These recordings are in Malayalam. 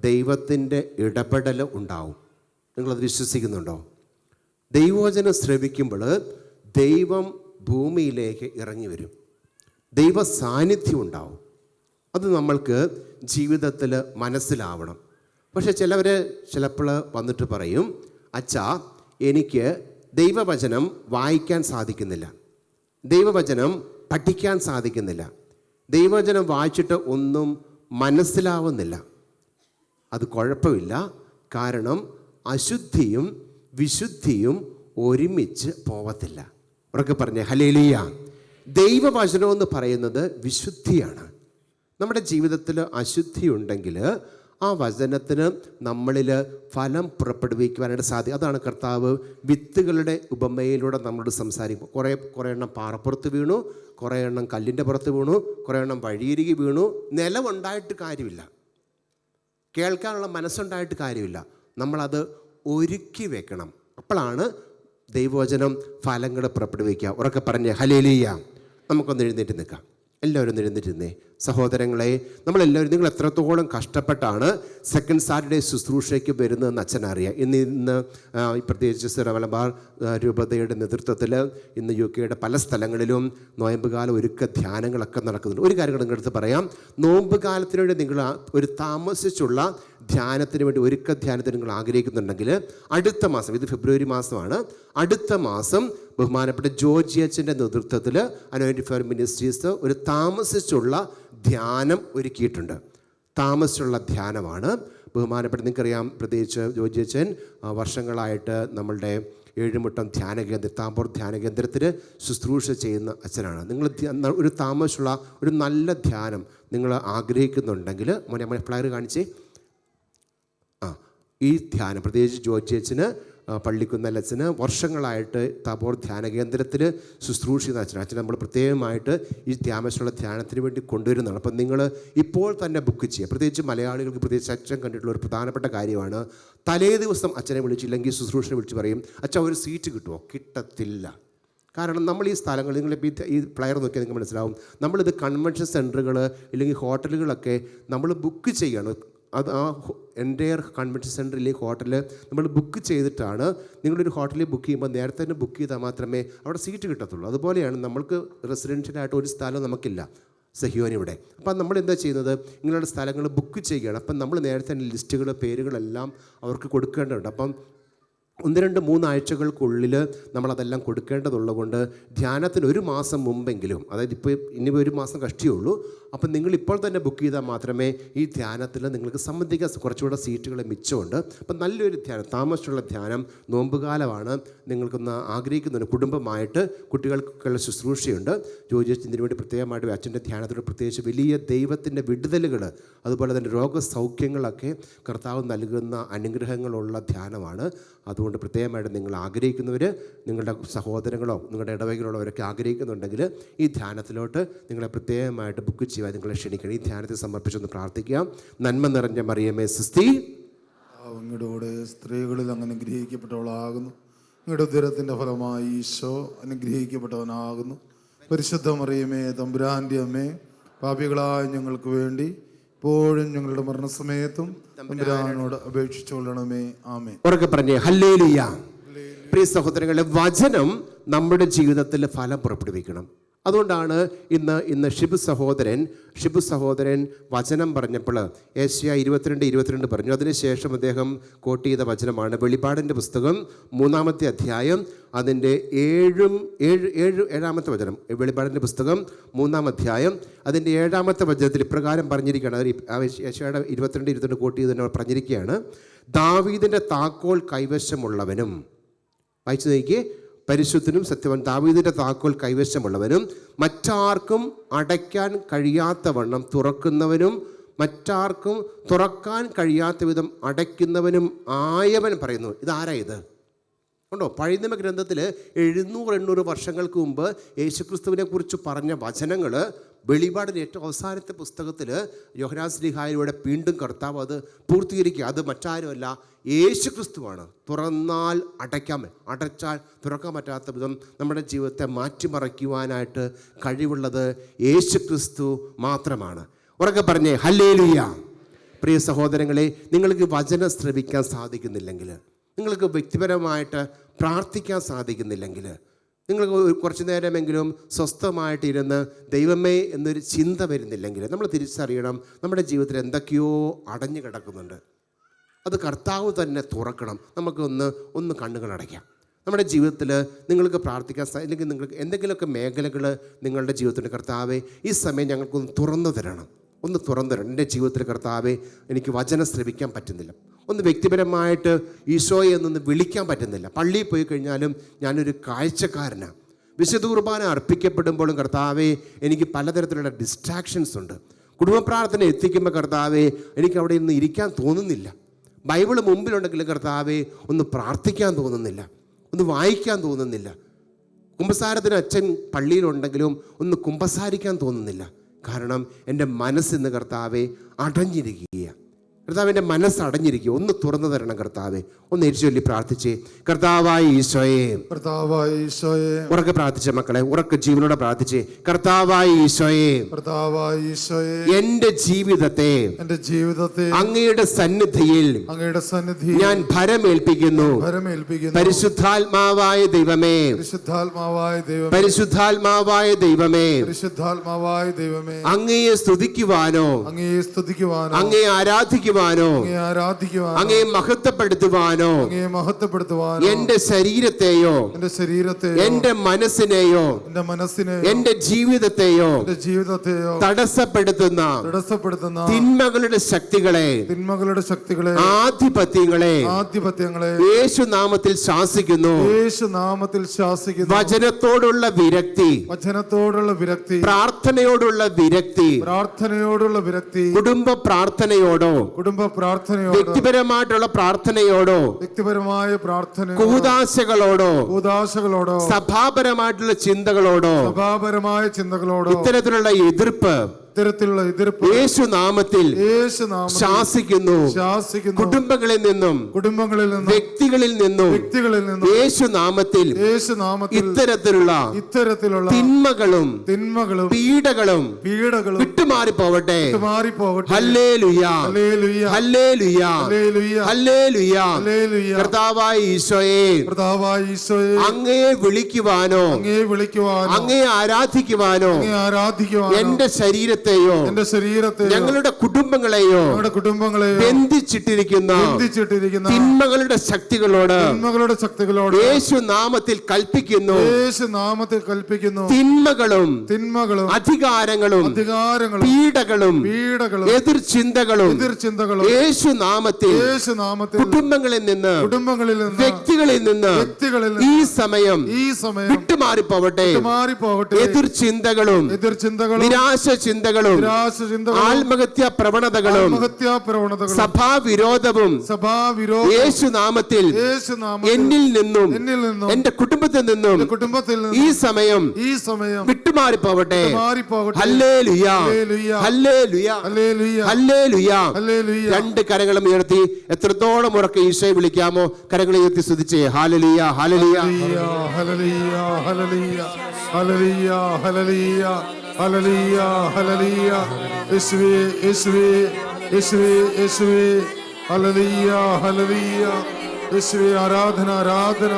ദൈവത്തിൻ്റെ ഇടപെടൽ ഉണ്ടാവും. നിങ്ങളത് വിശ്വസിക്കുന്നുണ്ടോ? ദൈവവചനം ശ്രവിക്കുമ്പോൾ ദൈവം ഭൂമിയിലേക്ക് ഇറങ്ങി വരും, ദൈവ സാന്നിധ്യം ഉണ്ടാവും. അത് നമ്മൾക്ക് ജീവിതത്തിൽ മനസ്സിലാവണം. പക്ഷെ ചിലപ്പോൾ വന്നിട്ട് പറയും, അച്ഛാ എനിക്ക് ദൈവവചനം വായിക്കാൻ സാധിക്കുന്നില്ല, ദൈവവചനം പഠിക്കാൻ സാധിക്കുന്നില്ല, ദൈവവചനം വായിച്ചിട്ട് ഒന്നും മനസ്സിലാവുന്നില്ല. അത് കുഴപ്പമില്ല. കാരണം അശുദ്ധിയും വിശുദ്ധിയും ഒരുമിച്ച് പോവത്തില്ല. ഉറക്കെ പറഞ്ഞേ ഹല്ലേലൂയ. ദൈവവചനം എന്ന് പറയുന്നത് വിശുദ്ധിയാണ്. നമ്മുടെ ജീവിതത്തിൽ അശുദ്ധി ഉണ്ടെങ്കിൽ ആ വചനത്തിന് നമ്മളിൽ ഫലം പുറപ്പെടുവിക്കുവാനായിട്ട് സാധിക്കും. അതാണ് കർത്താവ് വിത്തുകളുടെ ഉപമയിലൂടെ നമ്മളോട് സംസാരിക്കും. കുറേ എണ്ണം പാറപ്പുറത്ത് വീണു, കുറേ എണ്ണം കല്ലിൻ്റെ പുറത്ത് വീണു, കുറേ എണ്ണം വഴിയരികി വീണു. നിലമുണ്ടായിട്ട് കാര്യമില്ല, കേൾക്കാനുള്ള മനസ്സുണ്ടായിട്ട് കാര്യമില്ല. നമ്മളത് ഒരുക്കി വെക്കണം. അപ്പോഴാണ് ദൈവവചനം ഫലങ്ങൾ പുറപ്പെടുവിക്കുക. ഉറക്കെ പറഞ്ഞ് ഹല്ലേലൂയ. നമുക്കൊന്ന് എഴുന്നേറ്റ് നിൽക്കാം. എല്ലാവരും എഴുന്നേറ്റിരുന്നേ. സഹോദരങ്ങളെ, നമ്മളെല്ലാവരും നിങ്ങൾ എത്രത്തോളം കഷ്ടപ്പെട്ടാണ് സെക്കൻഡ് സാറ്റർഡേ ശുശ്രൂഷയ്ക്ക് വരുന്നതെന്ന് അച്ഛനറിയാം. ഇന്ന് പ്രത്യേകിച്ച് സിറമലബാർ രൂപതയുടെ നേതൃത്വത്തിൽ ഇന്ന് UK പല സ്ഥലങ്ങളിലും നോയമ്പുകാല ഒരുക്ക ധ്യാനങ്ങളൊക്കെ നടക്കുന്നുണ്ട്. ഒരു കാര്യം നിങ്ങളടുത്ത് പറയാം. നോമ്പ് കാലത്തിന് വേണ്ടി നിങ്ങൾ ഒരു താമസിച്ചുള്ള ധ്യാനത്തിന് വേണ്ടി ഒരുക്ക ധ്യാനത്തിന് നിങ്ങൾ ആഗ്രഹിക്കുന്നുണ്ടെങ്കിൽ അടുത്ത മാസം, ഇത് ഫെബ്രുവരി മാസമാണ്, അടുത്ത മാസം ബഹുമാനപ്പെട്ട ജോർജ് അച്ഛൻ്റെ നേതൃത്വത്തിൽ അനോയിൻറ്റിംഗ് ഫയർ മിനിസ്ട്രീസ് ഒരു താമസിച്ചുള്ള ധ്യാനം ഒരുക്കിയിട്ടുണ്ട്. താമസിച്ചുള്ള ധ്യാനമാണ്. ബഹുമാനപ്പെട്ട നിങ്ങൾക്കറിയാം, പ്രത്യേകിച്ച് ജോർജ് അച്ഛൻ വർഷങ്ങളായിട്ട് നമ്മളുടെ ഏഴുമുട്ടം ധ്യാനകേന്ദ്രം, താമ്പൂർ ധ്യാനകേന്ദ്രത്തിൽ ശുശ്രൂഷ ചെയ്യുന്ന അച്ഛനാണ്. നിങ്ങൾ ഒരു താമസിച്ചുള്ള ഒരു നല്ല ധ്യാനം നിങ്ങൾ ആഗ്രഹിക്കുന്നുണ്ടെങ്കിൽ മോനെ ഫ്ലയർ കാണിച്ചേ. ഈ ധ്യാനം പ്രത്യേകിച്ച് ജോർജ് അച്ഛന്, പള്ളിക്കുന്നലച്ഛന് വർഷങ്ങളായിട്ട് താബോർ ധ്യാന കേന്ദ്രത്തിൽ ശുശ്രൂഷ ചെയ്യുന്ന അച്ഛൻ നമ്മൾ പ്രത്യേകമായിട്ട് ഈ ധ്യാനമുള്ള ധ്യാനത്തിന് വേണ്ടി കൊണ്ടുവരുന്നതാണ്. അപ്പം നിങ്ങൾ ഇപ്പോൾ തന്നെ ബുക്ക് ചെയ്യുക. പ്രത്യേകിച്ച് മലയാളികൾക്ക് പ്രത്യേകിച്ച് അച്ഛൻ കണ്ടിട്ടുള്ള ഒരു പ്രധാനപ്പെട്ട കാര്യമാണ്, തലേ ദിവസം അച്ഛനെ വിളിച്ചില്ലെങ്കിൽ ശുശ്രൂഷനെ വിളിച്ച് പറയും, അച്ഛൻ ഒരു സീറ്റ് കിട്ടുമോ? കിട്ടത്തില്ല. കാരണം നമ്മൾ ഈ സ്ഥലങ്ങൾ, നിങ്ങളിപ്പോൾ ഈ ഫ്ലയർ നോക്കിയാൽ നിങ്ങൾക്ക് മനസ്സിലാവും, നമ്മളിത് കൺവെൻഷൻ സെൻറ്ററുകൾ ഇല്ലെങ്കിൽ ഹോട്ടലുകളൊക്കെ നമ്മൾ ബുക്ക് ചെയ്യണം. അത് ആ എൻ്റയർ കൺവെൻഷൻ സെൻറ്ററിലെ ഹോട്ടൽ നമ്മൾ ബുക്ക് ചെയ്തിട്ടാണ്. നിങ്ങളൊരു ഹോട്ടലിൽ ബുക്ക് ചെയ്യുമ്പോൾ നേരത്തെ തന്നെ ബുക്ക് ചെയ്താൽ മാത്രമേ അവിടെ സീറ്റ് കിട്ടത്തുള്ളൂ. അതുപോലെയാണ് നമ്മൾക്ക് റെസിഡൻഷ്യലായിട്ട് ഒരു സ്ഥലം നമുക്കില്ല സഹിയോനിവിടെ. അപ്പം നമ്മൾ എന്താ ചെയ്യുന്നത്, ഇങ്ങനെയുള്ള സ്ഥലങ്ങൾ ബുക്ക് ചെയ്യുകയാണ്. അപ്പം നമ്മൾ നേരത്തെ തന്നെ ലിസ്റ്റുകൾ, പേരുകളെല്ലാം അവർക്ക് കൊടുക്കേണ്ടതുണ്ട്. അപ്പം 1-2-3 ആഴ്ചകൾക്കുള്ളിൽ നമ്മളതെല്ലാം കൊടുക്കേണ്ടതുള്ളത് കൊണ്ട് ധ്യാനത്തിന് ഒരു മാസം മുമ്പെങ്കിലും, അതായത് ഇനി ഒരു മാസം കഷ്ടിയുള്ളൂ, അപ്പം നിങ്ങൾ ഇപ്പോൾ തന്നെ ബുക്ക് ചെയ്താൽ മാത്രമേ ഈ ധ്യാനത്തിൽ നിങ്ങൾക്ക് സംബന്ധിക്കാൻ കുറച്ചുകൂടെ സീറ്റുകൾ മിച്ചമുണ്ട്. അപ്പം നല്ലൊരു ധ്യാനം, താമസിച്ചുള്ള ധ്യാനം, നോമ്പുകാലമാണ്, നിങ്ങൾക്കൊന്ന് ആഗ്രഹിക്കുന്നുണ്ട്, കുടുംബമായിട്ട് കുട്ടികൾക്കുള്ള ശുശ്രൂഷയുണ്ട്. ഇതിനു വേണ്ടി പ്രത്യേകമായിട്ട് അച്ഛൻ്റെ ധ്യാനത്തോട് പ്രത്യേകിച്ച് വലിയ ദൈവത്തിൻ്റെ വിടുതലുകൾ, അതുപോലെ തന്നെ രോഗസൗഖ്യങ്ങളൊക്കെ കർത്താവ് നൽകുന്ന അനുഗ്രഹങ്ങളുള്ള ധ്യാനമാണ്. അതുകൊണ്ട് പ്രത്യേകമായിട്ട് നിങ്ങൾ ആഗ്രഹിക്കുന്നവർ, നിങ്ങളുടെ സഹോദരങ്ങളോ നിങ്ങളുടെ ഇടവകയിലുള്ളവരൊക്കെ ആഗ്രഹിക്കുന്നുണ്ടെങ്കിൽ ഈ ധ്യാനത്തിലോട്ട് നിങ്ങളെ പ്രത്യേകമായിട്ട് ബുക്ക് ചെയ്യുവാൻ നിങ്ങളെ ക്ഷണിക്കണം. ഈ ധ്യാനത്തെ സമർപ്പിച്ചൊന്ന് പ്രാർത്ഥിക്കാം. നന്മ നിറഞ്ഞ മറിയമേ സ്വസ്തി, അങ്ങയുടെ സ്ത്രീകളിൽ അങ്ങ് അനുഗ്രഹിക്കപ്പെട്ടവളാകുന്നു, അങ്ങയുടെ ഉദരത്തിൻ്റെ ഫലമായി ഈശോ അനുഗ്രഹിക്കപ്പെട്ടവനാകുന്നു. പരിശുദ്ധ മറിയമേ തമ്പുരാൻ്റെ അമ്മേ, പാപികളായ ഞങ്ങൾക്ക് വേണ്ടി ഇപ്പോഴും ഞങ്ങളുടെ മരണസമയത്തും തമ്പുരാനോട് അപേക്ഷിച്ചുകൊള്ളണമേ. ആമേൻ. ഉറക്കെ പറഞ്ഞേ ഹല്ലേലൂയ. പ്രിയ സഹോദരങ്ങളെ, വചനം നമ്മുടെ ജീവിതത്തിൽ ഫലം പുറപ്പെടുവിക്കണം. അതുകൊണ്ടാണ് ഷിബു സഹോദരൻ വചനം പറഞ്ഞപ്പോൾ ഏഷ്യ 22:22 പറഞ്ഞു. അതിനുശേഷം അദ്ദേഹം കോട്ട് ചെയ്ത വചനമാണ് വെളിപ്പാടിൻ്റെ പുസ്തകം 3-ാമത്തെ അധ്യായം അതിൻ്റെ 7-ാമത്തെ വചനം. വെളിപ്പാടിൻ്റെ പുസ്തകം 3-ാം അധ്യായം അതിൻ്റെ 7-ാമത്തെ വചനത്തിൽ ഇപ്രകാരം പറഞ്ഞിരിക്കുകയാണ്. ഏഷ്യയുടെ 22:22 കോട്ട് ചെയ്ത് പറഞ്ഞിരിക്കുകയാണ്, ദാവീദിൻ്റെ താക്കോൽ കൈവശമുള്ളവനും, വായിച്ചു നോക്കിയേ, പരിശുദ്ധനും സത്യവൻ ദാവീദിൻ്റെ താക്കോൽ കൈവശമുള്ളവനും മറ്റാർക്കും അടയ്ക്കാൻ കഴിയാത്തവണ്ണം തുറക്കുന്നവനും മറ്റാർക്കും തുറക്കാൻ കഴിയാത്ത വിധം അടയ്ക്കുന്നവനും ആയവൻ പറയുന്നു. ഇതാരാ ഇത്? ഉണ്ടോ? പഴയ നിയമ ഗ്രന്ഥത്തിൽ 700-800 വർഷങ്ങൾക്ക് മുമ്പ് യേശുക്രിസ്തുവിനെ കുറിച്ച് പറഞ്ഞ വചനങ്ങൾ വെളിപാടിൻ്റെ ഏറ്റവും അവസാനത്തെ പുസ്തകത്തിൽ യോഹന്നാൻ ശ്ലീഹായിലൂടെ വീണ്ടും കർത്താവ് അത് പൂർത്തീകരിക്കുക. അത് മറ്റാരുമല്ല, യേശുക്രിസ്തുവാണ്. തുറന്നാൽ അടച്ചാൽ തുറക്കാൻ പറ്റാത്ത വിധം നമ്മുടെ ജീവിതത്തെ മാറ്റിമറിക്കുവാനായിട്ട് കഴിവുള്ളത് യേശുക്രിസ്തു മാത്രമാണ്. ഉറക്കെ പറഞ്ഞേ ഹല്ലേലൂയ. പ്രിയ സഹോദരങ്ങളെ, നിങ്ങൾക്ക് വചനം ശ്രവിക്കാൻ സാധിക്കുന്നില്ലെങ്കിൽ, നിങ്ങൾക്ക് വ്യക്തിപരമായിട്ട് പ്രാർത്ഥിക്കാൻ സാധിക്കുന്നില്ലെങ്കിൽ, നിങ്ങൾക്ക് കുറച്ച് നേരമെങ്കിലും സ്വസ്ഥമായിട്ടിരുന്ന് ദൈവമേ എന്നൊരു ചിന്ത വരുന്നില്ലെങ്കിൽ, നമ്മൾ തിരിച്ചറിയണം നമ്മുടെ ജീവിതത്തിൽ എന്തൊക്കെയോ അടഞ്ഞു കിടക്കുന്നുണ്ട്. അത് കർത്താവ് തന്നെ തുറക്കണം. നമുക്കൊന്ന് കണ്ണുകളടയ്ക്കാം. നമ്മുടെ ജീവിതത്തിൽ നിങ്ങൾക്ക് പ്രാർത്ഥിക്കാൻ അല്ലെങ്കിൽ നിങ്ങൾക്ക് എന്തെങ്കിലുമൊക്കെ മേഖലകൾ നിങ്ങളുടെ ജീവിതത്തിൽ, കർത്താവെ ഈ സമയം ഞങ്ങൾക്കൊന്ന് തുറന്നു തരണം, എൻ്റെ ജീവിതത്തിൽ കർത്താവെ എനിക്ക് വചനം ശ്രവിക്കാൻ പറ്റുന്നില്ല, ഒന്ന് വ്യക്തിപരമായിട്ട് ഈശോയെ എന്നൊന്ന് വിളിക്കാൻ പറ്റുന്നില്ല. പള്ളിയിൽ പോയി കഴിഞ്ഞാലും ഞാനൊരു കാഴ്ചക്കാരനാണ്. വിശുദ്ധ കുർബാന അർപ്പിക്കപ്പെടുമ്പോഴും കർത്താവെ എനിക്ക് പലതരത്തിലുള്ള ഡിസ്ട്രാക്ഷൻസ് ഉണ്ട്. കുടുംബ പ്രാർത്ഥന എത്തിക്കുമ്പോൾ കർത്താവെ എനിക്ക് അവിടെ ഇന്ന് ഇരിക്കാൻ തോന്നുന്നില്ല. ബൈബിള് മുമ്പിലുണ്ടെങ്കിലും കർത്താവെ ഒന്ന് പ്രാർത്ഥിക്കാൻ തോന്നുന്നില്ല, ഒന്ന് വായിക്കാൻ തോന്നുന്നില്ല. കുമ്പസാരത്തിന് അച്ഛൻ പള്ളിയിലുണ്ടെങ്കിലും ഒന്ന് കുമ്പസാരിക്കാൻ തോന്നുന്നില്ല. കാരണം എൻ്റെ മനസ്സിന്ന് കർത്താവെ അടഞ്ഞിരിക്കുകയാണ്. കർത്താവ് എൻ്റെ മനസ്സ് അടഞ്ഞിരിക്കുക, ഒന്ന് തുറന്നു തരണം കർത്താവെ. ഒന്ന് എരിച്ചൊല്ലി പ്രാർത്ഥിച്ചേ. കർത്താവായ ഈശോയെ, കർത്താവായ ഈശോയെ. ഉറക്കെ പ്രാർത്ഥിച്ച മക്കളെ, ഉറക്കെ ജീവനോടെ പ്രാർത്ഥിച്ചേ. കർത്താവായ ഈശോയെ, കർത്താവായ ഈശോയെ, എൻ്റെ ജീവിതത്തെ അങ്ങയുടെ സന്നിധിയിൽ ഞാൻ ഭരമേൽപ്പിക്കുന്നു. പരിശുദ്ധാത്മാവായ ദൈവമേ, പരിശുദ്ധാത്മാവായ ദൈവമേ, അങ്ങയെ സ്തുതിക്കുവാനോ അങ്ങയെ ആരാധിക്കുവാനോ അങ്ങയെ മഹത്വപ്പെടുത്തുവാനോ എന്റെ ശരീരത്തെയോ എന്റെ മനസ്സിനെയോ എന്റെ ജീവിതത്തെയോ തടസ്സപ്പെടുത്തുന്ന തിന്മകളുടെ ശക്തികളെ ആധിപത്യങ്ങളെ യേശുനാമത്തിൽ ശാസിക്കുന്നു. വചനത്തോടുള്ള വിരക്തി, പ്രാർത്ഥനയോടുള്ള വിരക്തി, കുടുംബ പ്രാർത്ഥനയോടോ വ്യക്തിപരമായിട്ടുള്ള പ്രാർത്ഥനയോടോ കൂദാശകളോടോ സഭാപരമായിട്ടുള്ള ചിന്തകളോടോ ഇത്തരത്തിലുള്ള എതിർപ്പ് യേശുനാമത്തിൽ ശാസിക്കുന്നു. കുടുംബങ്ങളിൽ നിന്നും വ്യക്തികളിൽ നിന്നും യേശുനാമത്തിൽ ഇത്തരത്തിലുള്ള തിന്മകളും പീഡകളും വിട്ടുമാറിപ്പോവട്ടെ. ഹല്ലേലൂയാ, ഹല്ലേലൂയാ, ഹല്ലേലൂയാ. കർത്താവായ ഈശോയെ, അങ്ങയെ വിളിക്കുവാനോ അങ്ങയെ ആരാധിക്കുവാനോ എന്റെ ശരീരത്തെ ഞങ്ങളുടെ കുടുംബങ്ങളെയോ ബന്ധിച്ചിട്ടിരിക്കുന്ന തിന്മകളുടെ ശക്തികളോട് യേശുനാമത്തിൽ കൽപ്പിക്കുന്നു. തിന്മകളും അധികാരങ്ങളും പീഡകളും എതിർചിന്തകളും യേശുനാമത്തിൽ കുടുംബങ്ങളിൽ നിന്ന് വ്യക്തികളിൽ നിന്ന് ഈ സമയം വിട്ടുമാറിപ്പോവട്ടെ. എതിർചിന്തകളും നിരാശ ചിന്തകളും ആത്മഹത്യാ പ്രവണതകളും സഭാവിരോധവും യേശുനാമത്തിൽ എന്നിൽ നിന്നും എന്റെ കുടുംബത്തിൽ നിന്നും ഈ സമയം വിട്ടുമാറിപ്പോവട്ടെ. ഹല്ലേലൂയാ, ഹല്ലേലൂയാ, ഹല്ലേലൂയാ. രണ്ട് കരങ്ങളും ഉയർത്തി എത്രത്തോളം ഉറക്കെ ഈശോയെ വിളിക്കാമോ കരങ്ങളെ ഉയർത്തി സ്തുതിച്ചേ. ഹല്ലേലൂയാ, ഹല്ലേലൂയാ, ഹല്ലേലൂയാ, ഹല്ലേലൂയാ, ഹല്ലേലൂയാ, ഹല്ലേലൂയാ, ഹല്ലേലൂയാ, ഹല്ലേലൂയാ. യേശുവേ, യേശുവേ, യേശുവേ, യേശുവേ. ഹല്ലേലൂയാ, ഹല്ലേലൂയാ. യേശുവേ ആരാധന, ആരാധന.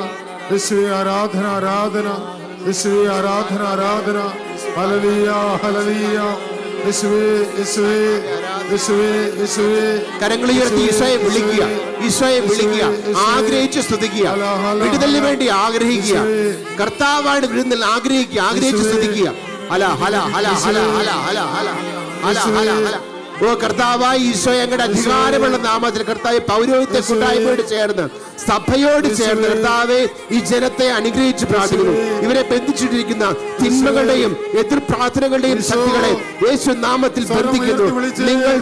യേശുവേ ആരാധന, ആരാധന. യേശുവേ ആരാധന, ആരാധന. ഹല്ലേലൂയാ, ഹല്ലേലൂയാ. യേശുവേ, യേശുവേ, യേശുവേ, യേശുവേ. കരങ്ങൾ ഉയർത്തി ഈശോയെ വിളിക്കുക, ഈശോയെ വിളിക്കുക, ആഗ്രഹിച്ച് സ്തുതിക്കുക, വിടുതലിന് വേണ്ടി ആഗ്രഹിക്കുക. കർത്താവാണ് വിടുതൽ ആഗ്രഹിക്കുക, ആഗ്രഹിച്ച് സ്തുതിക്കുക. ഹല ഹല ഹല ഹല ഹല ഹല ഹല ഹല ഹല ഹല. ഓ കർത്താവായ ഈശോ, ഞങ്ങളുടെ അധികാരമുള്ള നാമത്തിൽ കർത്താവ് പൗരോഹിത്യ കൂട്ടായ്മയോട് ചേർന്ന് സഭയോട് ചേർന്ന് കർത്താവെ ഈ ജനത്തെ അനുഗ്രഹിച്ച് പ്രാർത്ഥിക്കുന്നു. ഇവരെ ബന്ധിച്ചിട്ടിരിക്കുന്ന തിന്മകളുടെയും എതിർ പ്രാർത്ഥനകളുടെയും ശക്തികളെ യേശു നാമത്തിൽ ബന്ധിക്കുന്നു. നിങ്ങൾ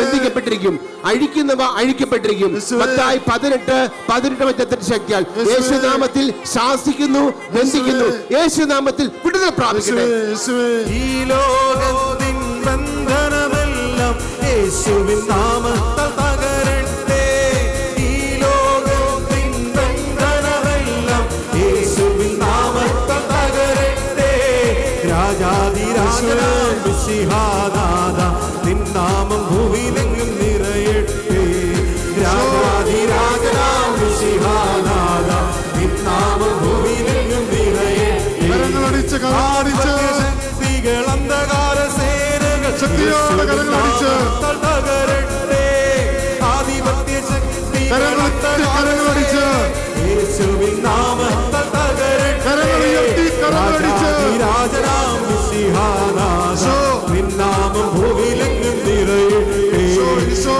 ബന്ധിക്കപ്പെട്ടിരിക്കും, അഴിക്കുന്നവ അഴിക്കപ്പെട്ടിരിക്കും. മത്തായി 18:18 ശക്തിയാൽ യേശു നാമത്തിൽ ശാസിക്കുന്നു, ബന്ധിക്കുന്നു. യേശു നാമത്തിൽ വിടുതൽ പ്രാപിക്കട്ടെ. ഈ ലോകത്തിൻ ബന്ധനമെല്ലാം യേശുവിൻ നാമത്താൽ തകരട്ടെ. ഈ ലോകത്തിൻ ബന്ധനമെല്ലാം യേശുവിൻ നാമത്താൽ തകരട്ടെ. രാജാധിരാജനാം മിശിഹാനാഥ, നിൻ നാമം ഭൂമിയിലെങ്ങും കരങ്ങളടിച്ച് തകരട്ടെ. ആധിപത്യ ശക്തികൾ കരങ്ങളടിച്ച് യേശുവിൻ നാമത്താൽ തകരട്ടെ. കരങ്ങളുയർത്തി കരങ്ങളടിച്ച് രാജനാം മിശിഹാനാഥ നിന്നാമം ഭൂമിയിലെങ്ങും നിറയട്ടെ.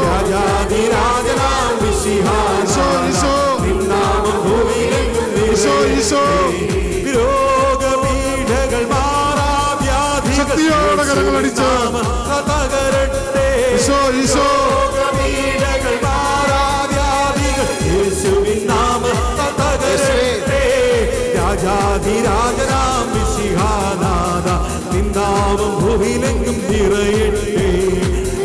രാജാധിരാജനാം മിശിഹാനാഥ നിന്നാമം ഭൂമിയിലെങ്ങും നിറയട്ടെ. രോഗപീഠകൾ മാറാ വ്യാധികൾ ശക്തിയോടെ കരങ്ങളടിച്ച് തകരട്ടെ. രോഗപീഠകൾ മാറാ വ്യാധികൾ യേശുവിൻ നാമത്താൽ തകരട്ടെ. രാജാധിരാജനാം മിശിഹാനാഥ നിന്നാമം ഭൂമിയിലെങ്ങും നിറയട്ടെ.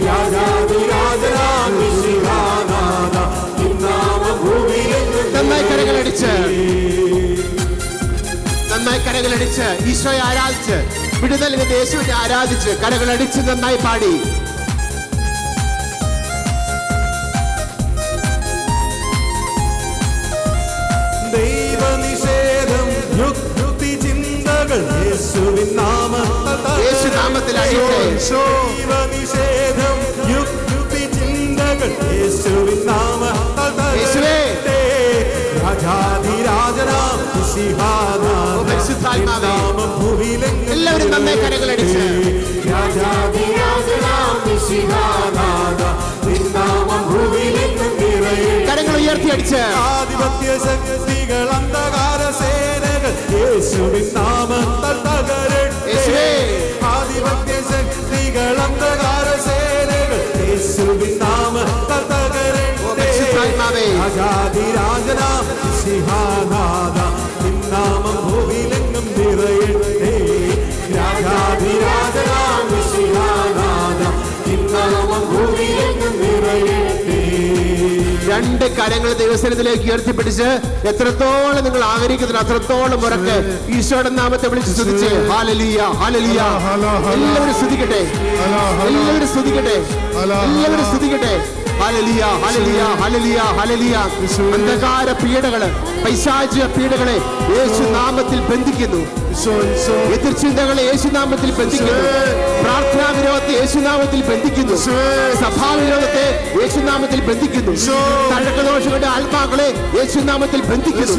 രാജാധിരാജനാം മിശിഹാനാഥ നിന്നാമം ഭൂമിയിലെങ്ങും നന്നായി കരങ്ങളടിച്ച് ഈശോയെ ആരാധിച്ച് വിടുതൽ നിന്റെ യേശുവിനെ ആരാധിച്ച് കരങ്ങളടിച്ച് നന്നായി പാടി. ദൈവനിഷേധം യുക്തി ചിന്തകൾ യേശുവിൻ യേശുനാമത്തിൽ അഴിയട്ടെ. ദൈവനിഷേധം യുക്തി ചിന്തകൾ യേശുവിൻ യേശുവേ. രാജാധിരാജനാം പരിശുദ്ധാത്മാവേ. നാമം ഭൂമിയിലെങ്ങും എല്ലാവരും നന്നായി കരങ്ങളടിച്ച് രാജാധിരാജനാം മിശിഹാനാഥ നിന്നാമം ഭൂമിയിലെങ്ങും നിറയട്ടെ. കരങ്ങൾ ഉയർത്തി അടിച്ച് ആധിപത്യ ശക്തികൾ അന്ധകാര സേനകൾ യേശുവിൻ നാമത്താൽ തകരട്ടെ. ആധിപത്യ ശക്തികൾ അന്ധകാര സേനകൾ യേശുവിൻ നാമത്താൽ തകരട്ടെ. രാജാധിരാജനാം മിശിഹാനാഥ നിന്നാമം ഭൂമിയിലെങ്ങും നിറയട്ടെ. രാജാധിരാജനാം മിശിഹാനാഥ നിന്നാമം ഭൂമിയിലെങ്ങും നിറയട്ടെ. രണ്ട് കരങ്ങൾ ദൈവസന്നിധിയിലേക്ക് ഉയർത്തിപ്പിടിച്ച് എത്രത്തോളം നിങ്ങൾ ആഗ്രഹിക്കുന്നതിന് അത്രത്തോളം ഉറക്കെ ഈശോയുടെ നാമത്തെ വിളിച്ച് സ്തുതിച്ച് ഹല്ലേലൂയ ഹല്ലേലൂയ. എല്ലാവരും സ്തുതിക്കട്ടെ, എല്ലാവരും സ്തുതിക്കട്ടെ, എല്ലാവരും സ്തുതിക്കട്ടെ. Hallelujah hallelujah hallelujah hallelujah. അന്ധകാര പീഡകള്, പൈശാചിക പീഡകളെ യേശു നാമത്തിൽ ബന്ധിക്കുന്നു. എതിർചിന്തകളെ യേശുനാമത്തിൽ ബന്ധിക്കുന്നു. പ്രാർത്ഥനാ വിരോധത്തെ യേശുനാമത്തിൽ ബന്ധിക്കുന്നു. സഭാവിരോധത്തെ യേശുനാമത്തിൽ ബന്ധിക്കുന്നു. തഴക്കദോഷങ്ങളുടെ ആത്മാക്കളെ യേശുനാമത്തിൽ ബന്ധിക്കുന്നു.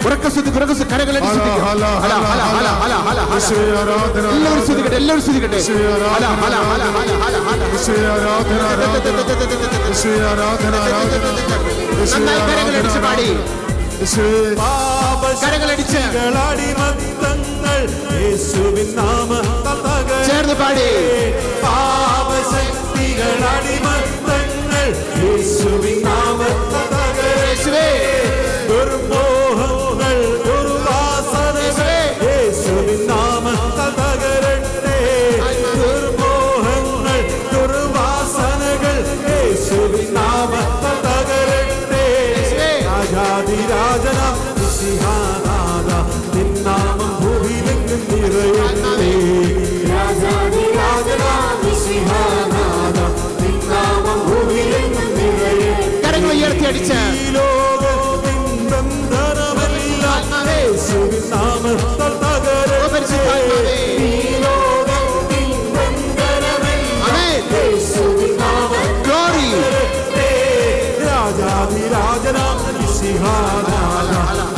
എല്ലാവരും ശ്രദ്ധിക്കട്ടെ, എല്ലാവരും ശ്രദ്ധിക്കട്ടെ. നന്നായി കരങ്ങളടിച്ച് പാടി, കരങ്ങളടിച്ച് അടിമത്തങ്ങൾ യേശുവിൻ നാമത്താൽ തകരട്ടെ. ചേർന്ന് പാടി. പാപശക്തികൾ അടിമത്തങ്ങൾ യേശുവിൻ നാമത്താൽ തകരട്ടെ. ദുർമോഹങ്ങൾ ദുർവാസനകൾ യേശുവിൻ നാമത്താൽ തകരട്ടെ. ദുർമോഹങ്ങൾ ദുർവാസനകൾ യേശുവിൻ നാമത്താൽ തകരട്ടെ. രാജാധിരാജനാം മിശിഹാനാഥ നിന്നാമം ഭൂമിയിലെങ്ങും നിറയട്ടെ. രാജാധിരാജനാം മിശിഹാനാഥ നിന്നാമം ഭൂമിയിലെങ്ങും നിറയട്ടെ. കരങ്ങൾ ഉയർത്തി അടിച്ച് ഈ ലോകത്തിൻ ബന്ധനമെല്ലാം യേശുവിൻ നാമത്താൽ തകരട്ടെ. ഈ ലോകത്തിൻ ബന്ധനമെല്ലാം യേശുവിൻ നാമത്താൽ ഗ്ലോറി. രാജാധിരാജനാം മിശിഹാനാഥ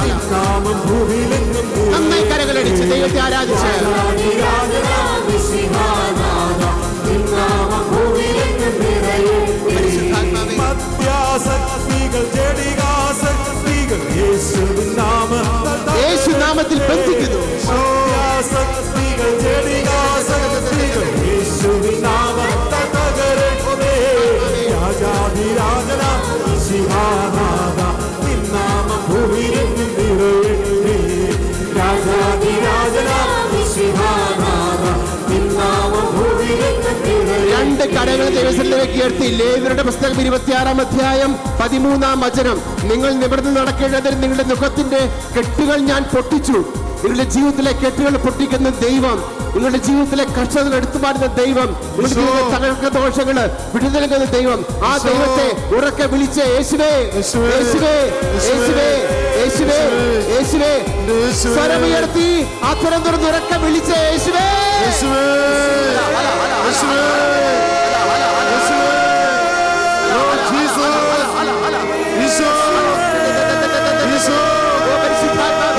നിന്നാമം ഭൂമിയിലെങ്ങും നന്നായി കരങ്ങളടിച്ച് ദൈവത്തെ ആരാധിച്ച് രാജാധിരാജനാം മിശിഹാനാഥ നിന്നാമം ഭൂമിയിലെങ്ങും നിറയട്ടെ. മദ്യാസക്തികൾ ജഡികാസക്തികൾ യേശുവിൻ നാമത്താൽ യേശുനാമത്തിൽ ബന്ധിക്കുന്നു. മദ്യാസക്തികൾ ജഡികാസക്തികൾ യേശുവിൻ നാമത്താൽ തകരട്ടെ. രാജാധിരാജനാം മിശിഹാനാഥ നിന്നാമം ഭൂമിയിലെങ്ങും നിറയട്ടെ. രാജാധിരാജനാം മിശിഹാനാഥ നിന്നാമം ഭൂമിയിലെങ്ങും നിറയട്ടെ. രണ്ട് കരങ്ങൾ ദൈവസന്നിധിയിലേക്ക് ഉയർത്തി. ലേവ്യരുടെ പുസ്തകം 26-ാം അധ്യായം 13-ാം വചനം. നിങ്ങൾ നിവർന്ന് നടക്കേണ്ടതിന് നിങ്ങളുടെ മുഖത്തിന്റെ കെട്ടുകൾ ഞാൻ പൊട്ടിച്ചു, നിങ്ങളുടെ ജീവിതത്തിലെ കെട്ടുകൾ പൊട്ടിക്കുന്ന ദൈവം, നിങ്ങളുടെ ജീവിതത്തിലെ കഷ്ടതകൾ എടുത്തു മാറുന്ന ദൈവം, നിങ്ങളുടെ ജീവിതത്തിലെ തകർക്കുന്ന ദോഷങ്ങള് വിടുതൽ നൽകുന്ന ദൈവം, ആ ദൈവത്തെ ഉറക്കെ വിളിച്ച് യേശുവേ യേശുവേ യേശുവേ യേശുവേ യേശുവേ സ്വരമുയർത്തി ആ സ്വരം തുറന്ന് ഉറക്കെ വിളിച്ച് യേശുവേ യേശുവേ യേശുവേ ലോർഡ് ജീസസ് ഈശോ ഈശോ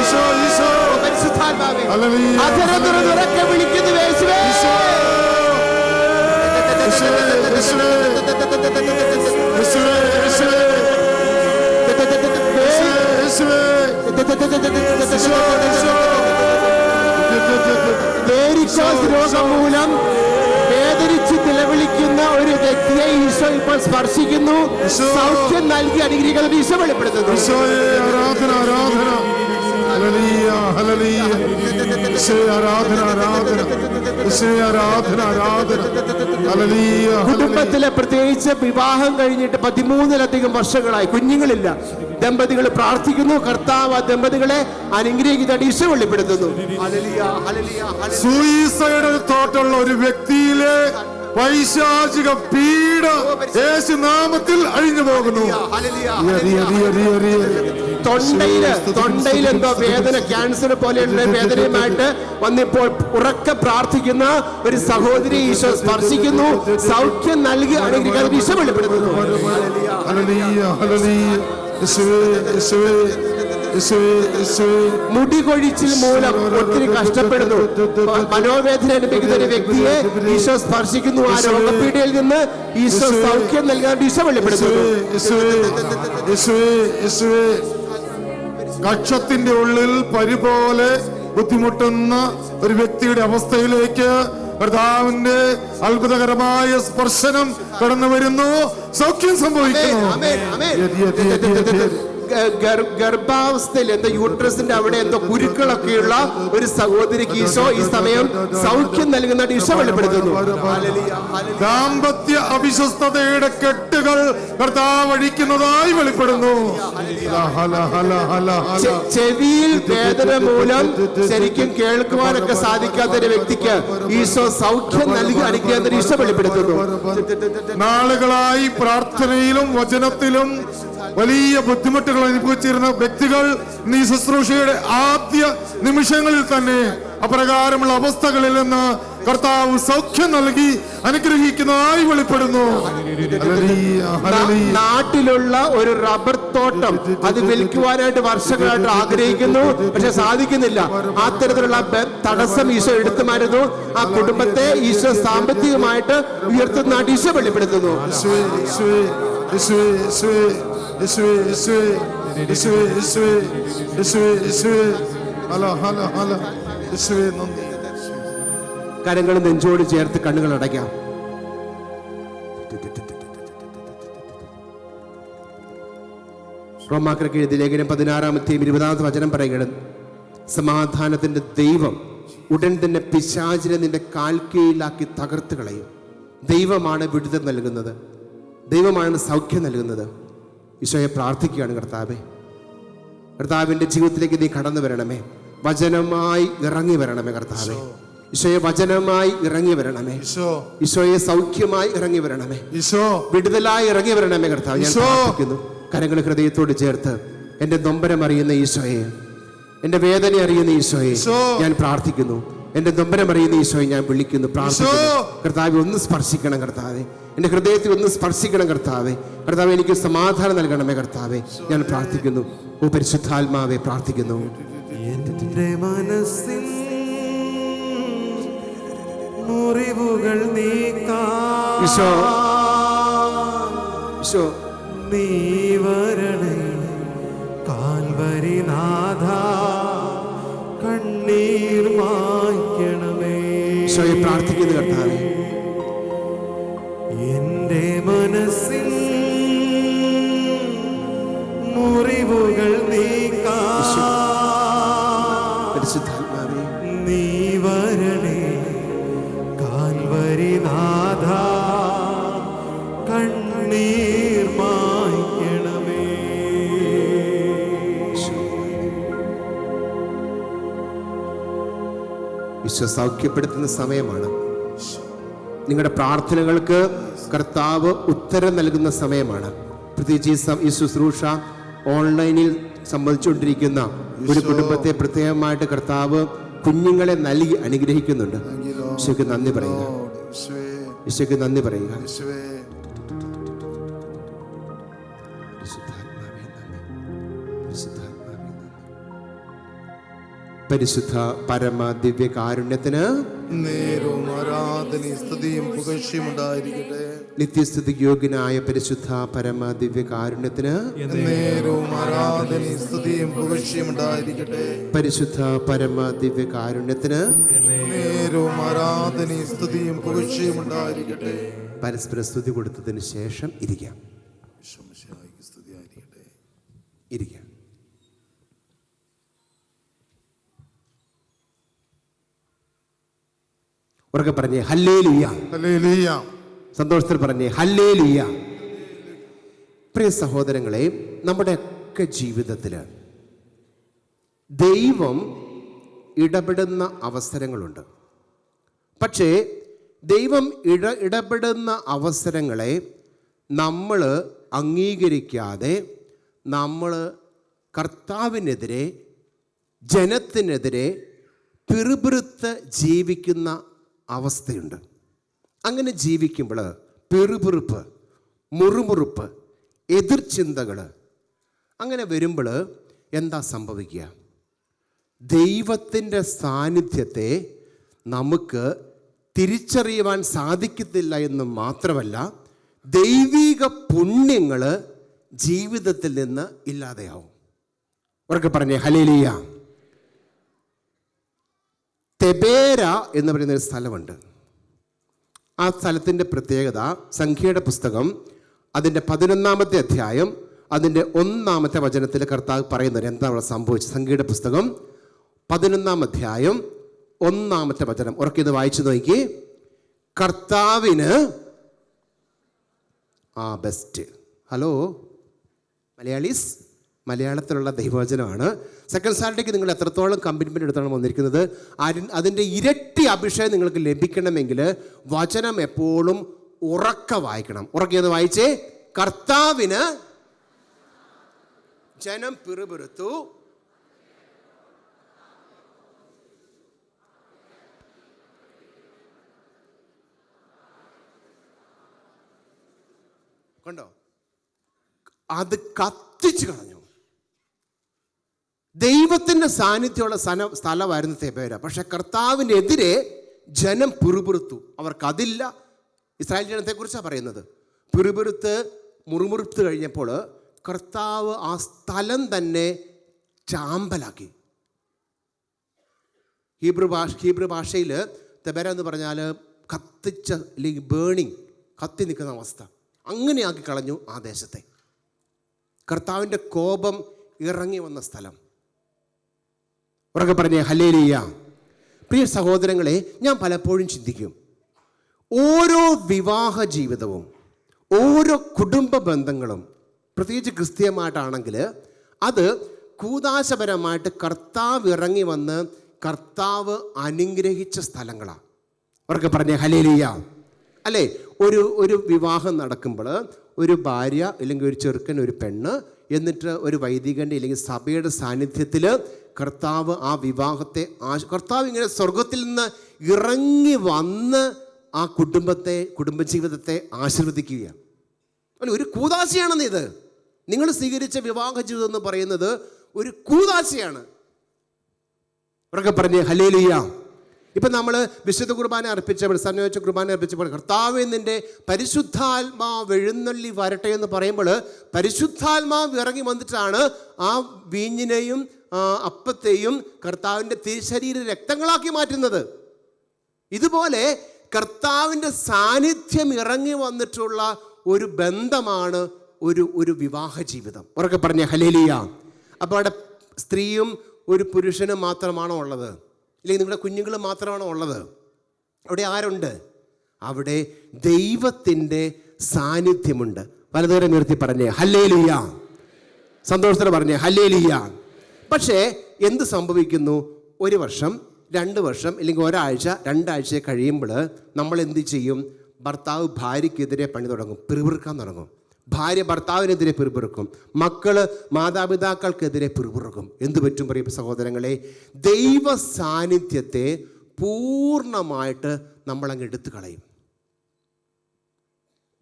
ഈശോ ഈശോ പരിശുദ്ധാത്മാവേ ഹല്ലേലൂയ ആ സ്വരം തുറന്ന് ഉറക്കെ വിളിക്കുന്നു യേശുവേ ഈശോ യേശുവേ യേശുവേ യേശുവേ യേശുവേ വേരിക്കോസ് രോഗം മൂലം വേദനിച്ച് നിലവിളിക്കുന്ന ഒരു വ്യക്തിയെ ഈശോ ഇപ്പോൾ സ്പർശിക്കുന്നു. സൗഖ്യം നൽകി അനുഗ്രഹിക്കുന്നത് ഈശോ വെളിപ്പെടുത്തുന്നു. ഈശോയെ ആരാധന ആരാധന ഹല്ലേലൂയ ഹല്ലേലൂയ ഈശോയെ ആരാധന ആരാധന ഈശോയെ ആരാധന ആരാധന ഹല്ലേലൂയ. കുടുംബത്തിലെ പ്രത്യേകിച്ച് വിവാഹം കഴിഞ്ഞിട്ട് 13-ലധികം വർഷങ്ങളായി കുഞ്ഞുങ്ങളില്ല ദമ്പതികൾ പ്രാർത്ഥിക്കുന്നു. കർത്താവ് ആ ദമ്പതികളെ അനുഗ്രഹിക്കുന്നതായിട്ട് ഈശോ വെളിപ്പെടുത്തുന്നു. Hallelujah hallelujah hallelujah. സൂയിസൈഡൽ തോട്ടുള്ള ഒരു വ്യക്തിയിലെ പൈശാചിക പീഡ യേശു നാമത്തിൽ അഴിഞ്ഞു പോകുന്നു. തൊണ്ടയിൽ എന്തോ വേദന, ക്യാൻസർ പോലെയുള്ള വേദനയുമായിട്ട് വന്നിപ്പോൾ ഉറക്കെ പ്രാർത്ഥിക്കുന്ന ഒരു സഹോദരി ഈശോ സ്പർശിക്കുന്നു. സൗഖ്യം നൽകി അനുഗ്രഹിക്കാൻ ഈശോ വെളിപ്പെടുത്തുന്നു. മുടി കൊഴിച്ചിൽ മൂലം ഒത്തിരി കഷ്ടപ്പെടുന്നു, മനോവേദന അനുഭവിക്കുന്ന ഒരു വ്യക്തിയെ ഈശോ സ്പർശിക്കുന്നു. ആ രോഗപീഠയിൽ നിന്ന് ഈശോ സൗഖ്യം നൽകാൻ ഈശോ വെളിപ്പെടുത്തുന്നു. കക്ഷത്തിന്റെ ഉള്ളിൽ പരിപോലെ ബുദ്ധിമുട്ടുന്ന ഒരു വ്യക്തിയുടെ അവസ്ഥയിലേക്ക് കർത്താവിന്റെ അത്ഭുതകരമായ സ്പർശനം കടന്നു വരുന്നു. സൗഖ്യം സംഭവിക്കുന്നു. ഗർഭാവസ്ഥയിൽ എന്തോ യൂട്രസിന്റെ അവിടെ എന്തോ കുരുക്കളൊക്കെയുള്ള ഒരു സഹോദരിക്ക് ഈശോ ഈ സമയം സൗഖ്യം നൽകുന്ന ഈശോ വെളിപ്പെടുത്തുന്നു. ദാമ്പത്യ അവിശ്വസ്തതയുടെ കെട്ടുകൾ കർത്താവ് അഴിക്കുന്നതായി വെളിപ്പെടുന്നു. ചെവിയിൽ വേദന മൂലം ശരിക്കും കേൾക്കുവാനൊക്കെ സാധിക്കാത്ത ഒരു വ്യക്തിക്ക് ഈശോ സൗഖ്യം നൽകി അനുഗ്രഹിക്കുന്ന ഈശോ വെളിപ്പെടുത്തുന്നു. നാളുകളായി പ്രാർത്ഥനയിലും വചനത്തിലും വലിയ ബുദ്ധിമുട്ടുകൾ അനുഭവിച്ചിരുന്ന വ്യക്തികൾ ഈ ശുശ്രൂഷയുടെ ആദ്യ നിമിഷങ്ങളിൽ തന്നെ അപ്രകാരമുള്ള അവസ്ഥകളിൽ നിന്ന് കർത്താവ് സൗഖ്യം നൽകി അനുഗ്രഹിക്കുന്നതായി വെളിപ്പെടുന്നു. നാട്ടിലുള്ള ഒരു റബ്ബർ തോട്ടം അത് വിൽക്കുവാനായിട്ട് വർഷങ്ങളായിട്ട് ആഗ്രഹിക്കുന്നു, പക്ഷെ സാധിക്കുന്നില്ല. അത്തരത്തിലുള്ള തടസ്സം ഈശോ എടുത്തു മാറ്റുന്നു. ആ കുടുംബത്തെ ഈശോ സാമ്പത്തികമായിട്ട് ഉയർത്തുന്നതായിട്ട് ഈശോ വെളിപ്പെടുത്തുന്നു. കരങ്ങൾ നെഞ്ചോട് ചേർത്ത് കണ്ണുകൾ അടയ്ക്കാം. റോമാക്കർക്ക് എഴുതിയ ലേഖനം 16-20 വചനം പറയുകയാണ്, സമാധാനത്തിന്റെ ദൈവം ഉടൻ തന്നെ പിശാചിനെ നിന്റെ കാൽ കീഴിലാക്കി തകർത്ത് കളയും. ദൈവമാണ് വിടുതൽ നൽകുന്നത്, ദൈവമാണ് സൗഖ്യം നൽകുന്നത്. ഈശോയെ പ്രാർത്ഥിക്കുകയാണ്, കർത്താവിൻ്റെ ജീവിതത്തിലേക്ക് നീ കടന്നു വരണമേ, വചനമായി ഇറങ്ങി വരണമേ കർത്താവേ. ഈശോയെ വചനമായി ഇറങ്ങി വരണമേ, ഈശോയെ സൗഖ്യമായി ഇറങ്ങി വരണമേ, വിടുതലായി ഇറങ്ങി വരണമേ കർത്താവ്. ഞാൻ പ്രാർത്ഥിക്കുന്നു, കരങ്ങൾ ഹൃദയത്തോട് ചേർത്ത് എൻ്റെ നൊമ്പരം അറിയുന്ന ഈശോയെ, എൻ്റെ വേദന അറിയുന്ന ഈശോയെ ഞാൻ പ്രാർത്ഥിക്കുന്നു. എൻ്റെ നൊമ്പരം അറിയുന്ന ഈശോയെ ഞാൻ വിളിക്കുന്നു, പ്രാർത്ഥിക്കുന്നു. കർത്താവെ ഒന്ന് സ്പർശിക്കണം കർത്താവെ, എൻ്റെ ഹൃദയത്തിൽ ഒന്ന് സ്പർശിക്കണം കർത്താവെ. കർത്താവെ എനിക്ക് സമാധാനം നൽകണമേ കർത്താവെ, ഞാൻ പ്രാർത്ഥിക്കുന്നു. ഓ പരിശുദ്ധാത്മാവെ പ്രാർത്ഥിക്കുന്നു. എൻ്റെ മനസ്സിൻ മുറിവുകൾ നീക്കാൻ ഈശോ ഈശോ നീ വരണേ കാൽവരി നാഥ, കണ്ണീർ മായ്ക്കണമേ. ഈശോയെ പ്രാർത്ഥിക്കുന്നു കർത്താവെ. എൻ്റെ മനസ്സിൻ മുറിവുകൾ നീക്കാൻ പരിശുദ്ധാത്മാവേ നീ വരണേ കാൽവരി നാഥ, കണ്ണീർ മായ്ക്കണമേ. ഈശോ സൗഖ്യപ്പെടുത്തുന്ന സമയമാണ്. നിങ്ങളുടെ പ്രാർത്ഥനകൾക്ക് കർത്താവ് ഉത്തരം നൽകുന്ന സമയമാണ്. പ്രത്യേകിച്ച് ഈ ശുശ്രൂഷ ഓൺലൈനിൽ സംബന്ധിച്ചുകൊണ്ടിരിക്കുന്ന ഒരു കുടുംബത്തെ പ്രത്യേകമായിട്ട് കർത്താവ് കുഞ്ഞുങ്ങളെ നൽകി അനുഗ്രഹിക്കുന്നുണ്ട്. ഈശോയ്ക്ക് നന്ദി പറയുക, ഈശോയ്ക്ക് നന്ദി പറയുക. പരിശുദ്ധ പരമ ദിവ്യ കാരുണ്യത്തിന് നേരവും ആരാധനയും സ്തുതിയും പുകഴ്ചയും ഉണ്ടായിരിക്കട്ടെ. നിത്യസ്തുതിക്ക് യോഗ്യനായ പരിശുദ്ധ പരമ ദിവ്യ കാരുണ്യത്തിന് നേരവും ആരാധനയും സ്തുതിയും പുകഴ്ചയും ഉണ്ടായിരിക്കട്ടെ. പരിശുദ്ധ പരമ ദിവ്യ കാരുണ്യത്തിന് നേരവും ആരാധനയും സ്തുതിയും പുകഴ്ചയും ഉണ്ടായിരിക്കട്ടെ. പരസ്പര സ്തുതി കൊടുത്തതിന് ശേഷം ഇരിക്കാം. സ്തുതിയായിരിക്കട്ടെ. ഇരിക്കാം. ഉറക്കെ പറഞ്ഞേ ഹല്ലേലൂയ. ഹല്ലേലൂയ. സന്തോഷത്തിൽ പറഞ്ഞേ ഹല്ലേലൂയ. പ്രിയ സഹോദരങ്ങളെ, നമ്മുടെയൊക്കെ ജീവിതത്തിൽ ദൈവം ഇടപെടുന്ന അവസരങ്ങളുണ്ട്. പക്ഷേ ദൈവം ഇടപെടുന്ന അവസരങ്ങളെ നമ്മൾ അംഗീകരിക്കാതെ നമ്മൾ കർത്താവിനെതിരെ, ജനത്തിനെതിരെ പിറുപിറുത്ത് ജീവിക്കുന്ന അവസ്ഥയുണ്ട്. അങ്ങനെ ജീവിക്കുമ്പോൾ പിറുപിറുപ്പ്, മുറുമുറുപ്പ്, എതിർചിന്തകൾ അങ്ങനെ വരുമ്പോൾ എന്താ സംഭവിക്കുക? ദൈവത്തിൻ്റെ സാന്നിധ്യത്തെ നമുക്ക് തിരിച്ചറിയുവാൻ സാധിക്കത്തില്ല എന്ന് മാത്രമല്ല, ദൈവിക പുണ്യങ്ങൾ ജീവിതത്തിൽ നിന്ന് ഇല്ലാതെയാവും. ഉറക്കെ പറഞ്ഞേ ഹല്ലേലൂയ. തെബേര എന്ന് പറയുന്ന ഒരു സ്ഥലമുണ്ട്. ആ സ്ഥലത്തിൻ്റെ പ്രത്യേകത, സംഖ്യയുടെ പുസ്തകം അതിൻ്റെ 11-ാമത്തെ അധ്യായം അതിൻ്റെ 1-ാമത്തെ വചനത്തിൽ കർത്താവ് പറയുന്നത് എന്താ അവിടെ സംഭവിച്ചത്? സംഖ്യയുടെ പുസ്തകം 11-ാം അധ്യായം 1-ാമത്തെ വചനം ഉറക്കിയത് വായിച്ചു നോക്കി. കർത്താവിന് ബെസ്റ്റ്. ഹലോ മലയാളീസ്, മലയാളത്തിലുള്ള ദൈവവചനമാണ്. സെക്കൻഡ് സാറ്റർഡേക്ക് നിങ്ങൾ എത്രത്തോളം കമ്മിറ്റ്മെൻ്റ് എടുത്താണ് വന്നിരിക്കുന്നത്, അതിൻ്റെ ഇരട്ടി അഭിഷേകം നിങ്ങൾക്ക് ലഭിക്കണമെങ്കിൽ വചനം എപ്പോഴും ഉറക്ക വായിക്കണം. ഉറക്കിയത് വായിച്ചേ. കർത്താവിന് ജനം പിറുപിറുത്തു, കണ്ടോ, അത് കത്തിച്ചു കളഞ്ഞു. ദൈവത്തിൻ്റെ സാന്നിധ്യമുള്ള സ്ഥലമായിരുന്നു തെബേര. പക്ഷെ കർത്താവിനെതിരെ ജനം പിറുപിറുത്തു. അവർക്കതില്ല. ഇസ്രായേൽ ജനത്തെക്കുറിച്ചാണ് പറയുന്നത്. പിറുപിറുത്ത് മുറുമുറുത്ത് കഴിഞ്ഞപ്പോൾ കർത്താവ് ആ സ്ഥലം തന്നെ ചാമ്പലാക്കി. ഹീബ്രു ഭാഷയിൽ തെബേര എന്ന് പറഞ്ഞാൽ കത്തിച്ച, അല്ലെങ്കിൽ ബേണിങ്, കത്തി നിൽക്കുന്ന അവസ്ഥ. അങ്ങനെയാക്കി കളഞ്ഞു ആ ദേശത്തെ. കർത്താവിൻ്റെ കോപം ഇറങ്ങി വന്ന സ്ഥലം. ഉറക്കെ പറഞ്ഞേ ഹല്ലേലൂയ. പ്രിയ സഹോദരങ്ങളെ, ഞാൻ പലപ്പോഴും ചിന്തിക്കും, ഓരോ വിവാഹ ജീവിതവും ഓരോ കുടുംബ ബന്ധങ്ങളും പ്രത്യേകിച്ച് ക്രിസ്തീയമായിട്ടാണെങ്കിൽ അത് കൂദാശപരമായിട്ട് കർത്താവ് ഇറങ്ങി വന്ന് കർത്താവ് അനുഗ്രഹിച്ച സ്ഥലങ്ങളാണ്. ഉറക്കെ പറഞ്ഞേ ഹല്ലേലൂയ. അല്ലേ? ഒരു വിവാഹം നടക്കുമ്പോൾ ഒരു ഭാര്യ അല്ലെങ്കിൽ ഒരു ചെറുക്കൻ, ഒരു പെണ്ണ്, എന്നിട്ട് ഒരു വൈദികൻ്റെ അല്ലെങ്കിൽ സഭയുടെ സാന്നിധ്യത്തിൽ കർത്താവ് ആ വിവാഹത്തെ കർത്താവ് ഇങ്ങനെ സ്വർഗത്തിൽ നിന്ന് ഇറങ്ങി വന്ന് ആ കുടുംബജീവിതത്തെ ആശീർവദിക്കുകയാണ്. അല്ല, ഒരു കൂദാശയാണെന്ന് ഇത്. നിങ്ങൾ സ്വീകരിച്ച വിവാഹ ജീവിതം എന്ന് പറയുന്നത് ഒരു കൂദാശയാണ്. ഉറക്കെ പറഞ്ഞേ ഹല്ലേലൂയ. ഇപ്പം നമ്മൾ വിശുദ്ധ കുർബാന അർപ്പിച്ചപ്പോൾ, സന്യോജിച്ച കുർബാന അർപ്പിച്ചപ്പോൾ കർത്താവ് നിൻ്റെ പരിശുദ്ധാത്മാവ് എഴുന്നള്ളി വരട്ടെ എന്ന് പറയുമ്പോൾ പരിശുദ്ധാത്മാവ് ഇറങ്ങി വന്നിട്ടാണ് ആ വീഞ്ഞിനെയും അപ്പത്തെയും കർത്താവിൻ്റെ തിരുശരീര രക്തങ്ങളാക്കി മാറ്റുന്നത്. ഇതുപോലെ കർത്താവിൻ്റെ സാന്നിധ്യം ഇറങ്ങി വന്നിട്ടുള്ള ഒരു ബന്ധമാണ് ഒരു വിവാഹ ജീവിതം. ഉറക്കെ പറഞ്ഞ ഹല്ലേലൂയ. അപ്പോൾ അവിടെ സ്ത്രീയും ഒരു പുരുഷനും മാത്രമാണോ ഉള്ളത്? ഇല്ലെങ്കിൽ നിങ്ങളുടെ കുഞ്ഞുങ്ങൾ മാത്രമാണോ ഉള്ളത്? അവിടെ ആരുണ്ട്? അവിടെ ദൈവത്തിൻ്റെ സാന്നിധ്യമുണ്ട്. പലതരം നിർത്തി പറഞ്ഞേ ഹല്ലേലൂയ. സന്തോഷത്തോടെ പറഞ്ഞേ ഹല്ലേലൂയ. പക്ഷേ എന്ത് സംഭവിക്കുന്നു? ഒരു വർഷം 2 വർഷം അല്ലെങ്കിൽ ഒരാഴ്ച 2 ആഴ്ച കഴിയുമ്പോൾ നമ്മൾ എന്ത് ചെയ്യും? ഭർത്താവ് ഭാര്യയ്ക്കെതിരെ പണി തുടങ്ങും, പിറുപിറുക്കാൻ തുടങ്ങും. ഭാര്യ ഭർത്താവിനെതിരെ പിറുപിറുക്കും, മക്കൾ മാതാപിതാക്കൾക്കെതിരെ പിറുപിറുക്കും. എന്തു പറ്റും പറയും സഹോദരങ്ങളെ? ദൈവ സാന്നിധ്യത്തെ പൂർണ്ണമായിട്ട് നമ്മളങ്ങ് എടുത്തു കളയും.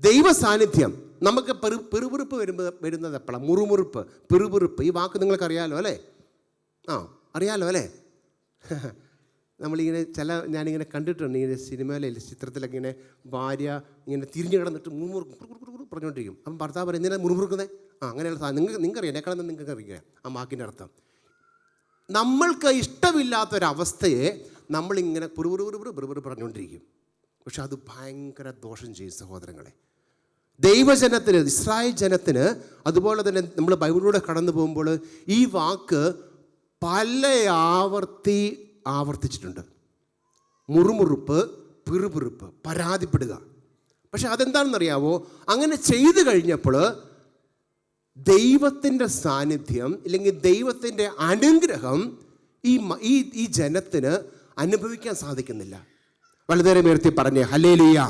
ദൈവ സാന്നിധ്യം നമുക്ക് പിറുപിറുപ്പ് വരുന്നത് എപ്പോഴാണ്? മുറുമുറുപ്പ്, പിറുപിറുപ്പ്. ഈ വാക്ക് നിങ്ങൾക്ക് അറിയാലോ അല്ലേ? അറിയാലോ അല്ലേ? നമ്മളിങ്ങനെ ഞാനിങ്ങനെ കണ്ടിട്ടുണ്ട്, ഇങ്ങനെ സിനിമയിലെ ചിത്രത്തിലൊക്കെ ഇങ്ങനെ ഭാര്യ ഇങ്ങനെ തിരിഞ്ഞു കിടന്നിട്ട് മുറുമുറുക്കും പറഞ്ഞുകൊണ്ടിരിക്കും. അപ്പം ഭർത്താവ് പറയും, എന്തിനാ മുറുമുറുക്കുന്നത്? അങ്ങനെയുള്ള സാധനം നിങ്ങൾക്കറിയാം, എന്നെക്കാളും നിങ്ങൾക്ക് അറിയാം ആ വാക്കിൻ്റെ അർത്ഥം. നമ്മൾക്ക് ഇഷ്ടമില്ലാത്തൊരവസ്ഥയെ നമ്മളിങ്ങനെ പിറുപിറു പറഞ്ഞുകൊണ്ടിരിക്കും. പക്ഷെ അത് ഭയങ്കര ദോഷം ചെയ്യും സഹോദരങ്ങളെ. ദൈവജനത്തിന്, ഇസ്രായേൽ ജനത്തിന്, അതുപോലെ തന്നെ നമ്മൾ ബൈബിളിലൂടെ കടന്നു പോകുമ്പോൾ ഈ വാക്ക് പല ആവർത്തിച്ചിട്ടുണ്ട്. മുറുമുറുപ്പ്, പിറുപിറുപ്പ്, പരാതിപ്പെടുക. പക്ഷെ അതെന്താണെന്നറിയാവോ? അങ്ങനെ ചെയ്തു കഴിഞ്ഞപ്പോൾ ദൈവത്തിൻ്റെ സാന്നിധ്യം അല്ലെങ്കിൽ ദൈവത്തിൻ്റെ അനുഗ്രഹം ഈ ജനത്തിന് അനുഭവിക്കാൻ സാധിക്കുന്നില്ല. വളരെ ഉയർത്തി പറഞ്ഞേ ഹല്ലേലൂയ.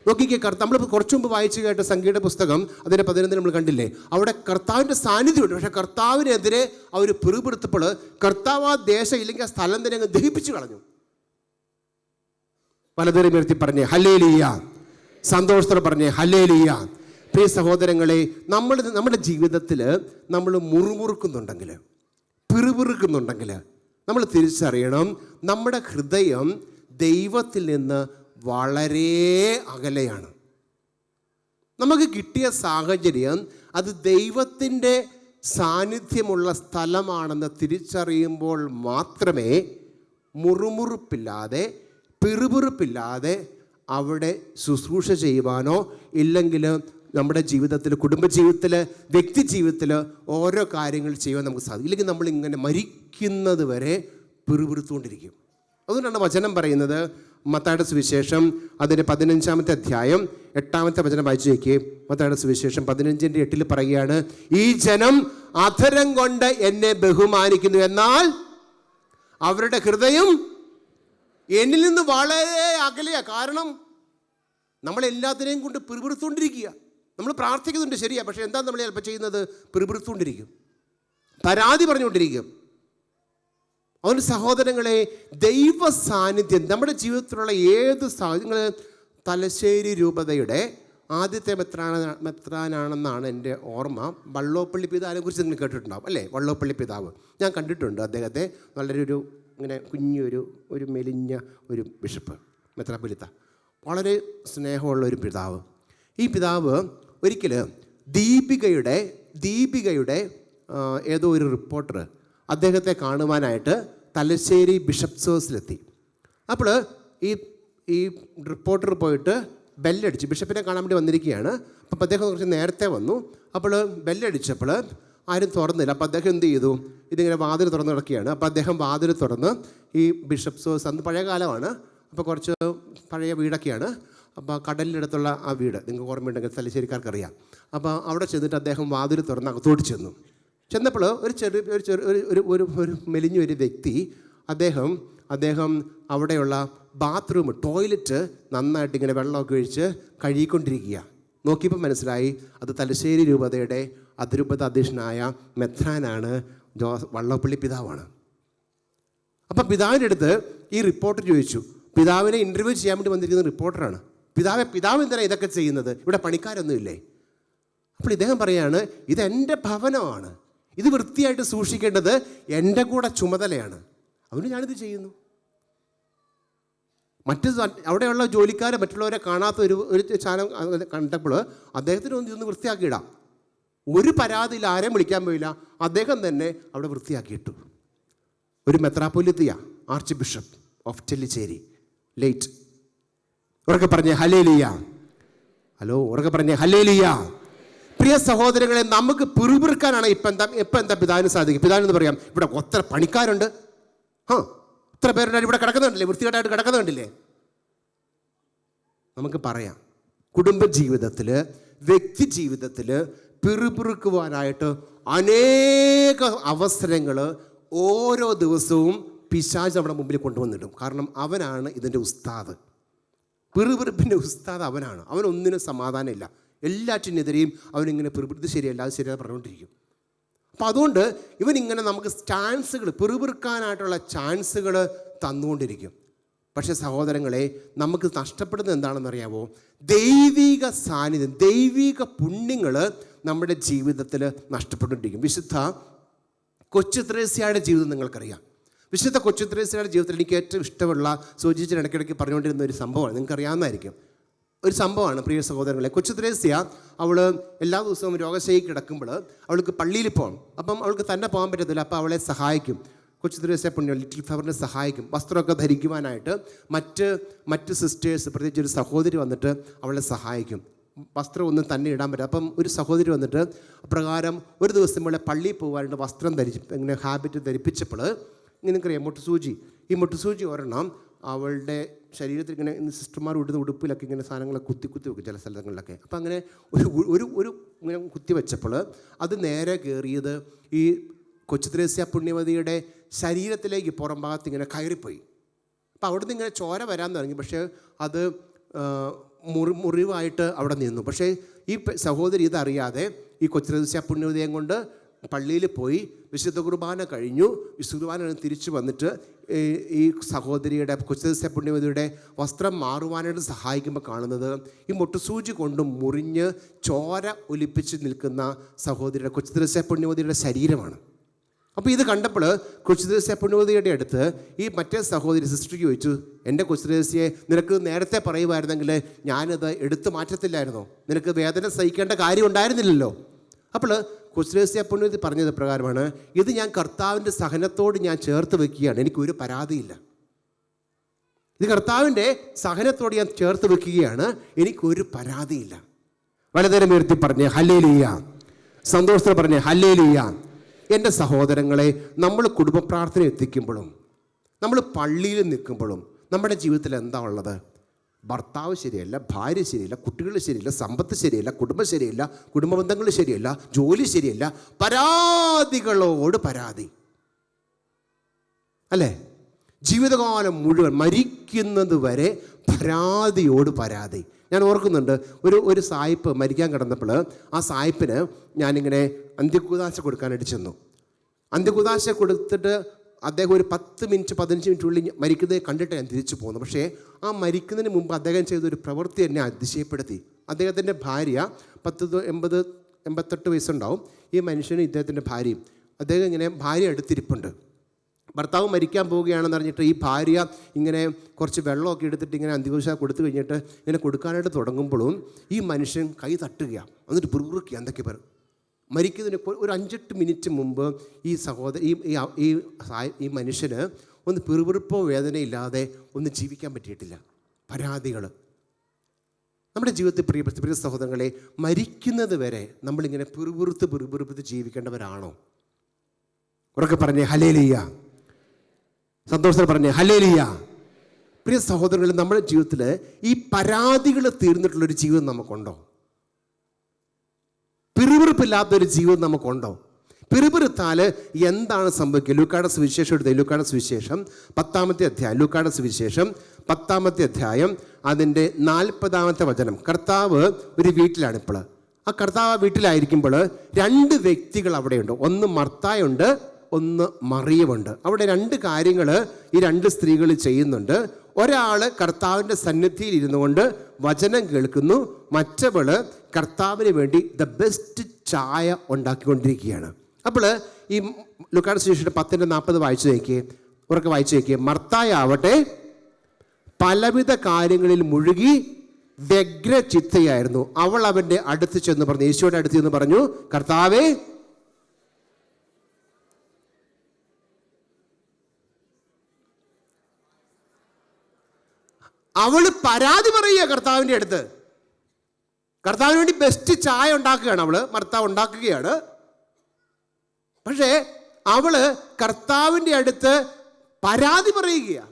നോക്കിക്കേ, നമ്മൾ കുറച്ചു മുമ്പ് വായിച്ചു കേട്ട സംഗീത പുസ്തകം അതിൻ്റെ 11 നമ്മൾ കണ്ടില്ലേ? അവിടെ കർത്താവിൻ്റെ സാന്നിധ്യമുണ്ട്. പക്ഷേ കർത്താവിനെതിരെ അവർ പിറുപിറുത്തപ്പോൾ കർത്താവ് ആ ദേശം ഇല്ലെങ്കിൽ ആ സ്ഥലം തന്നെ അങ്ങ് ദഹിപ്പിച്ചു കളഞ്ഞു. പലതരം ഉയർത്തി പറഞ്ഞേ ഹല്ലേലൂയ. സന്തോഷത്തോടെ പറഞ്ഞേ ഹല്ലേലൂയ. പ്രിയ സഹോദരങ്ങളെ, നമ്മുടെ ജീവിതത്തിൽ നമ്മൾ മുറുമുറുക്കുന്നുണ്ടെങ്കിൽ, പിറുപിറുക്കുന്നുണ്ടെങ്കിൽ നമ്മൾ തിരിച്ചറിയണം, നമ്മുടെ ഹൃദയം ദൈവത്തിൽ നിന്ന് വളരെ അകലെയാണ്. നമുക്ക് കിട്ടിയ സാഹചര്യം അത് ദൈവത്തിൻ്റെ സാന്നിധ്യമുള്ള സ്ഥലമാണെന്ന് തിരിച്ചറിയുമ്പോൾ മാത്രമേ മുറുമുറുപ്പില്ലാതെ, പിറുപിറുപ്പില്ലാതെ അവിടെ ശുശ്രൂഷ ചെയ്യുവാനോ ഇല്ലെങ്കിൽ നമ്മുടെ ജീവിതത്തിൽ, കുടുംബജീവിതത്തിൽ, വ്യക്തി ജീവിതത്തിൽ ഓരോ കാര്യങ്ങൾ ചെയ്യുവാൻ നമുക്ക് സാധിക്കും. ഇല്ലെങ്കിൽ നമ്മളിങ്ങനെ മരിക്കുന്നത് വരെ പിറുപിറുത്തുകൊണ്ടിരിക്കും. അതുകൊണ്ടാണ് വചനം പറയുന്നത്, മത്തായിയുടെ സുവിശേഷം അതിൻ്റെ 15-ാമത്തെ അധ്യായം 8-ാമത്തെ വചനം വായിച്ചു നോക്കിയേ. മത്തായിയുടെ സുവിശേഷം 15:8 പറയുകയാണ്, ഈ ജനം അധരം കൊണ്ട് എന്നെ ബഹുമാനിക്കുന്നു, എന്നാൽ അവരുടെ ഹൃദയം എന്നിൽ നിന്ന് വളരെ അകലെയാണ്. കാരണം നമ്മളെല്ലാത്തിനെയും കൊണ്ട് പിറുപിറുത്തുകൊണ്ടിരിക്കുക. നമ്മൾ പ്രാർത്ഥിക്കുന്നുണ്ട്, ശരിയാ, പക്ഷേ എന്താ നമ്മൾ ചിലപ്പോൾ ചെയ്യുന്നത്? പിറുപിറുത്തുകൊണ്ടിരിക്കും, പരാതി പറഞ്ഞുകൊണ്ടിരിക്കും. അതുകൊണ്ട് സഹോദരങ്ങളെ, ദൈവ സാന്നിധ്യം നമ്മുടെ ജീവിതത്തിലുള്ള ഏത് സാഹചര്യങ്ങൾ, തലശ്ശേരി രൂപതയുടെ ആദ്യത്തെ മെത്രാനാണെന്നാണ് എൻ്റെ ഓർമ്മ. വള്ളോപ്പള്ളി പിതാവിനെ കുറിച്ച് നിങ്ങൾ കേട്ടിട്ടുണ്ടാവും അല്ലേ? വള്ളോപ്പള്ളി പിതാവ് ഞാൻ കണ്ടിട്ടുണ്ട്. അദ്ദേഹത്തെ വളരെ ഇങ്ങനെ ഒരു മെലിഞ്ഞ ഒരു ബിഷപ്പ്, മെത്രാപ്പൊലീത്ത, വളരെ സ്നേഹമുള്ള ഒരു പിതാവ്. ഈ പിതാവ് ഒരിക്കൽ ദീപികയുടെ ഏതോ ഒരു റിപ്പോർട്ടർ അദ്ദേഹത്തെ കാണുവാനായിട്ട് തലശ്ശേരി ബിഷപ്സ് ഹൗസിലെത്തി. അപ്പോൾ ഈ റിപ്പോർട്ടർ പോയിട്ട് ബെല്ലടിച്ചു. ബിഷപ്പിനെ കാണാൻ വേണ്ടി വന്നിരിക്കുകയാണ്. അപ്പോൾ അദ്ദേഹം കുറച്ച് നേരത്തെ വന്നു. അപ്പോൾ ബെല്ലടിച്ചപ്പോൾ ആരും തുറന്നില്ല. അപ്പോൾ അദ്ദേഹം എന്ത് ചെയ്തു? ഇതിങ്ങനെ വാതിൽ തുറന്ന് കിടക്കുകയാണ്. അപ്പോൾ അദ്ദേഹം വാതിൽ തുറന്ന് ഈ ബിഷപ്സ് ഹൗസ്, അന്ന് പഴയ കാലമാണ്, അപ്പോൾ കുറച്ച് പഴയ വീടൊക്കെയാണ്. അപ്പോൾ കടലിനടുത്തുള്ള ആ വീട് നിങ്ങൾക്ക് ഓർമ്മയുണ്ടെങ്കിൽ തലശ്ശേരിക്കാർക്കറിയാം. അപ്പോൾ അവിടെ ചെന്നിട്ട് അദ്ദേഹം വാതിൽ തുറന്ന് അകത്തോട്ട് ചെന്നപ്പോൾ ഒരു മെലിഞ്ഞൊരു വ്യക്തി അദ്ദേഹം അവിടെയുള്ള ബാത്റൂം, ടോയ്ലറ്റ് നന്നായിട്ട് ഇങ്ങനെ വെള്ളമൊക്കെ ഒഴിച്ച് കഴുകിക്കൊണ്ടിരിക്കുക. നോക്കിയപ്പോൾ മനസ്സിലായി അത് തലശ്ശേരി രൂപതയുടെ അതിരൂപത അധ്യക്ഷനായ മെത്രാനാണ്, വള്ളപ്പള്ളി പിതാവാണ്. അപ്പം പിതാവിൻ്റെ അടുത്ത് ഈ റിപ്പോർട്ടർ ചോദിച്ചു. പിതാവിനെ ഇൻ്റർവ്യൂ ചെയ്യാൻ വേണ്ടി വന്നിരിക്കുന്ന റിപ്പോർട്ടറാണ്. പിതാവ് എന്തിനാണ് ഇതൊക്കെ ചെയ്യുന്നത്? ഇവിടെ പണിക്കാരൊന്നുമില്ലേ? അപ്പോൾ ഇദ്ദേഹം പറയാണ്, ഇതെൻ്റെ ഭവനമാണ്, ഇത് വൃത്തിയായിട്ട് സൂക്ഷിക്കേണ്ടത് എൻ്റെ കൂടെ ചുമതലയാണ്, അതുകൊണ്ട് ഞാനിത് ചെയ്യുന്നു. അവിടെയുള്ള ജോലിക്കാരെ, മറ്റുള്ളവരെ കാണാത്ത ഒരു ചാനം കണ്ടപ്പോൾ അദ്ദേഹത്തിന് ഇതൊന്ന് വൃത്തിയാക്കിയിടാം. ഒരു പരാതിയിൽ ആരെയും വിളിക്കാൻ പോയില്ല, അദ്ദേഹം തന്നെ അവിടെ വൃത്തിയാക്കിയിട്ടു. ഒരു മെത്രാപ്പൊലീത്ത, ആർച്ച് ബിഷപ്പ് ഓഫ് ചെല്ലിശ്ശേരി, ലേറ്റ്. ഉറക്കെ പറഞ്ഞേ ഹല്ലേലൂയ. ഉറക്കെ പറഞ്ഞേ ഹല്ലേലൂയ. പ്രിയ സഹോദരങ്ങളെ, നമുക്ക് പിറുപിറുക്കാനാണ് ഇപ്പം എന്താ പിതാവിന് സാധിക്കും? പിതാവിനെന്ന് പറയാം, ഇവിടെ ഒത്ര പണിക്കാരുണ്ട്, ഇത്ര പേരുണ്ടായി ഇവിടെ കിടക്കുന്നുണ്ടല്ലേ, വൃത്തികേടായിട്ട് കിടക്കുന്നുണ്ടല്ലേ. നമുക്ക് പറയാം, കുടുംബജീവിതത്തിൽ, വ്യക്തി ജീവിതത്തിൽ പിറുപിറുക്കുവാനായിട്ട് അനേക അവസരങ്ങൾ ഓരോ ദിവസവും പിശാച് നമ്മുടെ മുമ്പിൽ കൊണ്ടുവന്നിടും. കാരണം അവനാണ് ഇതിൻ്റെ ഉസ്താദ്. പിറുപിറുപ്പിൻ്റെ ഉസ്താദ് അവനാണ്. അവനൊന്നിനും സമാധാനമില്ല. എല്ലാറ്റിനെതിരെയും അവനിങ്ങനെ പിറുപിറുത്ത് ശരിയല്ല, അത് ശരിയാ പറഞ്ഞുകൊണ്ടിരിക്കും. അപ്പോൾ അതുകൊണ്ട് ഇവനിങ്ങനെ നമുക്ക് ചാൻസുകൾ, പിറുപിറുക്കാനായിട്ടുള്ള ചാൻസുകൾ തന്നുകൊണ്ടിരിക്കും. പക്ഷേ സഹോദരങ്ങളെ, നമുക്ക് നഷ്ടപ്പെടുന്നത് എന്താണെന്നറിയാമോ? ദൈവിക സാന്നിധ്യം, ദൈവിക പുണ്യങ്ങൾ നമ്മുടെ ജീവിതത്തിൽ നഷ്ടപ്പെട്ടുകൊണ്ടിരിക്കും. വിശുദ്ധ കൊച്ചു ത്രേസ്യയുടെ ജീവിതം നിങ്ങൾക്കറിയാം. വിശുദ്ധ കൊച്ചു ത്രേസ്യയുടെ ജീവിതത്തിൽ എനിക്ക് ഏറ്റവും ഇഷ്ടമുള്ള, സൂചിച്ചിട്ട് ഇടയ്ക്കിടയ്ക്ക് പറഞ്ഞുകൊണ്ടിരുന്ന ഒരു സംഭവമാണ്. നിങ്ങൾക്കറിയാവുന്നതായിരിക്കും. ഒരു സംഭവമാണ് പ്രിയ സഹോദരങ്ങളെ. കൊച്ചു ത്രേസ്യ അവൾ എല്ലാ ദിവസവും രോഗശായി കിടക്കുമ്പോൾ അവൾക്ക് പള്ളിയിൽ പോകണം. അപ്പം അവൾക്ക് തന്നെ പോകാൻ പറ്റത്തില്ല. അപ്പോൾ അവളെ സഹായിക്കും കൊച്ചു ത്രേസ്യ പുണ്യം, ലിറ്റിൽ ഫ്ലവറിനെ സഹായിക്കും. വസ്ത്രമൊക്കെ ധരിക്കുവാനായിട്ട് മറ്റ് സിസ്റ്റേഴ്സ്, പ്രത്യേകിച്ച് ഒരു സഹോദരി വന്നിട്ട് അവളെ സഹായിക്കും. വസ്ത്രം ഒന്നും തന്നെ ഇടാൻ പറ്റും. അപ്പം ഒരു സഹോദരി വന്നിട്ട് അപ്രകാരം ഒരു ദിവസം നമ്മളെ പള്ളിയിൽ പോകാനായിട്ട് വസ്ത്രം ഇങ്ങനെ ഹാബിറ്റ് ധരിപ്പിച്ചപ്പോൾ നിങ്ങൾക്കറിയാം മുട്ടുസൂചി. ഈ മുട്ടുസൂചി ഒരെണ്ണം അവളുടെ ശരീരത്തിൽ ഇങ്ങനെ സിസ്റ്റർമാർ ഇടുന്ന ഉടുപ്പിലൊക്കെ ഇങ്ങനെ സാധനങ്ങളൊക്കെ കുത്തി വെക്കും ചില സ്ഥലങ്ങളിലൊക്കെ. അപ്പം അങ്ങനെ ഒരു ഇങ്ങനെ കുത്തി വെച്ചപ്പോൾ അത് നേരെ കയറിയത് ഈ കൊച്ചു ത്രേസ്യ പുണ്യവതിയുടെ ശരീരത്തിലേക്ക് പുറം ഭാഗത്ത് ഇങ്ങനെ കയറിപ്പോയി. അപ്പോൾ അവിടുന്ന് ഇങ്ങനെ ചോര വരാൻ തുടങ്ങി. പക്ഷേ അത് മുറിവായിട്ട് അവിടെ നിന്നു. പക്ഷേ ഈ സഹോദരി ഇതറിയാതെ ഈ കൊച്ചു ത്രേസ്യ പുണ്യവതിയെ കൊണ്ട് പള്ളിയിൽ പോയി വിശുദ്ധ കുർബാന കഴിഞ്ഞു. വിശുദ്ധ കുർബാന തിരിച്ചു വന്നിട്ട് ഈ സഹോദരിയുടെ, കൊച്ചു ത്രേസ്യ പുണ്യവതിയുടെ വസ്ത്രം മാറുവാനായിട്ട് സഹായിക്കുമ്പോൾ കാണുന്നത് ഈ മുട്ടുസൂചി കൊണ്ട് മുറിഞ്ഞ് ചോര ഒലിപ്പിച്ച് നിൽക്കുന്ന സഹോദരിയുടെ, കൊച്ചു ത്രേസ്യ പുണ്യവതിയുടെ ശരീരമാണ്. അപ്പോൾ ഇത് കണ്ടപ്പോൾ കൊച്ചു ത്രേസ്യ പുണ്യവതിയുടെ അടുത്ത് ഈ മറ്റേ സഹോദരി സിസ്റ്റർക്ക് ചോദിച്ചു, എൻ്റെ കൊച്ചു ത്രേസ്യയെ നിനക്ക് നേരത്തെ പറയുമായിരുന്നെങ്കിൽ ഞാനത് എടുത്തു മാറ്റത്തില്ലായിരുന്നോ? നിനക്ക് വേദന സഹിക്കേണ്ട കാര്യം ഉണ്ടായിരുന്നില്ലല്ലോ. അപ്പോൾ കൊച്ചു ത്രേസ്യ പുണ്യവതി പറഞ്ഞത് പ്രകാരമാണ്, ഇത് ഞാൻ കർത്താവിൻ്റെ സഹനത്തോട് ഞാൻ ചേർത്ത് വെക്കുകയാണ്, എനിക്കൊരു പരാതിയില്ല. ഇത് കർത്താവിൻ്റെ സഹനത്തോട് ഞാൻ ചേർത്ത് വെക്കുകയാണ്, എനിക്കൊരു പരാതിയില്ല. വലതുകരം ഉയർത്തി പറഞ്ഞേ ഹല്ലേലൂയ. സന്തോഷത്തോടെ പറഞ്ഞേ ഹല്ലേലൂയ. എൻ്റെ സഹോദരങ്ങളെ, നമ്മൾ കുടുംബ പ്രാർത്ഥന എത്തിക്കുമ്പോഴും നമ്മൾ പള്ളിയിൽ നിൽക്കുമ്പോഴും നമ്മുടെ ജീവിതത്തിൽ എന്താ ഉള്ളത്? ഭർത്താവ് ശരിയല്ല, ഭാര്യ ശരിയല്ല, കുട്ടികൾ ശരിയല്ല, സമ്പത്ത് ശരിയല്ല, കുടുംബം ശരിയല്ല, കുടുംബ ബന്ധങ്ങൾ ശരിയല്ല, ജോലി ശരിയല്ല, പരാതികളോട് പരാതി, അല്ലേ? ജീവിതകാലം മുഴുവൻ മരിക്കുന്നത് വരെ പരാതിയോട് പരാതി. ഞാൻ ഓർക്കുന്നുണ്ട്, ഒരു സായിപ്പ് മരിക്കാൻ കിടന്നപ്പോൾ ആ സായിപ്പിന് ഞാനിങ്ങനെ അന്ത്യകുദാശ കൊടുക്കാനായിട്ട് ചെന്നു. അന്ത്യകുദാശ കൊടുത്തിട്ട് അദ്ദേഹം ഒരു 10 മിനിറ്റ് 15 മിനിറ്റുള്ളിൽ മരിക്കുന്നത് കണ്ടിട്ട് ഞാൻ തിരിച്ചു പോകുന്നു. പക്ഷേ ആ മരിക്കുന്നതിന് മുമ്പ് അദ്ദേഹം ചെയ്തൊരു പ്രവൃത്തി എന്നെ അതിശയപ്പെടുത്തി. അദ്ദേഹത്തിൻ്റെ ഭാര്യ 80-88 വയസ്സുണ്ടാവും. ഈ മനുഷ്യനും ഇദ്ദേഹത്തിൻ്റെ ഭാര്യയും. അദ്ദേഹം ഇങ്ങനെ ഭാര്യ അടുത്തിരിപ്പുണ്ട്. ഭർത്താവ് മരിക്കാൻ പോവുകയാണെന്ന് പറഞ്ഞിട്ട് ഈ ഭാര്യ ഇങ്ങനെ കുറച്ച് വെള്ളമൊക്കെ എടുത്തിട്ട് ഇങ്ങനെ അന്ത്യകുദാശ കൊടുത്തു കഴിഞ്ഞിട്ട് ഇങ്ങനെ കൊടുക്കാനായിട്ട് തുടങ്ങുമ്പോഴും ഈ മനുഷ്യൻ കൈ തട്ടുകയാണ്, എന്നിട്ട് പിറുപിറുക്കുക എന്തൊക്കെ പറയും. മരിക്കുന്നതിന് ഒരു 5-8 മിനിറ്റ് മുമ്പ് ഈ സഹോദരൻ ഈ മനുഷ്യന് ഒന്ന് പിറുപിറുപ്പോ വേദനയില്ലാതെ ഒന്ന് ജീവിക്കാൻ പറ്റിയിട്ടില്ല. പരാതികൾ നമ്മുടെ ജീവിതത്തിൽ പ്രിയ സഹോദരങ്ങളെ, മരിക്കുന്നത് വരെ നമ്മളിങ്ങനെ പിറുപിറുത്ത് ജീവിക്കേണ്ടവരാണോ? ഉറക്കെ പറഞ്ഞേ ഹല്ലേലൂയ. സന്തോഷത്തോടെ പറഞ്ഞേ ഹല്ലേലൂയ. പ്രിയ സഹോദരങ്ങളെ, നമ്മുടെ ജീവിതത്തിൽ ഈ പരാതികൾ തീർന്നിട്ടുള്ളൊരു ജീവിതം നമുക്കുണ്ടോ? പിറുപിറുപ്പില്ലാത്തൊരു ജീവിതം നമുക്കുണ്ടോ? പിറുപിറുത്താൽ എന്താണ് സംഭവിക്കുക? ലൂക്കായുടെ സുവിശേഷം എടുത്ത്, ലൂക്കായുടെ സുവിശേഷം 10-ാമത്തെ അധ്യായം, ലൂക്കായുടെ സുവിശേഷം 10-ാമത്തെ അധ്യായം അതിൻ്റെ 40-ാമത്തെ വചനം. കർത്താവ് ഒരു വീട്ടിലാണ് ഇപ്പോൾ. ആ കർത്താവ് വീട്ടിലായിരിക്കുമ്പോൾ 2 വ്യക്തികൾ അവിടെയുണ്ട്. ഒന്ന് മർത്തായുണ്ട്, ഒന്ന് മറിയമുണ്ട്. അവിടെ 2 കാര്യങ്ങൾ ഈ 2 സ്ത്രീകൾ ചെയ്യുന്നുണ്ട്. ഒരാൾ കർത്താവിൻ്റെ സന്നിധിയിൽ ഇരുന്നു കൊണ്ട് വചനം കേൾക്കുന്നു, മറ്റവള് കർത്താവിന് വേണ്ടി ദ ബെസ്റ്റ് ചായ ഉണ്ടാക്കിക്കൊണ്ടിരിക്കുകയാണ്. അപ്പോൾ ഈ ലൂക്കായുടെ സുവിശേഷം 10:40 വായിച്ചു നോക്കിയേ, ഉറക്കെ വായിച്ചു നോക്കിയേ. മർത്തായാവട്ടെ പലവിധ കാര്യങ്ങളിൽ മുഴുകി വ്യഗ്രചിത്തയായിരുന്നു. അവൾ അവൻ്റെ അടുത്ത് ചെന്ന് പറഞ്ഞു, യേശുവിൻ്റെ അടുത്ത് ചെന്ന് പറഞ്ഞു, കർത്താവേ, അവൾ പരാതി പറയുക കർത്താവിൻ്റെ അടുത്ത്. കർത്താവിന് വേണ്ടി ബെസ്റ്റ് ചായ ഉണ്ടാക്കുകയാണ് ഭർത്താവ് ഉണ്ടാക്കുകയാണ്. പക്ഷേ അവള് കർത്താവിൻ്റെ അടുത്ത് പരാതി പറയുകയാണ്.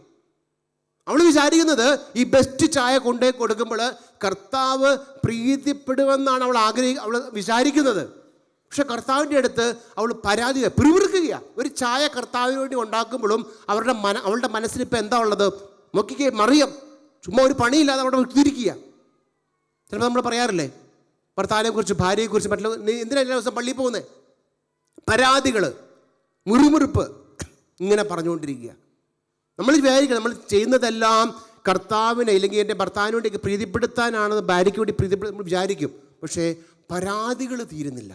അവൾ വിചാരിക്കുന്നത് ഈ ബെസ്റ്റ് ചായ കൊണ്ടേ കൊടുക്കുമ്പോൾ കർത്താവ് പ്രീതിപ്പെടുമെന്നാണ് അവൾ വിചാരിക്കുന്നത്. പക്ഷെ കർത്താവിൻ്റെ അടുത്ത് അവൾ പരാതി പിറുപിറുക്കുകയാണ്. ഒരു ചായ കർത്താവിന് വേണ്ടി ഉണ്ടാക്കുമ്പോഴും അവളുടെ മനസ്സിലിപ്പോൾ എന്താ ഉള്ളത്? നോക്കിക്കേ, മറിയം ചുമ്മാ ഒരു പണിയില്ലാതെ അവിടെ തിരിക്കുക. ചിലപ്പോൾ നമ്മൾ പറയാറില്ലേ ഭർത്താവിനെക്കുറിച്ച്, ഭാര്യയെക്കുറിച്ച്, മറ്റുള്ള നീ എന്തിനാ എല്ലാ ദിവസം പള്ളിയിൽ പോകുന്നത്? പരാതികൾ, മുറിമുറിപ്പ് ഇങ്ങനെ പറഞ്ഞുകൊണ്ടിരിക്കുക. നമ്മൾ വിചാരിക്കുക നമ്മൾ ചെയ്യുന്നതെല്ലാം കർത്താവിനെ അല്ലെങ്കിൽ എൻ്റെ ഭർത്താവിന് വേണ്ടി പ്രീതിപ്പെടുത്താനാണെന്ന്, ഭാര്യയ്ക്ക് വേണ്ടി നമ്മൾ വിചാരിക്കും. പക്ഷേ പരാതികൾ തീരുന്നില്ല.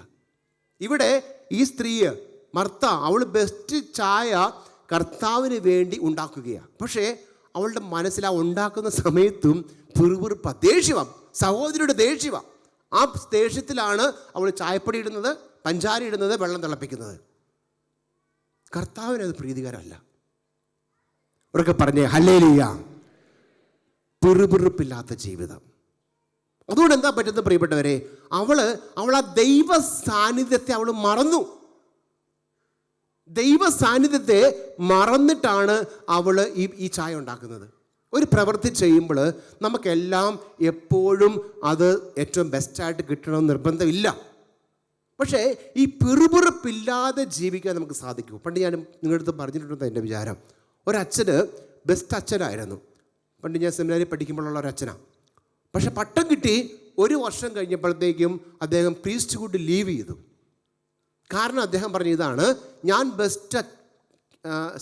ഇവിടെ ഈ സ്ത്രീ മർത്ത, അവൾ ബെസ്റ്റ് ചായ കർത്താവിന് വേണ്ടി ഉണ്ടാക്കുകയാണ്. പക്ഷേ അവളുടെ മനസ്സിൽ ആ ഉണ്ടാക്കുന്ന സമയത്തും പിറുപിറുപ്പ, ദേഷ്യമാണ്, സഹോദരിയുടെ ദേഷ്യമാണ്. ആ ദേഷ്യത്തിലാണ് അവൾ ചായപ്പൊടി ഇടുന്നത്, പഞ്ചാര ഇടുന്നത്, വെള്ളം തിളപ്പിക്കുന്നത്. കർത്താവിനത് പ്രീതികരമല്ല. അവരൊക്കെ പറഞ്ഞേ ഹല്ലേലൂയ. പിറുപിറുപ്പില്ലാത്ത ജീവിതം. അതുകൊണ്ട് എന്താ പറ്റുന്നത് പ്രിയപ്പെട്ടവരെ? അവൾ ആ ദൈവ സാന്നിധ്യത്തെ അവൾ മറന്നു. ദൈവ സാന്നിധ്യത്തെ മറന്നിട്ടാണ് അവൾ ഈ ചായ ഉണ്ടാക്കുന്നത്. ഒരു പ്രവൃത്തി ചെയ്യുമ്പോൾ നമുക്കെല്ലാം എപ്പോഴും അത് ഏറ്റവും ബെസ്റ്റായിട്ട് കിട്ടണമെന്ന് നിർബന്ധമില്ല. പക്ഷേ ഈ പിറുപിറുപ്പില്ലാതെ ജീവിക്കാൻ നമുക്ക് സാധിക്കും. പണ്ട് ഞാൻ നിങ്ങളുടെ അടുത്ത് പറഞ്ഞിട്ടുണ്ടെന്ന് എൻ്റെ വിചാരം. ഒരച്ഛന് ബെസ്റ്റ് അച്ഛനായിരുന്നു. പണ്ട് ഞാൻ സെമിനാരിൽ പഠിക്കുമ്പോഴുള്ള ഒരു അച്ഛനാണ്. പക്ഷെ പട്ടം കിട്ടി 1 വർഷം കഴിഞ്ഞപ്പോഴത്തേക്കും അദ്ദേഹം പ്രീസ്റ്റ്ഹുഡ് ലീവ് ചെയ്തു. കാരണം അദ്ദേഹം പറഞ്ഞ ഇതാണ്, ഞാൻ ബെസ്റ്റ്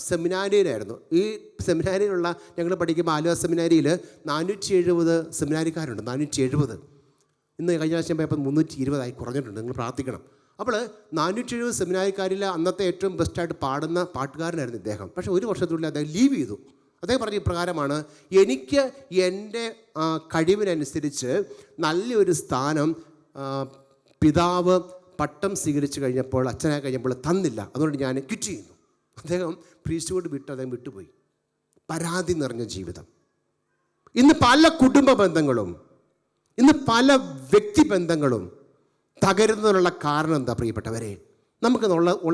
സെമിനാരിയിലായിരുന്നു. ഈ സെമിനാരിയിലുള്ള ഞങ്ങൾ പഠിക്കുമ്പോൾ ആലുവ സെമിനാരിയിൽ 470 സെമിനാരിക്കാരുണ്ട്. 470. ഇന്ന് കഴിഞ്ഞ ആഴ്ച പോയപ്പോൾ 320 കുറഞ്ഞിട്ടുണ്ട്. നിങ്ങൾ പ്രാർത്ഥിക്കണം. അപ്പോൾ 470 സെമിനാരിക്കാരിൽ അന്നത്തെ ഏറ്റവും ബെസ്റ്റായിട്ട് പാടുന്ന പാട്ടുകാരനായിരുന്നു ഇദ്ദേഹം. പക്ഷേ 1 വർഷത്തിനുള്ളിൽ അദ്ദേഹം ലീവ് ചെയ്തു. അദ്ദേഹം പറഞ്ഞ ഇപ്രകാരമാണ്, എനിക്ക് എൻ്റെ കഴിവിനനുസരിച്ച് നല്ലൊരു സ്ഥാനം പിതാവ് പട്ടം സ്വീകരിച്ച് കഴിഞ്ഞപ്പോൾ, അച്ഛനായി കഴിഞ്ഞപ്പോൾ തന്നില്ല. അതുകൊണ്ട് ഞാൻ ക്വിറ്റ് ചെയ്യുന്നു. അദ്ദേഹം പ്രീസ്റ്റ്ഹുഡ് വിട്ട് അദ്ദേഹം വിട്ടുപോയി. പരാതി നിറഞ്ഞ ജീവിതം. ഇന്ന് പല കുടുംബ ബന്ധങ്ങളും, ഇന്ന് പല വ്യക്തിബന്ധങ്ങളും തകരുന്നതിനുള്ള കാരണം എന്താ പ്രിയപ്പെട്ടവരെ?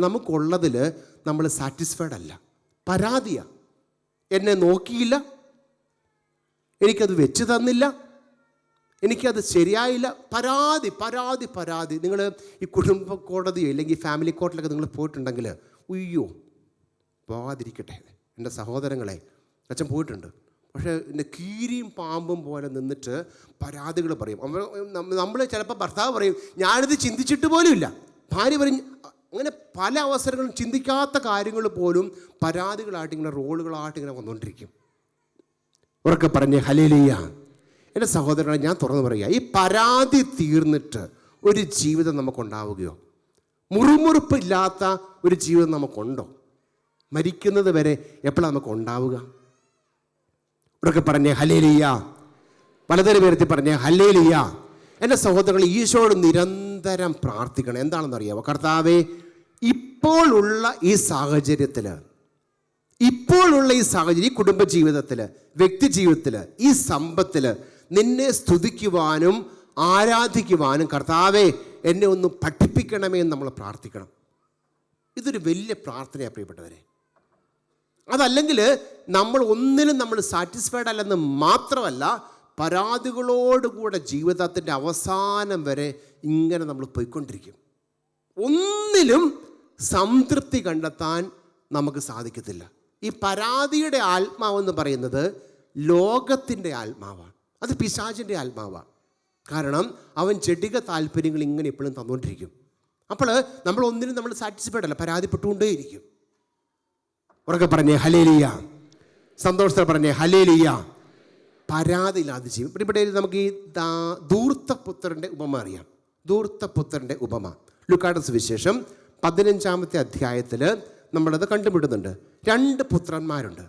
നമുക്കുള്ളതിൽ നമ്മൾ സാറ്റിസ്ഫൈഡ് അല്ല. പരാതിയാണ്. എന്നെ നോക്കിയില്ല, എനിക്കത് വെച്ച് തന്നില്ല, എനിക്കത് ശരിയായില്ല. പരാതി പരാതി പരാതി. നിങ്ങൾ ഈ കുടുംബ കോടതിയോ അല്ലെങ്കിൽ ഫാമിലി കോർട്ടിലൊക്കെ നിങ്ങൾ പോയിട്ടുണ്ടെങ്കിൽ, ഉയ്യോ പോകാതിരിക്കട്ടെ. എൻ്റെ സഹോദരങ്ങളെ, അച്ഛൻ പോയിട്ടുണ്ട്. പക്ഷേ എൻ്റെ കീരിയും പാമ്പും പോലെ നിന്നിട്ട് പരാതികൾ പറയും. നമ്മൾ ചിലപ്പോൾ ഭർത്താവ് പറയും ഞാനിത് ചിന്തിച്ചിട്ട് പോലുമില്ല. ഭാര്യ പറയും. അങ്ങനെ പല അവസരങ്ങളും ചിന്തിക്കാത്ത കാര്യങ്ങൾ പോലും പരാതികളായിട്ട് ഇങ്ങനെ റോളുകളായിട്ട് ഇങ്ങനെ വന്നുകൊണ്ടിരിക്കും. ഉറക്കെ പറഞ്ഞ് ഹല്ലേലൂയ. എൻ്റെ സഹോദരങ്ങളെ, ഞാൻ തുറന്നു പറയുക, ഈ പരാതി തീർന്നിട്ട് ഒരു ജീവിതം നമുക്കുണ്ടാവുകയോ? മുറിമുറിപ്പില്ലാത്ത ഒരു ജീവിതം നമുക്കുണ്ടോ? മരിക്കുന്നത് വരെ എപ്പോഴാണ് നമുക്ക് ഉണ്ടാവുക? ഉറക്കെ പറഞ്ഞേ ഹല്ലേലൂയ. പലതരം പേരത്തി പറഞ്ഞേ ഹല്ലേലൂയ. എൻ്റെ സഹോദരങ്ങൾ, ഈശോയോട് നിരന്തരം പ്രാർത്ഥിക്കണം. എന്താണെന്നറിയാമോ? കർത്താവേ, ഇപ്പോഴുള്ള ഈ സാഹചര്യത്തിൽ, ഈ കുടുംബജീവിതത്തിൽ, വ്യക്തി ജീവിതത്തിൽ, ഈ സമ്പത്തിൽ നിന്നെ സ്തുതിക്കുവാനും ആരാധിക്കുവാനും കർത്താവേ എന്നെ ഒന്ന് പഠിപ്പിക്കണമേ എന്ന് നമ്മൾ പ്രാർത്ഥിക്കണം. ഇതൊരു വലിയ പ്രാർത്ഥനയാണ് പ്രിയപ്പെട്ടവരെ. അതല്ലെങ്കിൽ നമ്മൾ ഒന്നിലും നമ്മൾ സാറ്റിസ്ഫൈഡ് അല്ലെന്ന് മാത്രമല്ല, പരാതികളോടുകൂടെ ജീവിതത്തിൻ്റെ അവസാനം വരെ ഇങ്ങനെ നമ്മൾ പോയിക്കൊണ്ടിരിക്കും. ഒന്നിലും സംതൃപ്തി കണ്ടെത്താൻ നമുക്ക് സാധിക്കത്തില്ല. ഈ പരാതിയുടെ ആത്മാവെന്ന് പറയുന്നത് ലോകത്തിൻ്റെ ആത്മാവാണ്. അത് പിശാചിൻ്റെ ആത്മാവാണ്. കാരണം അവൻ ജഡിക താല്പര്യങ്ങൾ ഇങ്ങനെ എപ്പോഴും തന്നുകൊണ്ടിരിക്കും. അപ്പോൾ നമ്മൾ ഒന്നിനും നമ്മൾ സാറ്റിസ്ഫൈഡ് അല്ല, പരാതിപ്പെട്ടുകൊണ്ടേയിരിക്കും. ഉറക്കെ പറഞ്ഞേ ഹല്ലേലൂയ. സന്തോഷത്തോടെ പറഞ്ഞേ ഹല്ലേലൂയ. പരാതിയില്ലാതെ ജീവിതം. ഇവിടെ നമുക്ക് ഈ ധൂർത്തപുത്രൻ്റെ ഉപമ അറിയാം. ധൂർത്തപുത്രൻ്റെ ഉപമ ലൂക്കായുടെ സുവിശേഷം 15-ാമത്തെ അധ്യായത്തിൽ നമ്മളത് കണ്ടുപിടുന്നുണ്ട്. 2 പുത്രന്മാരുണ്ട്.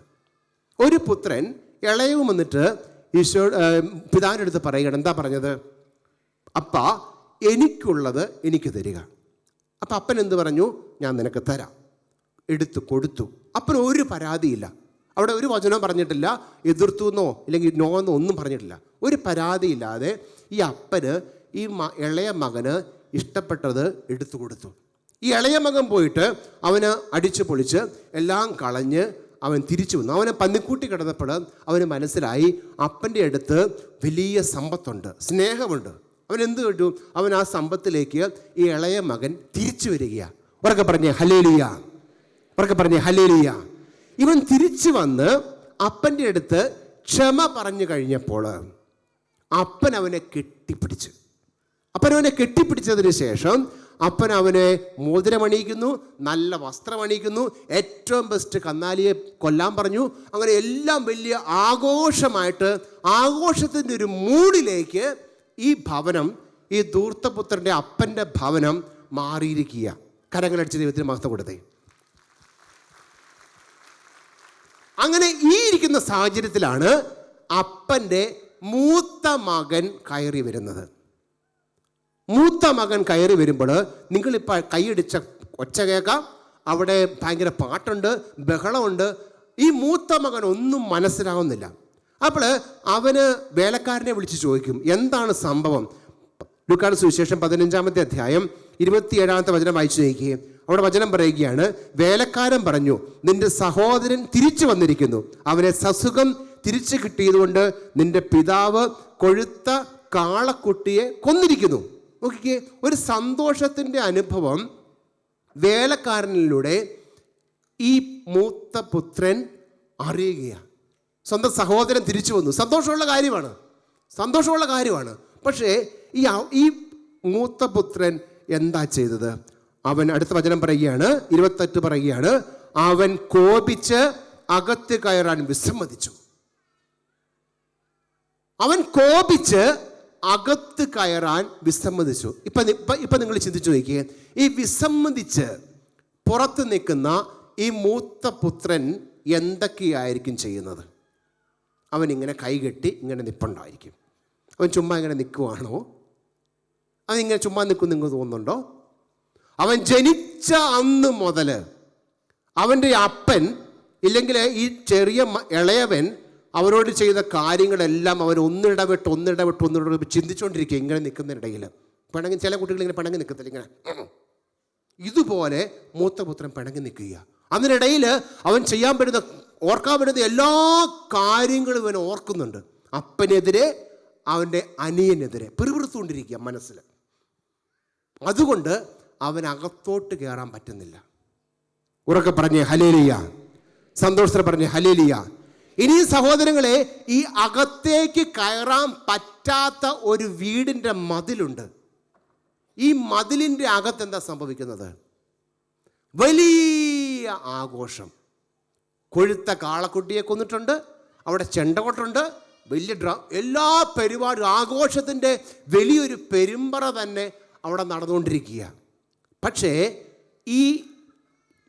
ഒരു പുത്രൻ ഇളയവും വന്നിട്ട് ഈശോ പിതാവിൻ്റെ അടുത്ത് പറയുകയാണ്. എന്താ പറഞ്ഞത്? അപ്പ എനിക്കുള്ളത് എനിക്ക് തരിക. അപ്പം അപ്പൻ എന്ത് പറഞ്ഞു? ഞാൻ നിനക്ക് തരാം. എടുത്തു കൊടുത്തു. അപ്പന് ഒരു പരാതിയില്ല. അവിടെ ഒരു വചനം പറഞ്ഞിട്ടില്ല, എതിർത്തു എന്നോ ഇല്ലെങ്കിൽ നോ എന്നോ ഒന്നും പറഞ്ഞിട്ടില്ല. ഒരു പരാതിയില്ലാതെ ഈ അപ്പന് ഈ ഇളയ മകന് ഇഷ്ടപ്പെട്ടത് എടുത്തു കൊടുത്തു. ഈ ഇളയ മകൻ പോയിട്ട് അവന് അടിച്ചു പൊളിച്ച് എല്ലാം കളഞ്ഞ് അവൻ തിരിച്ചു വന്നു. അവനെ പന്നിക്കൂട്ടി കിടന്നപ്പോൾ അവന് മനസ്സിലായി അപ്പൻ്റെ അടുത്ത് വലിയ സമ്പത്തുണ്ട്, സ്നേഹമുണ്ട്. അവൻ എന്ത് കേട്ടു? അവൻ ആ സമ്പത്തിലേക്ക് ഈ ഇളയ മകൻ തിരിച്ചു വരികയാണ്. ഉറക്കെ പറഞ്ഞേ ഹല്ലേലൂയ, ഉറക്കെ പറഞ്ഞേ ഹല്ലേലൂയ. ഇവൻ തിരിച്ചു വന്ന് അപ്പൻ്റെ അടുത്ത് ക്ഷമ പറഞ്ഞു കഴിഞ്ഞപ്പോൾ അപ്പൻ അവനെ കെട്ടിപ്പിടിച്ചു. അപ്പനവനെ കെട്ടിപ്പിടിച്ചതിന് ശേഷം അപ്പൻ അവനെ മോതിരമണിയിക്കുന്നു, നല്ല വസ്ത്രമണിയിക്കുന്നു, ഏറ്റവും ബെസ്റ്റ് കന്നാലിയെ കൊല്ലാൻ പറഞ്ഞു. അങ്ങനെ എല്ലാം വലിയ ആഘോഷമായിട്ട് ആഘോഷത്തിൻ്റെ ഒരു മൂഡിലേക്ക് ഈ ഭവനം, ഈ ധൂർത്തപുത്രൻ്റെ അപ്പൻ്റെ ഭവനം മാറിയിരിക്കുക. കരങ്ങളടിച്ച് ദൈവത്തിന് മഹത്വം കൊടുത്തേ. അങ്ങനെ ഈ ഇരിക്കുന്ന സാഹചര്യത്തിലാണ് അപ്പൻ്റെ മൂത്ത മകൻ കയറി വരുന്നത്. മൂത്ത മകൻ കയറി വരുമ്പോൾ നിങ്ങളിപ്പോൾ കൈയടിച്ച ഒച്ച കേൾക്കാം. അവിടെ ഭയങ്കര പാട്ടുണ്ട്, ബഹളമുണ്ട്. ഈ മൂത്ത മകൻ ഒന്നും മനസ്സിലാവുന്നില്ല. അപ്പോൾ അവന് വേലക്കാരനെ വിളിച്ച് ചോദിക്കും, എന്താണ് സംഭവം? ലൂക്കായുടെ സുവിശേഷം 15-ാമത്തെ അധ്യായം 27-ാമത്തെ വചനം വായിച്ചു നോക്കിയേ. അവിടെ വചനം പറയുകയാണ്, വേലക്കാരൻ പറഞ്ഞു, നിന്റെ സഹോദരൻ തിരിച്ചു വന്നിരിക്കുന്നു, അവനെ സസുഖം തിരിച്ചു കിട്ടിയതുകൊണ്ട് നിന്റെ പിതാവ് കൊഴുത്ത കാളക്കുട്ടിയെ കൊന്നിരിക്കുന്നു. നോക്കിക്കേ, ഒരു സന്തോഷത്തിൻ്റെ അനുഭവം വേലക്കാരനിലൂടെ ഈ മൂത്ത പുത്രൻ അറിയുകയാണ്. സ്വന്തം സഹോദരൻ തിരിച്ചു വന്നു. സന്തോഷമുള്ള കാര്യമാണ്. പക്ഷേ ഈ മൂത്ത പുത്രൻ എന്താ ചെയ്തത്? അവൻ അടുത്ത വചനം പറയുകയാണ്, 28 പറയുകയാണ്, അവൻ കോപിച്ച് അകത്ത് കയറാൻ വിസമ്മതിച്ചു. അവൻ കോപിച്ച് അകത്ത് കയറാൻ വിസമ്മതിച്ചു. ഇപ്പം നിങ്ങൾ ചിന്തിച്ചു നോക്കിയേ, ഈ വിസമ്മതിച്ച് പുറത്ത് നിൽക്കുന്ന ഈ മൂത്ത പുത്രൻ എന്തൊക്കെയായിരിക്കും ചെയ്യുന്നത്? അവൻ ഇങ്ങനെ കൈകെട്ടി ഇങ്ങനെ നിൽപ്പുണ്ടായിരിക്കും. അവൻ ചുമ്മാ ഇങ്ങനെ നിൽക്കുവാണോ? അവനിങ്ങനെ ചുമ്മാ നിൽക്കും നിങ്ങൾക്ക് തോന്നുന്നുണ്ടോ? അവൻ ജനിച്ച അന്ന് മുതൽ അവൻ്റെ അപ്പൻ ഇല്ലെങ്കിൽ ഈ ചെറിയ ഇളയവൻ അവരോട് ചെയ്ത കാര്യങ്ങളെല്ലാം അവൻ ഒന്നിടവിട്ട് ചിന്തിച്ചുകൊണ്ടിരിക്കുക. ഇങ്ങനെ നിൽക്കുന്നതിനിടയിൽ പിണങ്ങി, ചില കുട്ടികൾ ഇങ്ങനെ പിണങ്ങി നിൽക്കത്തില്ല, ഇങ്ങനെ ഇതുപോലെ മൂത്തപുത്രൻ പിണങ്ങി നിൽക്കുക. അതിനിടയിൽ അവൻ ഓർക്കാൻ പറ്റുന്ന എല്ലാ കാര്യങ്ങളും ഇവൻ ഓർക്കുന്നുണ്ട്. അപ്പനെതിരെ, അവൻ്റെ അനിയനെതിരെ പിറുപിറുത്തുകൊണ്ടിരിക്കുക മനസ്സിൽ. അതുകൊണ്ട് അവൻ അകത്തോട്ട് കയറാൻ പറ്റുന്നില്ല. ഉറക്കെ പറഞ്ഞേ ഹല്ലേലൂയ, സന്തോഷത്തോടെ പറഞ്ഞേ ഹല്ലേലൂയ. ഇനി സഹോദരങ്ങളെ, ഈ അകത്തേക്ക് കയറാൻ പറ്റാത്ത ഒരു വീടിൻ്റെ മതിലുണ്ട്. ഈ മതിലിൻ്റെ അകത്ത് എന്താ സംഭവിക്കുന്നത്? വലിയ ആഘോഷം. കൊഴുത്ത കാളക്കുട്ടിയെ കൊന്നിട്ടുണ്ട്, അവിടെ ചെണ്ടകൊട്ടുണ്ട്, വലിയ എല്ലാ പരിപാടിയും, ആഘോഷത്തിൻ്റെ വലിയൊരു പെരുമ്പറ തന്നെ അവിടെ നടന്നുകൊണ്ടിരിക്കുക. പക്ഷേ ഈ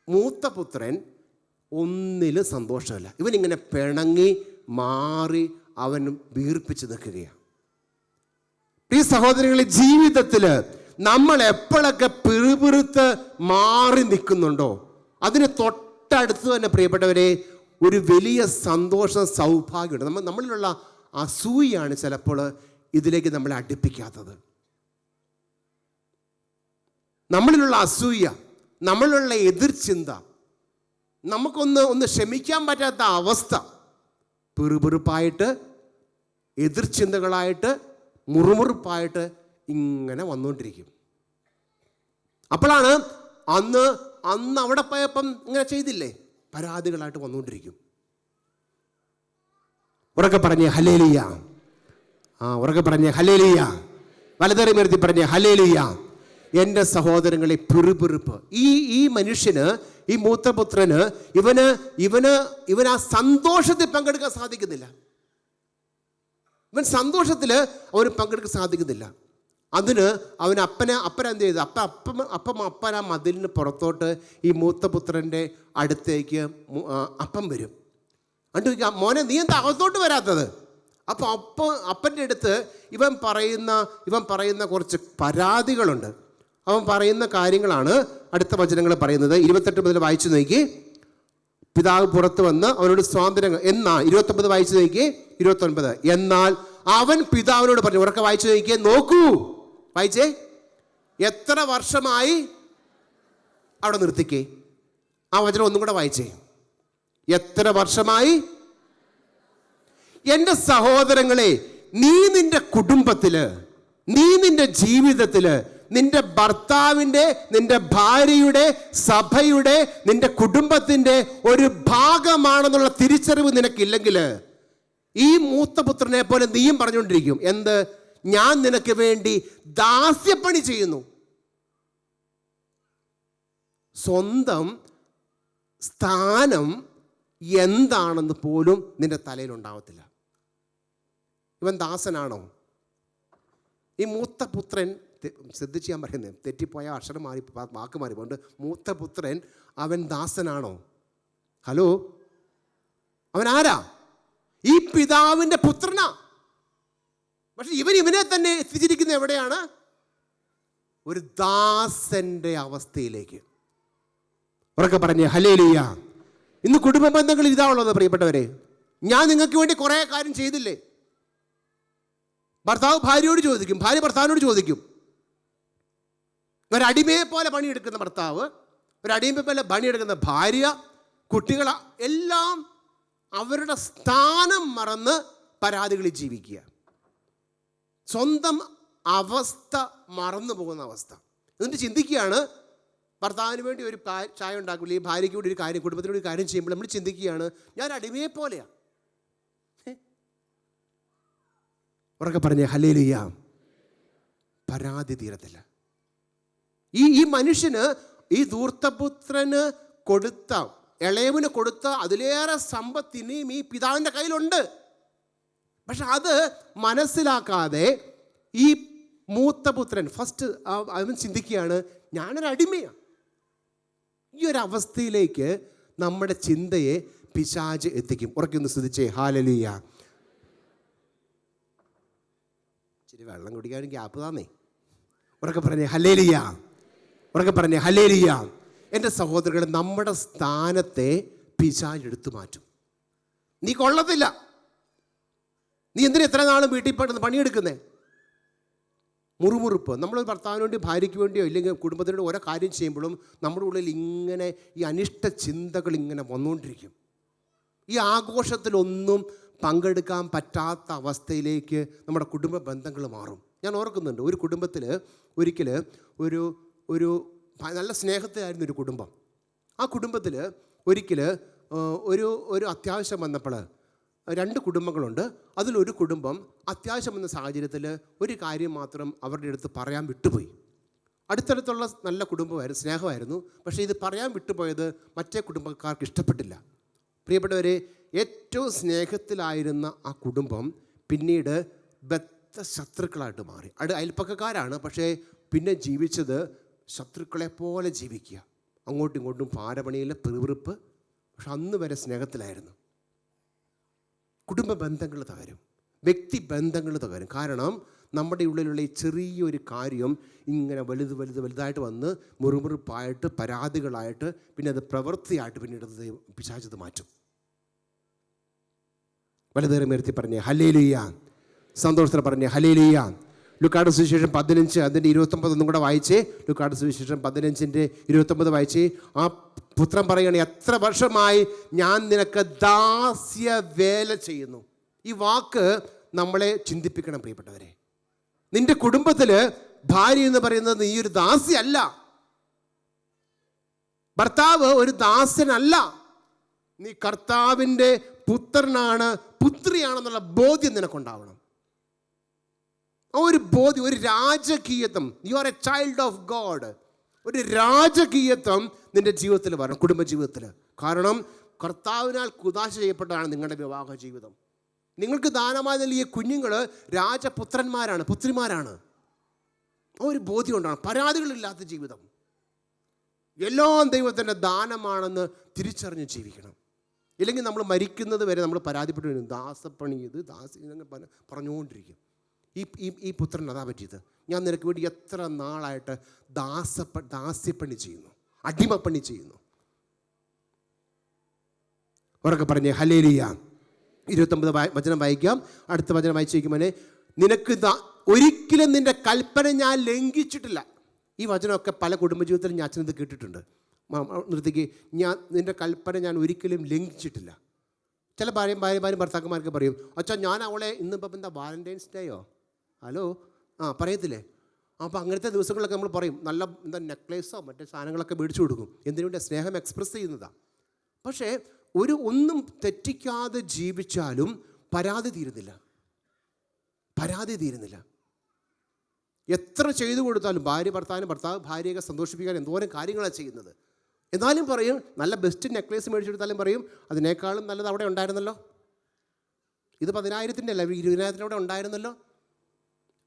മൂത്ത പുത്രൻ ഒന്നിലും സന്തോഷമല്ല. ഇവനിങ്ങനെ പിണങ്ങി മാറി അവൻ വീർപ്പിച്ച് നിൽക്കുകയാണ്. ഈ സഹോദരങ്ങളെ, ജീവിതത്തിൽ നമ്മൾ എപ്പോഴൊക്കെ പിറുപിറുത്ത് മാറി നിൽക്കുന്നുണ്ടോ അതിന് തൊട്ടടുത്ത് തന്നെ പ്രിയപ്പെട്ടവരെ ഒരു വലിയ സന്തോഷം, സൗഭാഗ്യമുണ്ട്. നമ്മളിലുള്ള അസൂയാണ് ചിലപ്പോൾ ഇതിലേക്ക് നമ്മളെ അടുപ്പിക്കാത്തത്. നമ്മളിലുള്ള അസൂയ, നമ്മളിലുള്ള എതിർചിന്ത, നമുക്കൊന്ന് ക്ഷമിക്കാൻ പറ്റാത്ത അവസ്ഥ, പിറുപിറുപ്പായിട്ട്, എതിർചിന്തകളായിട്ട്, മുറുമുറുപ്പായിട്ട് ഇങ്ങനെ വന്നുകൊണ്ടിരിക്കും. അപ്പോഴാണ് അന്ന് അവിടെ പോയപ്പം ഇങ്ങനെ ചെയ്തില്ലേ, പരാതികളായിട്ട് വന്നുകൊണ്ടിരിക്കും. ഉറക്കെ പറഞ്ഞേ ഹല്ലേലൂയ, ഉറക്കെ പറഞ്ഞേ ഹല്ലേലൂയ, വലതറിമേർത്തി പറഞ്ഞേ ഹല്ലേലൂയ. എൻ്റെ സഹോദരങ്ങളെ, പിറുപിറുപ്പ് ഈ മനുഷ്യന്, ഈ മൂത്തപുത്രന്, ഇവന് ആ സന്തോഷത്തിൽ പങ്കെടുക്കാൻ സാധിക്കുന്നില്ല. ഇവൻ സന്തോഷത്തിൽ അവന് പങ്കെടുക്കാൻ സാധിക്കുന്നില്ല. അതിന് അവൻ അപ്പനെന്ത് ചെയ്തു? അപ്പൻ ആ മതിലിന് പുറത്തോട്ട് ഈ മൂത്തപുത്രൻ്റെ അടുത്തേക്ക് അപ്പം വരും. എന്നിട്ട് മോനെ, നീ എന്താ അകത്തോട്ട് വരാത്തത്? അപ്പോൾ അപ്പൻ്റെ അടുത്ത് ഇവൻ പറയുന്ന കുറച്ച് പരാതികളുണ്ട്. അവൻ പറയുന്ന കാര്യങ്ങളാണ് അടുത്ത വചനങ്ങൾ പറയുന്നത്. 28 മുതൽ വായിച്ചു നോക്കി. പിതാവ് പുറത്ത് വന്ന് അവനോട് സ്വാതന്ത്ര്യം 29 വായിച്ചു നോക്കി. 29 എന്നാൽ അവൻ പിതാവിനോട് പറഞ്ഞു. ഉറക്കെ വായിച്ചു നോക്കിയേ, നോക്കൂ, വായിച്ചേ. എത്ര വർഷമായി? അവിടെ നിർത്തിക്കേ. ആ വചനം ഒന്നും കൂടെ വായിച്ചേ. എത്ര വർഷമായി? എൻ്റെ സഹോദരങ്ങളെ, നീ നിന്റെ കുടുംബത്തിൽ നീ നിന്റെ ജീവിതത്തിൽ നിന്റെ ഭർത്താവിൻ്റെ, നിന്റെ ഭാര്യയുടെ, സഭയുടെ, നിന്റെ കുടുംബത്തിൻ്റെ ഒരു ഭാഗമാണെന്നുള്ള തിരിച്ചറിവ് നിനക്കില്ലെങ്കിൽ ഈ മൂത്തപുത്രനെ പോലെ നീയും പറഞ്ഞുകൊണ്ടിരിക്കും, എന്ത്? ഞാൻ നിനക്ക് വേണ്ടി ദാസ്യപ്പണി ചെയ്യുന്നു. സ്വന്തം സ്ഥാനം എന്താണെന്ന് പോലും നിന്റെ തലയിലുണ്ടാവത്തില്ല. ഇവൻ ദാസനാണോ? ഈ മൂത്തപുത്രൻ, ശ്രദ്ധിച്ച് ഞാൻ പറയുന്നത്, തെറ്റിപ്പോയ അക്ഷരം മാറി, വാക്ക് മാറി പോണ്ട്. മൂത്തപുത്രൻ അവൻ ദാസനാണോ? ഹലോ, അവൻ ആരാ? ഈ പിതാവിൻ്റെ പുത്രനാ. പക്ഷെ ഇവനെ തന്നെ എത്തിച്ചിരിക്കുന്നത് എവിടെയാണ്? ഒരു ദാസന്റെ അവസ്ഥയിലേക്ക്. ഉറക്കെ പറഞ്ഞേ ഹല്ലേലൂയ. ഇന്ന് കുടുംബ ബന്ധങ്ങളിൽ ഇതാണുള്ളത് പ്രിയപ്പെട്ടവരെ. ഞാൻ നിങ്ങൾക്ക് വേണ്ടി കുറേ കാര്യം ചെയ്തില്ലേ? ഭർത്താവ് ഭാര്യയോട് ചോദിക്കും, ഭാര്യ ഭർത്താവിനോട് ചോദിക്കും. ഒരടിമയെ പോലെ പണിയെടുക്കുന്ന ഭർത്താവ്, ഒരടിമയെ പോലെ പണിയെടുക്കുന്ന ഭാര്യ, കുട്ടികൾ എല്ലാം അവരുടെ സ്ഥാനം മറന്ന് പരാതികളിൽ ജീവിക്കുക. സ്വന്തം അവസ്ഥ മറന്നു പോകുന്ന അവസ്ഥ. എന്നിട്ട് ചിന്തിക്കുകയാണ്, ഭർത്താവിന് വേണ്ടി ഒരു ചായ ഉണ്ടാക്കില്ല, ഈ ഭാര്യയ്ക്ക് വേണ്ടി ഒരു കാര്യം, കുടുംബത്തിനോട് ഒരു കാര്യം ചെയ്യുമ്പോൾ നമ്മൾ ചിന്തിക്കുകയാണ്, ഞാൻ അടിമയെ പോലെയാണ്. ഉറക്കെ പറഞ്ഞേ ഹല്ലേലൂയ. പരാതി തീരത്തില്ല. ഈ മനുഷ്യന്, ഈ ധൂർത്തപുത്രന് കൊടുത്ത, ഇളയവന് കൊടുത്ത അതിലേറെ സമ്പത്തിനെയും ഈ പിതാവിൻ്റെ കയ്യിലുണ്ട്. പക്ഷെ അത് മനസ്സിലാക്കാതെ ഈ മൂത്തപുത്രൻ ഫസ്റ്റ് അവൻ ചിന്തിക്കുകയാണ്, ഞാനൊരു അടിമയാണ്. ഈ ഒരു അവസ്ഥയിലേക്ക് നമ്മുടെ ചിന്തയെ പിശാച് എത്തിക്കും. ഉറക്കൊന്ന് ശ്രദ്ധിച്ചേ ഹല്ലേലൂയ. ഇച്ചിരി വെള്ളം കുടിക്കാൻ ഗ്യാപ്പ് താന്നേ. ഉറക്കെ പറഞ്ഞേ ഹല്ലേലൂയ. ഉറക്കെ പറഞ്ഞേ ഹല്ലേലൂയ. എൻ്റെ സഹോദരങ്ങളെ, നമ്മുടെ സ്ഥാനത്തെ പിശാച് എടുത്തു മാറ്റും. നീ കൊള്ളത്തില്ല, നീ എന്തിനാ എത്ര നാളും വീട്ടിൽ പണിയെടുക്കുന്നേ? മുറുമുറുപ്പ്. നമ്മൾ ഭർത്താവിന് വേണ്ടി, ഭാര്യയ്ക്ക് വേണ്ടിയോ ഇല്ലെങ്കിൽ കുടുംബത്തിനോട് ഓരോ കാര്യം ചെയ്യുമ്പോഴും നമ്മുടെ ഉള്ളിൽ ഇങ്ങനെ ഈ അനിഷ്ട ചിന്തകൾ ഇങ്ങനെ വന്നുകൊണ്ടിരിക്കും. ഈ ആഘോഷത്തിലൊന്നും പങ്കെടുക്കാൻ പറ്റാത്ത അവസ്ഥയിലേക്ക് നമ്മുടെ കുടുംബ ബന്ധങ്ങൾ മാറും. ഞാൻ ഓർക്കുന്നുണ്ട്, ഒരു കുടുംബത്തിൽ ഒരിക്കൽ ഒരു നല്ല സ്നേഹത്തിലായിരുന്ന ഒരു കുടുംബം. ആ കുടുംബത്തിൽ ഒരിക്കൽ ഒരു അത്യാവശ്യം വന്നപ്പോൾ, രണ്ട് കുടുംബങ്ങളുണ്ട്. അതിലൊരു കുടുംബം അത്യാവശ്യം വന്ന സാഹചര്യത്തിൽ ഒരു കാര്യം മാത്രം അവരുടെ അടുത്ത് പറയാൻ വിട്ടുപോയി. അടുത്തടുത്തുള്ള നല്ല കുടുംബമായിരുന്നു, സ്നേഹമായിരുന്നു. പക്ഷേ ഇത് പറയാൻ വിട്ടുപോയത് മറ്റേ കുടുംബക്കാർക്ക് ഇഷ്ടപ്പെട്ടില്ല. പ്രിയപ്പെട്ടവരെ, ഏറ്റവും സ്നേഹത്തിലായിരുന്ന ആ കുടുംബം പിന്നീട് ശത്രുക്കളായിട്ട് മാറി. അയൽപ്പക്കക്കാരാണ്, പക്ഷേ പിന്നെ ജീവിച്ചത് ശത്രുക്കളെ പോലെ ജീവിക്കുക. അങ്ങോട്ടും ഇങ്ങോട്ടും പാരപണിയിലെ പിറുപിറുപ്പ്. പക്ഷെ അന്ന് വരെ സ്നേഹത്തിലായിരുന്നു. കുടുംബ ബന്ധങ്ങൾ തകരും, വ്യക്തി ബന്ധങ്ങൾ തകരും. കാരണം നമ്മുടെ ഉള്ളിലുള്ള ഈ ചെറിയൊരു കാര്യം ഇങ്ങനെ വലുതായിട്ട് വന്ന് മുറുമുറുപ്പായിട്ട്, പരാതികളായിട്ട്, പിന്നെ അത് പ്രവൃത്തിയായിട്ട് പിന്നീട് പിശാച് മാറ്റും. വലതേറെ ഉയർത്തി പറഞ്ഞേ ഹല്ലേലൂയ. സന്തോഷത്തോടെ പറഞ്ഞേ ഹല്ലേലൂയ. ലൂക്കായുടെ സുവിശേഷം 15 അതിൻ്റെ 29 ഒന്നും കൂടെ വായിച്ചേ. ലൂക്കായുടെ സുവിശേഷം 15:29 വായിച്ചേ. ആ പുത്രൻ പറയുകയാണ്, എത്ര വർഷമായി ഞാൻ നിനക്ക് ദാസ്യ വേല ചെയ്യുന്നു. ഈ വാക്ക് നമ്മളെ ചിന്തിപ്പിക്കണം പ്രിയപ്പെട്ടവരെ. നിന്റെ കുടുംബത്തിൽ ഭാര്യ എന്ന് പറയുന്നത് നീ ഒരു ദാസിയല്ല, ഭർത്താവ് ഒരു ദാസനല്ല, നീ കർത്താവിൻ്റെ പുത്രനാണ്, പുത്രിയാണെന്നുള്ള ബോധ്യം നിനക്കുണ്ടാവണം. ആ ഒരു ബോധ്യം, ഒരു രാജകീയത്വം, you are a child of God, ഒരു രാജകീയത്വം നിന്റെ ജീവിതത്തിൽ വരണം, കുടുംബജീവിതത്തിൽ. കാരണം കർത്താവിനാൽ കുദാശ ചെയ്യപ്പെട്ടതാണ് നിങ്ങളുടെ വിവാഹ ജീവിതം. നിങ്ങൾക്ക് ദാനമായി നൽകിയ കുഞ്ഞുങ്ങൾ രാജപുത്രന്മാരാണ്, പുത്രിമാരാണ്. ആ ഒരു ബോധ്യം ഉണ്ടാണ്. പരാതികളില്ലാത്ത ജീവിതം, എല്ലാം ദൈവത്തിൻ്റെ ദാനമാണെന്ന് തിരിച്ചറിഞ്ഞ് ജീവിക്കണം. ഇല്ലെങ്കിൽ നമ്മൾ മരിക്കുന്നത് വരെ നമ്മൾ പരാതിപ്പെട്ടു വരും, ദാസപ്പണി ഇത് പറഞ്ഞുകൊണ്ടിരിക്കും. ഈ പുത്രൻ അതാ പറ്റിയത്. ഞാൻ നിനക്ക് വേണ്ടി എത്ര നാളായിട്ട് ദാസ്യപ്പണി ചെയ്യുന്നു, അടിമപ്പണി ചെയ്യുന്നു. ഉറക്കെ പറഞ്ഞേ ഹല്ലേലൂയ. 29 വചനം വായിക്കാം. അടുത്ത വചനം വായിച്ചു വയ്ക്കുമ്പോൾ, നിനക്ക് ഒരിക്കലും നിൻ്റെ കൽപ്പന ഞാൻ ലംഘിച്ചിട്ടില്ല. ഈ വചനമൊക്കെ പല കുടുംബജീവിതത്തിലും ഞാൻ അച്ഛനത് കേട്ടിട്ടുണ്ട്. നിർത്തിക്ക്, നിൻ്റെ കൽപ്പന ഞാൻ ഒരിക്കലും ലംഘിച്ചിട്ടില്ല. ചില ഭാര്യമാരും ഭർത്താക്കന്മാർക്ക് പറയും, അച്ഛാ ഞാൻ അവളെ ഇന്നിപ്പം എന്താ വാലന്റൈൻസ് ഡേയോ, ഹലോ പറയത്തില്ലേ? അപ്പോൾ അങ്ങനത്തെ ദിവസങ്ങളൊക്കെ നമ്മൾ പറയും, നല്ല എന്താ നെക്ലേസോ മറ്റേ സാധനങ്ങളൊക്കെ മേടിച്ചു കൊടുക്കും. എന്തിനുവേണ്ടി? സ്നേഹം എക്സ്പ്രസ് ചെയ്യുന്നതാണ്. പക്ഷേ ഒന്നും തെറ്റിക്കാതെ ജീവിച്ചാലും പരാതി തീരുന്നില്ല. എത്ര ചെയ്തു കൊടുത്താലും ഭർത്താവ് ഭാര്യയൊക്കെ സന്തോഷിപ്പിക്കാൻ എന്തോരം കാര്യങ്ങളാണ് ചെയ്യുന്നത്. എന്നാലും പറയും, നല്ല ബെസ്റ്റ് നെക്ലേസ് മേടിച്ചെടുത്താലും പറയും, അതിനേക്കാളും നല്ലത് അവിടെ ഉണ്ടായിരുന്നല്ലോ, ഇത് 10,000-ൻ്റെ അല്ല 20,000-ൻ്റെ അവിടെ ഉണ്ടായിരുന്നല്ലോ.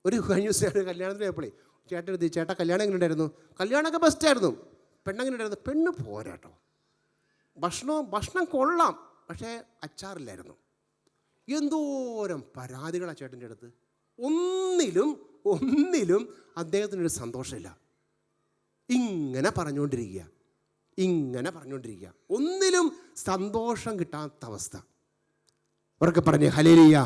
ഒരു കഴിഞ്ഞ ദിവസം കല്യാണത്തിന് പോയപ്പോഴേ ചേട്ടാ കല്യാണം എങ്ങനെ ഉണ്ടായിരുന്നു? കല്യാണമൊക്കെ ബെസ്റ്റായിരുന്നു. പെണ്ണെങ്ങനെ ഉണ്ടായിരുന്നു? പെണ്ണ് പോരാട്ടോ. ഭക്ഷണം കൊള്ളാം, പക്ഷേ അച്ചാറില്ലായിരുന്നു. എന്തോരം പരാതികളാണ് ചേട്ടൻ്റെ അടുത്ത്. ഒന്നിലും അദ്ദേഹത്തിനൊരു സന്തോഷമില്ല. ഇങ്ങനെ പറഞ്ഞുകൊണ്ടിരിക്കുക, ഒന്നിലും സന്തോഷം കിട്ടാത്ത അവസ്ഥ. അവരൊക്കെ പറഞ്ഞേ ഹല്ലേലൂയ.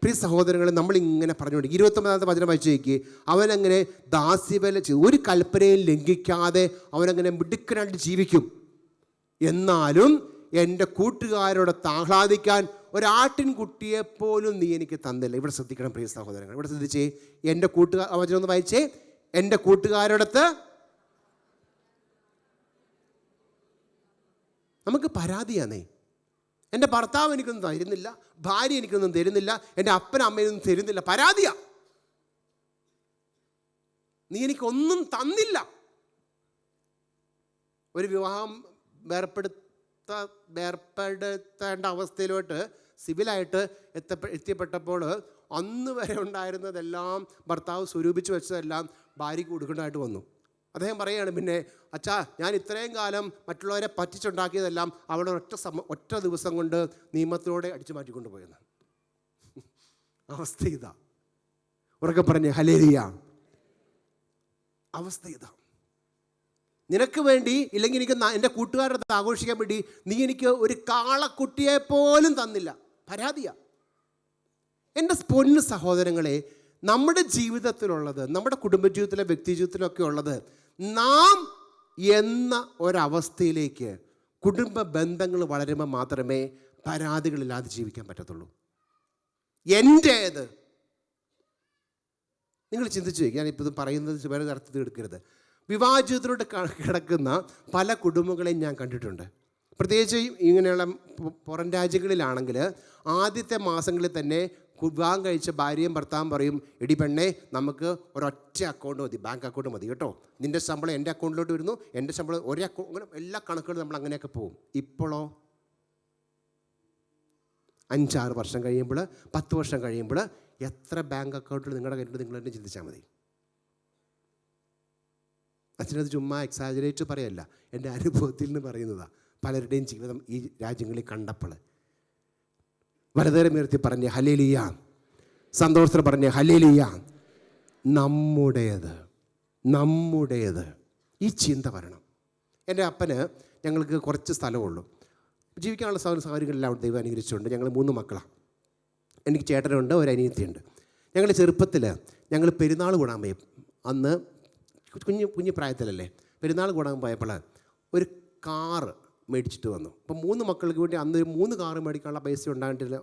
പ്രിയ സഹോദരങ്ങളെ, നമ്മളിങ്ങനെ പറഞ്ഞുകൊണ്ട് 29-ാമത്തെ വചനം വായിച്ചേക്ക്. അവനങ്ങനെ ദാസ്യവേല ചെയ്തു, ഒരു കൽപ്പനയും ലംഘിക്കാതെ അവനങ്ങനെ മിടുക്കനായിട്ട് ജീവിക്കും. എന്നാലും എൻ്റെ കൂട്ടുകാരോടൊത്ത് ആഹ്ലാദിക്കാൻ ഒരാട്ടിൻകുട്ടിയെപ്പോലും നീ എനിക്ക് തന്നില്ല. ഇവിടെ ശ്രദ്ധിക്കണം പ്രിയ സഹോദരങ്ങൾ, ഇവിടെ ശ്രദ്ധിച്ചേ. എൻ്റെ വചനം ഒന്ന് വായിച്ചേ. എൻ്റെ കൂട്ടുകാരോടൊത്ത്. നമുക്ക് പരാതിയാണേ. എൻ്റെ ഭർത്താവ് എനിക്കൊന്നും തരുന്നില്ല, ഭാര്യ എനിക്കൊന്നും തരുന്നില്ല, എൻ്റെ അപ്പനും അമ്മയൊന്നും തരുന്നില്ല. പരാതിയാ. നീ എനിക്കൊന്നും തന്നില്ല. ഒരു വിവാഹം വേർപ്പെടുത്തേണ്ട അവസ്ഥയിലോട്ട് സിവിലായിട്ട് എത്തിപ്പെട്ടപ്പോൾ അന്ന് വരെ ഉണ്ടായിരുന്നതെല്ലാം ഭർത്താവ് സ്വരൂപിച്ച് വെച്ചതെല്ലാം ഭാര്യയ്ക്ക് കൊടുക്കേണ്ടതായിട്ട് വന്നു. അദ്ദേഹം പറയുകയാണ്, പിന്നെ അച്ഛാ, ഞാൻ ഇത്രയും കാലം മറ്റുള്ളവരെ പറ്റിച്ചുണ്ടാക്കിയതെല്ലാം അവളെ ഒറ്റ ദിവസം കൊണ്ട് നിയമത്തിലൂടെ അടിച്ചു മാറ്റിക്കൊണ്ട് പോയെന്ന്. അവസ്ഥ ഇതാ. ഉറക്കെ പറഞ്ഞ് ഹല്ലേലൂയ. അവസ്ഥ ഇതാ. നിനക്ക് വേണ്ടി, ഇല്ലെങ്കിൽ എനിക്ക് എൻ്റെ കൂട്ടുകാരുടെ ആഘോഷിക്കാൻ വേണ്ടി നീ എനിക്ക് ഒരു കാളക്കുട്ടിയെ പോലും തന്നില്ല. പരാതിയാ. എൻ്റെ പൊന്നു സഹോദരങ്ങളെ, നമ്മുടെ ജീവിതത്തിലുള്ളത്, നമ്മുടെ കുടുംബജീവിതത്തിലെ വ്യക്തി ജീവിതത്തിലൊക്കെ ഉള്ളത്, നാം എന്ന ഒരവസ്ഥയിലേക്ക് കുടുംബ ബന്ധങ്ങൾ വളരുമ്പോൾ മാത്രമേ പരാതികളില്ലാതെ ജീവിക്കാൻ പറ്റത്തുള്ളൂ. എൻ്റേത്. നിങ്ങൾ ചിന്തിച്ചു വയ്ക്കുക. ഞാനിപ്പോൾ ഇത് പറയുന്നത് വേറെ അർത്ഥത്തിൽ എടുക്കരുത്. വിവാഹ ജീവിതത്തിലോട്ട് കിടക്കുന്ന പല കുടുംബങ്ങളെയും ഞാൻ കണ്ടിട്ടുണ്ട്. പ്രത്യേകിച്ച് ഇങ്ങനെയുള്ള പുറം രാജ്യങ്ങളിലാണെങ്കിൽ ആദ്യത്തെ മാസങ്ങളിൽ തന്നെ വിവാഹം കഴിച്ച ഭാര്യയും ഭർത്താവും പറയും, എടി പെണ്ണേ, നമുക്ക് ഒരൊറ്റ അക്കൗണ്ട് മതി, ബാങ്ക് അക്കൗണ്ട് മതി കേട്ടോ. നിൻ്റെ ശമ്പളം എൻ്റെ അക്കൗണ്ടിലോട്ട് വരുന്നു, എൻ്റെ ശമ്പളം ഒരേ അക്കൗണ്ട്, അങ്ങനെ എല്ലാ കണക്കുകളും നമ്മൾ അങ്ങനെയൊക്കെ പോകും. ഇപ്പോഴോ 5-6 വർഷം കഴിയുമ്പോൾ, 10 വർഷം കഴിയുമ്പോൾ എത്ര ബാങ്ക് അക്കൗണ്ടിൽ നിങ്ങളുടെ കയ്യിൽ നിങ്ങൾ തന്നെ ചിന്തിച്ചാൽ മതി. അച്ഛനത് ചുമ്മാ എക്സാജറേറ്റ് പറയല്ല, എൻ്റെ അനുഭവത്തിൽ നിന്ന് പറയുന്നതാണ്. പലരുടെയും ജീവിതം ഈ രാജ്യങ്ങളിൽ കണ്ടപ്പോൾ വലതുകരം ഉയർത്തി പറഞ്ഞ് ഹല്ലേലൂയ, സന്തോഷത്തിൽ പറഞ്ഞ് ഹല്ലേലൂയ. നമ്മുടേത് ഈ ചിന്ത വരണം. എൻ്റെ അപ്പന് ഞങ്ങൾക്ക് കുറച്ച് സ്ഥലമുള്ളൂ, ജീവിക്കാനുള്ള സൗകര്യങ്ങളെല്ലാം ദൈവം അനുഗ്രഹിച്ചുകൊണ്ട് ഞങ്ങൾ 3 മക്കളാണ്. എനിക്ക് ചേട്ടനുണ്ട്, ഒരു അനിയത്തിയുണ്ട്. ഞങ്ങൾ ചെറുപ്പത്തിൽ ഞങ്ങൾ പെരുന്നാൾ കൂടാൻ പോയി. അന്ന് കുഞ്ഞു പ്രായത്തിലല്ലേ, പെരുന്നാൾ കൂടാൻ പോയപ്പോൾ ഒരു കാറ് മേടിച്ചിട്ട് വന്നു. അപ്പം 3 മക്കൾക്ക് വേണ്ടി അന്ന് 3 കാറ് മേടിക്കാനുള്ള പൈസ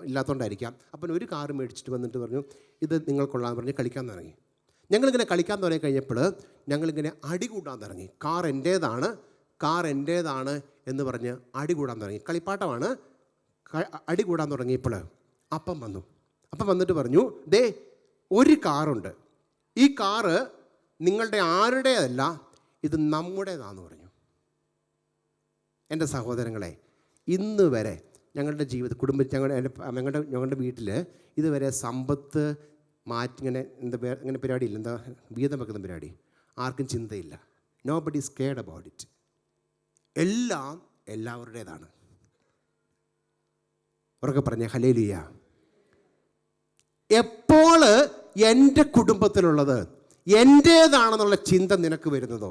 ഇല്ലാത്തതുകൊണ്ടായിരിക്കാം. അപ്പം ഒരു കാറ് മേടിച്ചിട്ട് വന്നിട്ട് പറഞ്ഞു, ഇത് നിങ്ങൾക്കുള്ളതെന്ന് പറഞ്ഞ് കളിക്കാൻ തുടങ്ങി. ഞങ്ങളിങ്ങനെ കളിക്കാൻ തുടങ്ങി കഴിഞ്ഞപ്പോൾ ഞങ്ങളിങ്ങനെ അടി കൂടാൻ തുടങ്ങി. കാർ എൻ്റേതാണ് എന്ന് പറഞ്ഞ് അടി കൂടാൻ തുടങ്ങി. കളിപ്പാട്ടമാണ്. അടി കൂടാൻ തുടങ്ങിയപ്പോൾ അപ്പം വന്നിട്ട് പറഞ്ഞു, ദേ ഒരു കാറുണ്ട്, ഈ കാറ് നിങ്ങളുടെ ആരുടേതല്ല, ഇത് നമ്മുടേതാണെന്ന് പറഞ്ഞു. എൻ്റെ സഹോദരങ്ങളെ, ഇന്ന് വരെ ഞങ്ങളുടെ ഞങ്ങളുടെ വീട്ടിൽ ഇതുവരെ സമ്പത്ത് ഇങ്ങനെ പരിപാടിയില്ല, എന്താ വീതം വെക്കുന്ന പരിപാടി ആർക്കും ചിന്തയില്ല. Nobody is cared about it. എല്ലാം എല്ലാവരുടേതാണ്. ഉറക്കെ പറഞ്ഞ ഹല്ലേലൂയ. എപ്പോൾ എൻ്റെ കുടുംബത്തിലുള്ളത് എൻ്റേതാണെന്നുള്ള ചിന്ത നിനക്ക് വരുന്നതോ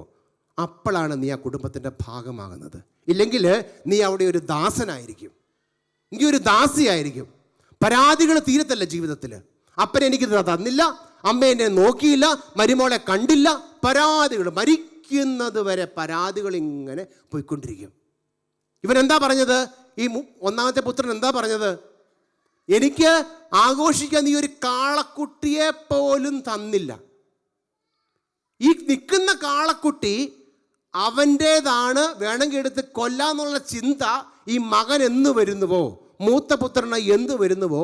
അപ്പോഴാണ് നീ ആ കുടുംബത്തിൻ്റെ ഭാഗമാകുന്നത്. ഇല്ലെങ്കിൽ നീ അവിടെ ഒരു ദാസനായിരിക്കും, നീ ഒരു ദാസിയായിരിക്കും. പരാതികൾ തീരത്തല്ല ജീവിതത്തിൽ. അപ്പനെ എനിക്ക് തന്നില്ല, അമ്മ എന്നെ നോക്കിയില്ല, മരുമോളെ കണ്ടില്ല. പരാതികൾ മരിക്കുന്നത് വരെ പരാതികൾ ഇങ്ങനെ പോയിക്കൊണ്ടിരിക്കും. ഇവൻ എന്താ പറഞ്ഞത്? ഈ 1-ാമത്തെ പുത്രൻ എന്താ പറഞ്ഞത്? എനിക്ക് ആഘോഷിക്കാൻ നീ ഒരു കാളക്കുട്ടിയെ പോലും തന്നില്ല. ഈ നിൽക്കുന്ന കാളക്കുട്ടി അവൻ്റേതാണ്, വേണമെങ്കിൽ എടുത്ത് കൊല്ലാന്നുള്ള ചിന്ത ഈ മകൻ എന്ന് വരുന്നുവോ, മൂത്ത പുത്രന് എന്ത് വരുന്നുവോ,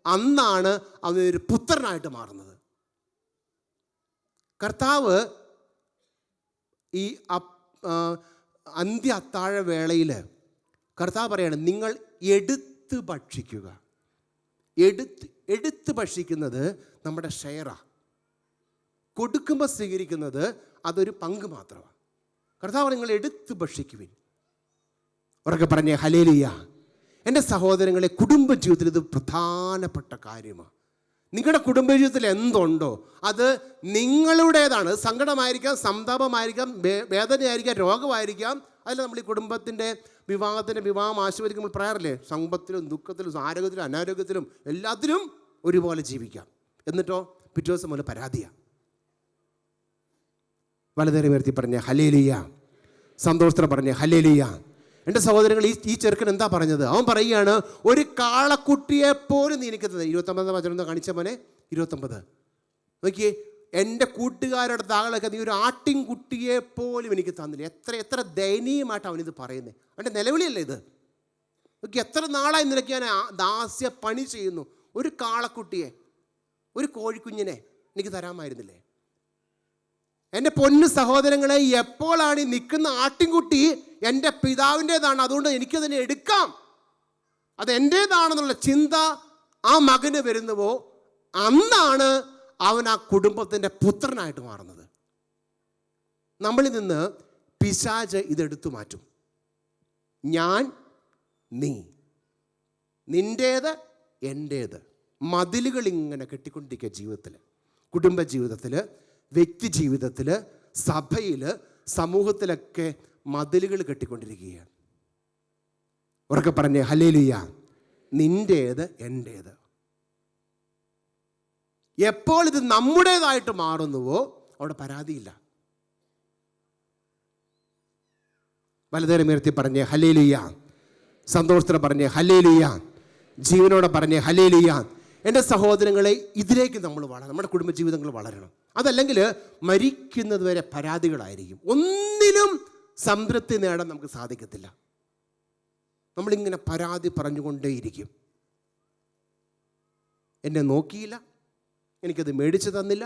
അന്നാണ് അവനൊരു പുത്രനായിട്ട് മാറുന്നത്. കർത്താവ് ഈ അന്ത്യ അത്താഴ വേളയിൽ കർത്താവ് പറയാണ്, നിങ്ങൾ എടുത്ത് ഭക്ഷിക്കുക. എടുത്ത് ഭക്ഷിക്കുന്നത് നമ്മുടെ ഷെയറാണ്. കൊടുക്കുമ്പോൾ സ്വീകരിക്കുന്നത് അതൊരു പങ്ക് മാത്രമാണ്. കർത്താവ് നിങ്ങൾ എടുത്ത് ഭക്ഷിക്കുവിൻ. ഉറക്കെ പറഞ്ഞേ ഹല്ലേലൂയ. എൻ്റെ സഹോദരങ്ങളെ, കുടുംബജീവിതത്തിൽ ഇത് പ്രധാനപ്പെട്ട കാര്യമാണ്. നിങ്ങളുടെ കുടുംബജീവിതത്തിൽ എന്തുണ്ടോ അത് നിങ്ങളുടേതാണ്. സങ്കടമായിരിക്കാം, സന്താപമായിരിക്കാം, വേദനയായിരിക്കാം, രോഗമായിരിക്കാം. അതിൽ നമ്മൾ ഈ കുടുംബത്തിൻ്റെ വിവാഹം ആശീർവദിക്കും. നമ്മൾ പറയാറില്ലേ, സമ്പത്തിലും ദുഃഖത്തിലും ആരോഗ്യത്തിലും അനാരോഗ്യത്തിലും എല്ലാത്തിലും ഒരുപോലെ ജീവിക്കാം. എന്നിട്ടോ പിറ്റേ ദിവസം മുതൽ പരാതിയാണ്. വലതുകരം ഉയർത്തി പറഞ്ഞ ഹല്ലേലൂയ. സന്തോഷത്തോടെ പറഞ്ഞ ഹല്ലേലൂയ. എൻ്റെ സഹോദരങ്ങൾ, ഈ ചെറുക്കൻ എന്താ പറഞ്ഞത്? അവൻ പറയുകയാണ്, ഒരു കാളക്കുട്ടിയെപ്പോലും നീ എനിക്ക് തന്നെ. 29 വചനം കാണിച്ച മോനെ, 29 നോക്കിയേ. എൻ്റെ കൂട്ടുകാരുടെ താകളൊക്കെ നീ ഒരു ആട്ടിൻകുട്ടിയെപ്പോലും എനിക്ക് തന്നില്ല. എത്ര ദയനീയമായിട്ട് അവനിത് പറയുന്നത്. അവൻ്റെ നിലവിളിയല്ലേ ഇത്? നോക്കി, എത്ര നാളായി നിനക്ക് ഞാൻ ദാസ്യ പണി ചെയ്യുന്നു. ഒരു കാളക്കുട്ടിയെ, ഒരു കോഴിക്കുഞ്ഞിനെ എനിക്ക് തരാമായിരുന്നില്ലേ? എൻ്റെ പൊന്നു സഹോദരങ്ങളെ, എപ്പോഴാണ് ഈ നിൽക്കുന്ന ആട്ടിൻകുട്ടി എൻ്റെ പിതാവിൻ്റേതാണ്, അതുകൊണ്ട് എനിക്കതിനെ എടുക്കാം, അത് എൻ്റേതാണെന്നുള്ള ചിന്ത ആ മകന് വരുന്നുവോ, അന്നാണ് അവൻ ആ കുടുംബത്തിൻ്റെ പുത്രനായിട്ട് മാറുന്നത്. നമ്മളിൽ നിന്ന് പിശാച് ഇതെടുത്തു മാറ്റും. ഞാൻ, നീ, നിൻ്റേത്, എൻ്റേത്, മതിലുകൾ ഇങ്ങനെ കെട്ടിക്കൊണ്ടിരിക്കുക ജീവിതത്തിൽ, കുടുംബജീവിതത്തിൽ, വ്യക്തി ജീവിതത്തിൽ, സഭയിൽ, സമൂഹത്തിലൊക്കെ മതിലുകൾ കെട്ടിക്കൊണ്ടിരിക്കുകയാണ്. ഉറക്കെ പറഞ്ഞേ ഹല്ലേലൂയ. നിൻ്റേത്, എൻ്റേത്. എപ്പോൾ ഇത് നമ്മുടേതായിട്ട് മാറുന്നുവോ അവിടെ പരാതിയില്ല. വലതുകരം ഉയർത്തി പറഞ്ഞേ ഹല്ലേലൂയ. സന്തോഷത്തോടെ പറഞ്ഞേ ഹല്ലേലൂയ. ജീവനോടെ പറഞ്ഞേ ഹല്ലേലൂയ. എൻ്റെ സഹോദരങ്ങളെ, ഇതിലേക്ക് നമ്മൾ വളരണം. നമ്മുടെ കുടുംബജീവിതങ്ങൾ വളരണം. അതല്ലെങ്കിൽ മരിക്കുന്നത് വരെ പരാതികളായിരിക്കും. ഒന്നിലും സംതൃപ്തി നേടാൻ നമുക്ക് സാധിക്കത്തില്ല. നമ്മളിങ്ങനെ പരാതി പറഞ്ഞുകൊണ്ടേയിരിക്കും. എന്നെ നോക്കിയില്ല, എനിക്കത് മേടിച്ചു തന്നില്ല,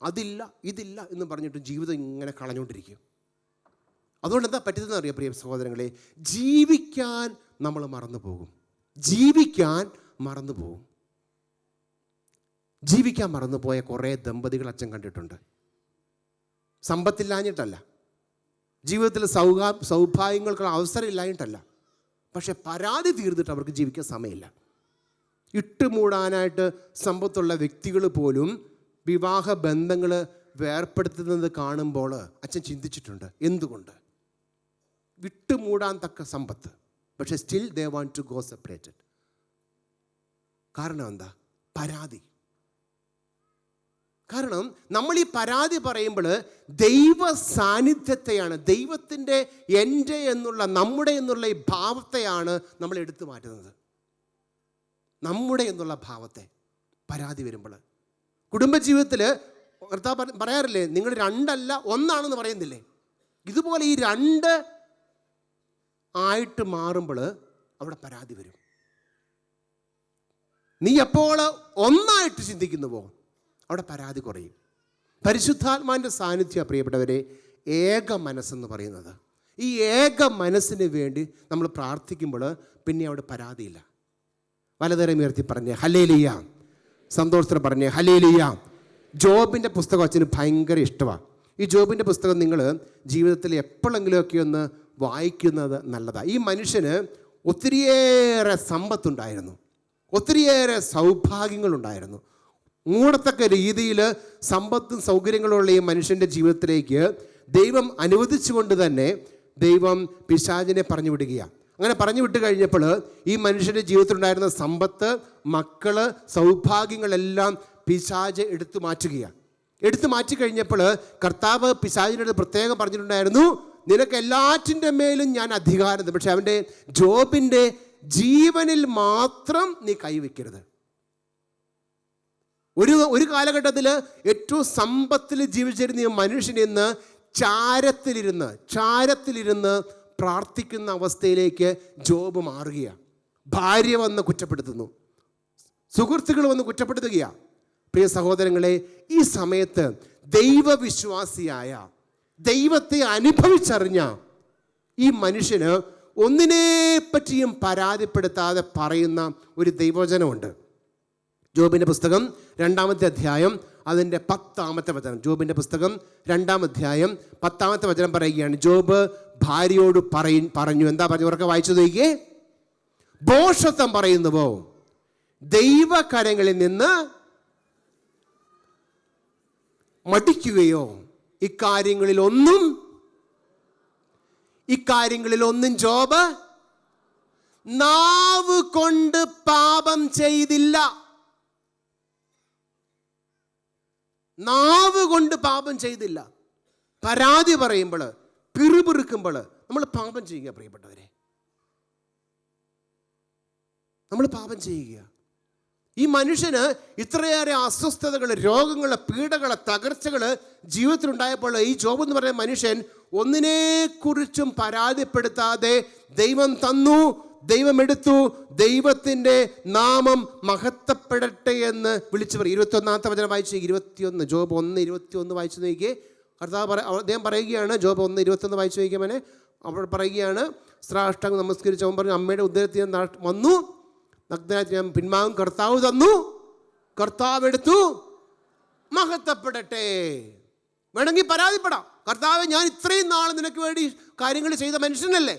അതില്ല, ഇതില്ല എന്ന് പറഞ്ഞിട്ട് ജീവിതം ഇങ്ങനെ കളഞ്ഞുകൊണ്ടിരിക്കും. അതുകൊണ്ട് എന്താ പറ്റുന്നതെന്ന് അറിയാം പ്രിയ സഹോദരങ്ങളെ, ജീവിക്കാൻ നമ്മൾ മറന്നു പോകും. ജീവിക്കാൻ മറന്നുപോയ കുറേ ദമ്പതികൾ അച്ഛൻ കണ്ടിട്ടുണ്ട്. സമ്പത്തില്ലാഞ്ഞിട്ടല്ല, ജീവിതത്തിൽ സൗഭാഗ്യങ്ങൾക്കുള്ള അവസരം ഇല്ലാഞ്ഞിട്ടല്ല, പക്ഷെ പരാതി തീർന്നിട്ട് അവർക്ക് ജീവിക്കാൻ സമയമില്ല. ഇട്ടുമൂടാനായിട്ട് സമ്പത്തുള്ള വ്യക്തികൾ പോലും വിവാഹ ബന്ധങ്ങൾ വേർപ്പെടുത്തുന്നത് കാണുമ്പോൾ അച്ഛൻ ചിന്തിച്ചിട്ടുണ്ട്, എന്തുകൊണ്ട്? വിട്ടുമൂടാൻ തക്ക സമ്പത്ത്, പക്ഷെ still they want to go separated. കാരണം എന്താ? പരാതി. കാരണം നമ്മൾ ഈ പരാതി പറയുമ്പോൾ ദൈവ സാന്നിധ്യത്തെയാണ്, ദൈവത്തിൻ്റെ എൻ്റെ എന്നുള്ള, നമ്മുടെ എന്നുള്ള ഈ ഭാവത്തെയാണ് നമ്മൾ എടുത്തു മാറ്റുന്നത്. നമ്മുടെ എന്നുള്ള ഭാവത്തെ പരാതി വരുമ്പോൾ കുടുംബജീവിതത്തിൽ കർത്താവ് പറയാറില്ലേ, നിങ്ങൾ രണ്ടല്ല ഒന്നാണെന്ന് പറയുന്നില്ലേ? ഇതുപോലെ ഈ രണ്ട് ആയിട്ട് മാറുമ്പോൾ അവിടെ പരാതി വരും. നീ എപ്പോൾ ഒന്നായിട്ട് ചിന്തിക്കുന്നുവോ അവിടെ പരാതി കുറയും. പരിശുദ്ധാത്മാവിൻ്റെ സാന്നിധ്യം പ്രിയപ്പെട്ടവരെ ഏക മനസ്സെന്ന് പറയുന്നത്. ഈ ഏക മനസ്സിന് വേണ്ടി നമ്മൾ പ്രാർത്ഥിക്കുമ്പോൾ പിന്നെ അവിടെ പരാതിയില്ല. വലതുകരം ഉയർത്തി പറഞ്ഞേ ഹല്ലേലൂയ. സന്തോഷത്തോടെ പറഞ്ഞേ ഹല്ലേലൂയ. ജോബിൻ്റെ പുസ്തകം അച്ഛന് ഭയങ്കര ഇഷ്ടമാണ്. ഈ ജോബിൻ്റെ പുസ്തകം നിങ്ങൾ ജീവിതത്തിൽ എപ്പോഴെങ്കിലുമൊക്കെ ഒന്ന് വായിക്കുന്നത് നല്ലതാണ്. ഈ മനുഷ്യന് ഒത്തിരിയേറെ സമ്പത്തുണ്ടായിരുന്നു, ഒത്തിരിയേറെ സൗഭാഗ്യങ്ങളുണ്ടായിരുന്നു. മൂടത്തക്ക രീതിയിൽ സമ്പത്തും സൗകര്യങ്ങളുള്ള ഈ മനുഷ്യൻ്റെ ജീവിതത്തിലേക്ക് ദൈവം അനുവദിച്ചുകൊണ്ട് തന്നെ ദൈവം പിശാചിനെ പറഞ്ഞു വിടുകയാണ്. അങ്ങനെ പറഞ്ഞു വിട്ട് കഴിഞ്ഞപ്പോൾ ഈ മനുഷ്യൻ്റെ ജീവിതത്തിലുണ്ടായിരുന്ന സമ്പത്ത്, മക്കള്, സൗഭാഗ്യങ്ങളെല്ലാം പിശാച് എടുത്തു മാറ്റുകയാണ്. എടുത്തു മാറ്റി കഴിഞ്ഞപ്പോൾ കർത്താവ് പിശാചിനോട് പ്രത്യേകം പറഞ്ഞിട്ടുണ്ടായിരുന്നു, നിനക്ക് എല്ലാറ്റിൻ്റെ മേലും ഞാൻ അധികാരം. പക്ഷെ അവൻ്റെ ജോബിൻ്റെ ജീവനിൽ മാത്രം നീ കൈവയ്ക്കരുത്. ഒരു കാലഘട്ടത്തിൽ ഏറ്റവും സമ്പത്തിൽ ജീവിച്ചിരുന്ന ഈ മനുഷ്യൻ ഇന്ന് ചാരത്തിലിരുന്ന് പ്രാർത്ഥിക്കുന്ന അവസ്ഥയിലേക്ക് ജോബ് മാറുകയാണ്. ഭാര്യ വന്ന് കുറ്റപ്പെടുത്തുന്നു, സുഹൃത്തുക്കൾ വന്ന് കുറ്റപ്പെടുത്തുകയാണ്. പ്രിയ സഹോദരങ്ങളെ, ഈ സമയത്ത് ദൈവവിശ്വാസിയായ, ദൈവത്തെ അനുഭവിച്ചറിഞ്ഞ ഈ മനുഷ്യന് ഒന്നിനെപ്പറ്റിയും പരാതിപ്പെടുത്താതെ പറയുന്ന ഒരു ദൈവവചനമുണ്ട്. ജോബിൻ്റെ പുസ്തകം 2-ാമത്തെ അധ്യായം അതിൻ്റെ 10-ാമത്തെ വചനം. ജോബിൻ്റെ പുസ്തകം 2-ാം അധ്യായം 10-ാമത്തെ വചനം പറയുകയാണ്. ജോബ് ഭാര്യയോട് പറഞ്ഞു. എന്താ പറഞ്ഞു? ഉറക്കെ വായിച്ചു നോക്കിയേ. ഭോഷത്വം പറയുന്നുവോ? ദൈവകരങ്ങളിൽ നിന്ന് മടിക്കുകയോ? ഇക്കാര്യങ്ങളിലൊന്നും ജോബ് നാവ് കൊണ്ട് പാപം ചെയ്തില്ല. നാവ് കൊണ്ട് പാപം ചെയ്തില്ല. പരാതി പറയുമ്പോൾ, പിറുപിറുക്കുമ്പോൾ നമ്മൾ പാപം ചെയ്യുക. പ്രിയപ്പെട്ടവരെ, നമ്മൾ പാപം ചെയ്യുക. ഈ മനുഷ്യന് ഇത്രയേറെ അസ്വസ്ഥതകൾ, രോഗങ്ങൾ, പീഡകൾ, തകർച്ചകൾ ജീവിതത്തിലുണ്ടായപ്പോൾ ഈ ജോബ് എന്ന് പറയുന്ന മനുഷ്യൻ ഒന്നിനെക്കുറിച്ചും പരാതിപ്പെടുത്താതെ ദൈവം തന്നു, ദൈവം എടുത്തു, ദൈവത്തിൻ്റെ നാമം മഹത്വപ്പെടട്ടെ എന്ന് വിളിച്ചു പറയും. 21-ാമത്തെ വചനം വായിച്ചു. 21, ജോബ് 1:21 വായിച്ചു നോക്കിയേ. അദ്ദേഹം പറയുകയാണ്, ജോബ് 1:21 വായിച്ചു നോക്കിയവനെ. അവിടെ പറയുകയാണ്, സാഷ്ടാംഗം നമസ്കരിച്ച് അവൻ പറഞ്ഞു, അമ്മയുടെ ഉദരത്തിൽ വന്നു, നഗ്നനായിട്ട് ഞാൻ പിന്മാകും, കർത്താവ് തന്നു, കർത്താവ് എടുത്തു, മഹത്വപ്പെടട്ടെ. വേണമെങ്കിൽ പരാതിപ്പെടാം, കർത്താവ് ഞാൻ ഇത്രയും നാൾ നിനക്ക് വേണ്ടി കാര്യങ്ങൾ ചെയ്ത മനുഷ്യനല്ലേ,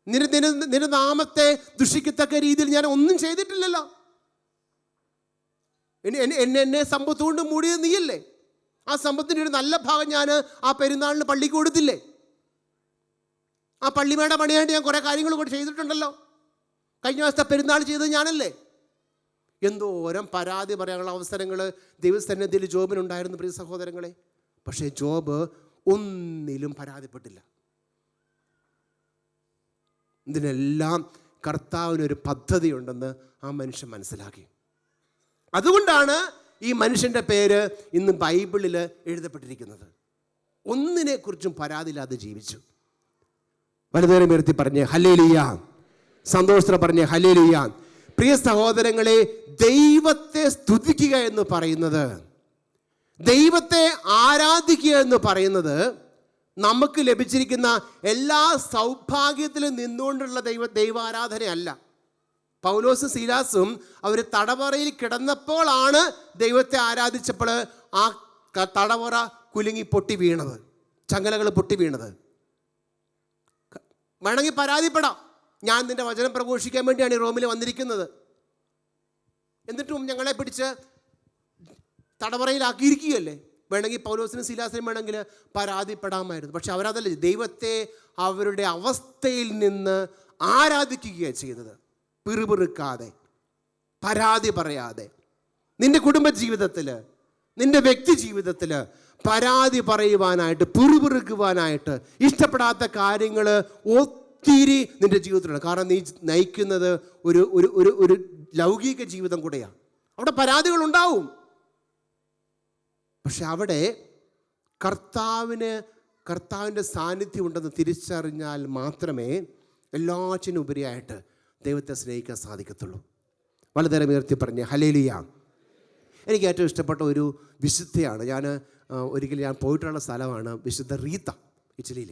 നിന്റെ നാമത്തെ ദുഷിക്കത്തക്ക രീതിയിൽ ഞാൻ ഒന്നും ചെയ്തിട്ടില്ലല്ലോ, എന്നെ സമ്പത്ത് കൊണ്ട് മൂടിയത് നീയല്ലേ, ആ സമ്പത്തിൻ്റെ ഒരു നല്ല ഭാഗം ഞാൻ ആ പെരുന്നാളിന് പള്ളിക്ക് കൊടുത്തില്ലേ, ആ പള്ളിമേട പണിയായിട്ട് ഞാൻ കുറേ കാര്യങ്ങൾ കൂടെ ചെയ്തിട്ടുണ്ടല്ലോ, കഴിഞ്ഞ ദിവസത്തെ പെരുന്നാൾ ചെയ്തത് ഞാനല്ലേ. എന്തോരം പരാതി പറയാനുള്ള അവസരങ്ങൾ ദൈവസന്നിധിയിൽ ജോബിനുണ്ടായിരുന്നു പ്രിയ സഹോദരങ്ങളെ. പക്ഷേ ജോബ് ഒന്നിലും പരാതിപ്പെട്ടില്ല. ഇതിനെല്ലാം കർത്താവിനൊരു പദ്ധതിയുണ്ടെന്ന് ആ മനുഷ്യൻ മനസ്സിലാക്കി. അതുകൊണ്ടാണ് ഈ മനുഷ്യൻ്റെ പേര് ഇന്ന് ബൈബിളിൽ എഴുതപ്പെട്ടിരിക്കുന്നത്. ഒന്നിനെക്കുറിച്ചും പരാതിയില്ലാതെ ജീവിച്ചു. വലതുകരം ഉയർത്തി പറഞ്ഞ് ഹല്ലേലൂയ, സന്തോഷത്തോടെ പറഞ്ഞ് ഹല്ലേലൂയ. പ്രിയ സഹോദരങ്ങളെ, ദൈവത്തെ സ്തുതിക്കുക എന്ന് പറയുന്നത്, ദൈവത്തെ ആരാധിക്കുക എന്ന് പറയുന്നത് നമുക്ക് ലഭിച്ചിരിക്കുന്ന എല്ലാ സൗഭാഗ്യത്തിലും നിന്നുകൊണ്ടുള്ള ദൈവാരാധനയല്ല. പൗലോസും സീലാസും അവർ തടവറയിൽ കിടന്നപ്പോഴാണ് ദൈവത്തെ ആരാധിച്ചപ്പോൾ ആ തടവറ കുലുങ്ങി പൊട്ടി വീണത്, ചങ്ങലകൾ പൊട്ടി വീണത്. വേണമെങ്കിൽ പരാതിപ്പെടാം, ഞാൻ നിൻ്റെ വചനം പ്രഘോഷിക്കാൻ വേണ്ടിയാണ് ഈ റോമിൽ വന്നിരിക്കുന്നത്, എന്നിട്ടും ഞങ്ങളെ പിടിച്ച് തടവറയിലാക്കിയിരിക്കുകയല്ലേ. വേണമെങ്കിൽ പൗലോസിനും സീലാസിനും വേണമെങ്കിൽ പരാതിപ്പെടാമായിരുന്നു. പക്ഷെ അവരതല്ല, ദൈവത്തെ അവരുടെ അവസ്ഥയിൽ നിന്ന് ആരാധിക്കുകയാണ് ചെയ്തത്. പിറുപിറുക്കാതെ, പരാതി പറയാതെ. നിൻ്റെ കുടുംബജീവിതത്തിൽ, നിൻ്റെ വ്യക്തി ജീവിതത്തിൽ പരാതി പറയുവാനായിട്ട്, പിറുപിറുക്കുവാനായിട്ട് ഇഷ്ടപ്പെടാത്ത കാര്യങ്ങൾ ഒത്തിരി നിൻ്റെ ജീവിതത്തിലുണ്ട്. കാരണം നീ നയിക്കുന്നത് ഒരു ലൗകിക ജീവിതം കൂടെയാണ്. അവിടെ പരാതികളുണ്ടാവും. പക്ഷെ അവിടെ കർത്താവിൻ്റെ സാന്നിധ്യം ഉണ്ടെന്ന് തിരിച്ചറിഞ്ഞാൽ മാത്രമേ എല്ലാറ്റിനും ഉപരിയായിട്ട് ദൈവത്തെ സ്നേഹിക്കാൻ സാധിക്കത്തുള്ളൂ. വലതുകരം ഉയർത്തി പറഞ്ഞ് ഹല്ലേലൂയ. എനിക്ക് ഏറ്റവും ഇഷ്ടപ്പെട്ട ഒരു വിശുദ്ധയാണ്. ഒരിക്കലും ഞാൻ പോയിട്ടുള്ള സ്ഥലമാണ് വിശുദ്ധ റീത്ത, ഇറ്റലിയിൽ,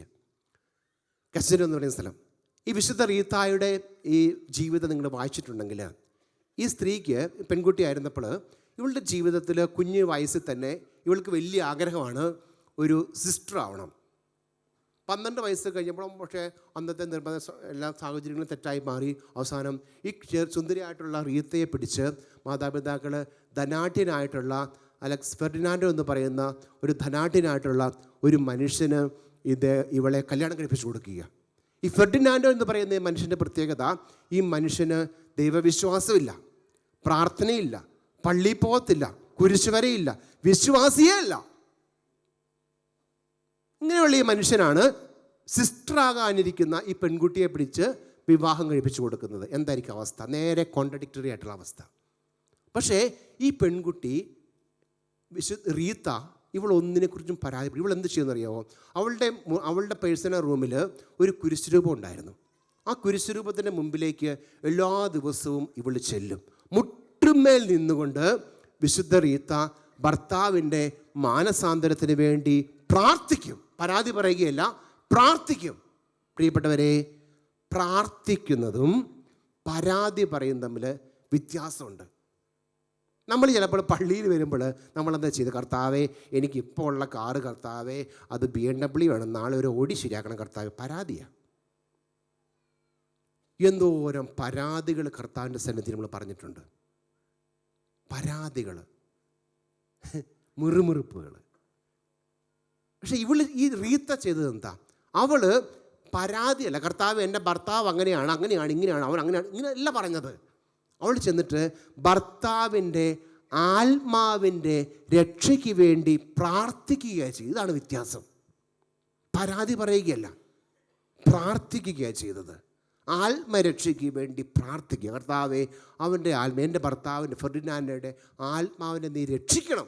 കസിനോ എന്ന് പറയുന്ന സ്ഥലം. ഈ വിശുദ്ധ റീത്തായുടെ ഈ ജീവിതം നിങ്ങൾ വായിച്ചിട്ടുണ്ടെങ്കിൽ, ഈ സ്ത്രീക്ക് പെൺകുട്ടിയായിരുന്നപ്പോൾ ഇവളുടെ ജീവിതത്തിൽ കുഞ്ഞു വയസ്സിൽ തന്നെ ഇവൾക്ക് വലിയ ആഗ്രഹമാണ് ഒരു സിസ്റ്റർ ആവണം. 12 വയസ്സ് കഴിഞ്ഞപ്പോൾ പക്ഷേ അന്നത്തെ നിർബന്ധ എല്ലാ സാഹചര്യങ്ങളും തെറ്റായി മാറി. അവസാനം ഈ സുന്ദരിയായിട്ടുള്ള റീത്തയെ പിടിച്ച് മാതാപിതാക്കൾ ധനാഢ്യനായിട്ടുള്ള അലക്സ് ഫെർഡിനാൻഡോ എന്ന് പറയുന്ന ഒരു ധനാഢ്യനായിട്ടുള്ള ഒരു മനുഷ്യന് ഇവളെ കല്യാണം കഴിപ്പിച്ചു കൊടുക്കുക. ഈ ഫെർഡിനാൻഡോ എന്ന് പറയുന്ന ഈ മനുഷ്യൻ്റെ പ്രത്യേകത, ഈ മനുഷ്യന് ദൈവവിശ്വാസമില്ല, പ്രാർത്ഥനയില്ല, പള്ളിയിൽ പോകത്തില്ല, കുരിശുവരയില്ല, വിശ്വാസിയേ അല്ല. ഇങ്ങനെയുള്ള ഈ മനുഷ്യനാണ് സിസ്റ്ററാകാനിരിക്കുന്ന ഈ പെൺകുട്ടിയെ പിടിച്ച് വിവാഹം കഴിപ്പിച്ചു കൊടുക്കുന്നത്. എന്തായിരിക്കും അവസ്ഥ? നേരെ കോൺട്രഡിക്ടറി ആയിട്ടുള്ള അവസ്ഥ. പക്ഷേ ഈ പെൺകുട്ടി റീത്ത ഇവളൊന്നിനെക്കുറിച്ചും പരാതിപ്പെടും. ഇവൾ എന്ത് ചെയ്യുമെന്നറിയാമോ? അവളുടെ പേഴ്സണൽ റൂമിൽ ഒരു കുരിശുരൂപം ഉണ്ടായിരുന്നു. ആ കുരിശുരൂപത്തിൻ്റെ മുമ്പിലേക്ക് എല്ലാ ദിവസവും ഇവൾ ചെല്ലും. മുട്ടുമേൽ നിന്നുകൊണ്ട് വിശുദ്ധ റീത്ത ഭർത്താവിൻ്റെ മാനസാന്തരത്തിന് വേണ്ടി പ്രാർത്ഥിക്കും. പരാതി പറയുകയല്ല, പ്രാർത്ഥിക്കും. പ്രിയപ്പെട്ടവരെ, പ്രാർത്ഥിക്കുന്നതും പരാതി പറയും തമ്മിൽ വ്യത്യാസമുണ്ട്. നമ്മൾ ചിലപ്പോൾ പള്ളിയിൽ വരുമ്പോൾ നമ്മളെന്താ ചെയ്ത്, കർത്താവേ എനിക്കിപ്പോൾ ഉള്ള കാറ് കർത്താവേ അത് BMW വേണം, നാളെ ഒരു ഓടി ശരിയാക്കണം കർത്താവേ. പരാതിയാണ്. എന്തോരം പരാതികൾ കർത്താവിൻ്റെ സന്നിധിയിൽ നമ്മൾ പറഞ്ഞിട്ടുണ്ട്. പരാതികൾ, മുറുമുറുപ്പുകൾ. പക്ഷെ ഈ റീത്ത ചെയ്തത് എന്താ? അവൾ പരാതിയല്ല, കർത്താവ് എൻ്റെ ഭർത്താവ് അങ്ങനെയാണ് ഇങ്ങനെയാണ് അവൻ അങ്ങനെയാണ് ഇങ്ങനെയല്ല പറഞ്ഞത്. അവൾ ചെന്നിട്ട് ഭർത്താവിൻ്റെ ആത്മാവിൻ്റെ രക്ഷയ്ക്ക് വേണ്ടി പ്രാർത്ഥിക്കുകയാണ് ചെയ്തത്. ഇതാണ് വ്യത്യാസം. പരാതി പറയുകയല്ല, പ്രാർത്ഥിക്കുകയാണ് ചെയ്തത്. ആത്മരക്ഷയ്ക്ക് വേണ്ടി പ്രാർത്ഥിക്കുക. കർത്താവെ അവൻ്റെ എൻ്റെ ഭർത്താവിൻ്റെ ഫെർഡിനാൻഡയുടെ ആത്മാവിനെ നീ രക്ഷിക്കണം.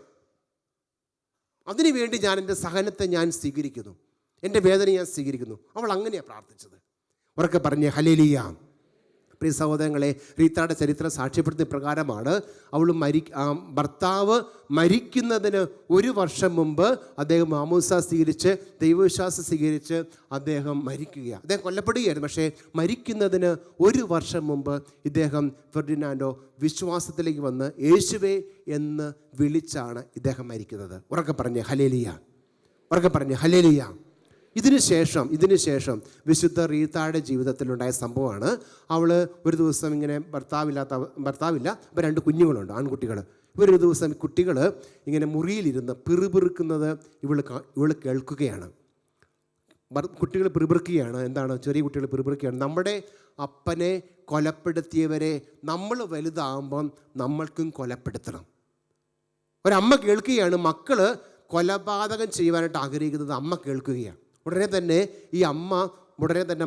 അതിനുവേണ്ടി ഞാൻ എൻ്റെ സഹനത്തെ ഞാൻ സ്വീകരിക്കുന്നു, എൻ്റെ വേദന ഞാൻ സ്വീകരിക്കുന്നു. അവൾ അങ്ങനെയാണ് പ്രാർത്ഥിച്ചത്. ഉറക്കെ പറഞ്ഞ് ഹല്ലേലൂയ. പ്രിയ സഹോദരങ്ങളെ, റീത്തയുടെ ചരിത്രം സാക്ഷ്യപ്പെടുത്തിയ പ്രകാരമാണ് ഭർത്താവ് മരിക്കുന്നതിന് 1 വർഷം മുമ്പ് അദ്ദേഹം മാമോദിസ സ്വീകരിച്ച് ദൈവവിശ്വാസം സ്വീകരിച്ച് അദ്ദേഹം മരിക്കുകയാണ്. അദ്ദേഹം കൊല്ലപ്പെടുകയായിരുന്നു. പക്ഷേ മരിക്കുന്നതിന് 1 വർഷം മുമ്പ് ഇദ്ദേഹം ഫെർഡിനാൻഡോ വിശ്വാസത്തിലേക്ക് വന്ന് യേശുവേ എന്ന് വിളിച്ചാണ് ഇദ്ദേഹം മരിക്കുന്നത്. ഉറക്കെ പറഞ്ഞ് ഹല്ലേലൂയ. ഉറക്കെ പറഞ്ഞ് ഹല്ലേലൂയ. ഇതിനു ശേഷം വിശുദ്ധ റീത്തയുടെ ജീവിതത്തിലുണ്ടായ സംഭവമാണ്. അവൾ ഒരു ദിവസം ഇങ്ങനെ ഭർത്താവില്ല, അപ്പോൾ 2 കുഞ്ഞുങ്ങളുണ്ട്, ആൺകുട്ടികൾ. ഇവരൊരു ദിവസം കുട്ടികൾ ഇങ്ങനെ മുറിയിലിരുന്ന് പിറുപിറുക്കുന്നത് ഇവൾ കേൾക്കുകയാണ്. കുട്ടികൾ പിറുപിറുക്കുകയാണ്. എന്താണ്? ചെറിയ കുട്ടികൾ പിറുപിറുക്കുകയാണ്, നമ്മുടെ അപ്പനെ കൊലപ്പെടുത്തിയവരെ നമ്മൾ വലുതാകുമ്പം നമ്മൾക്കും കൊലപ്പെടുത്തണം. ഒരമ്മ കേൾക്കുകയാണ്, മക്കൾ കൊലപാതകം ചെയ്യുവാനായിട്ട് ആഗ്രഹിക്കുന്നത് അമ്മ കേൾക്കുകയാണ്. ഉടനെ തന്നെ ഈ അമ്മ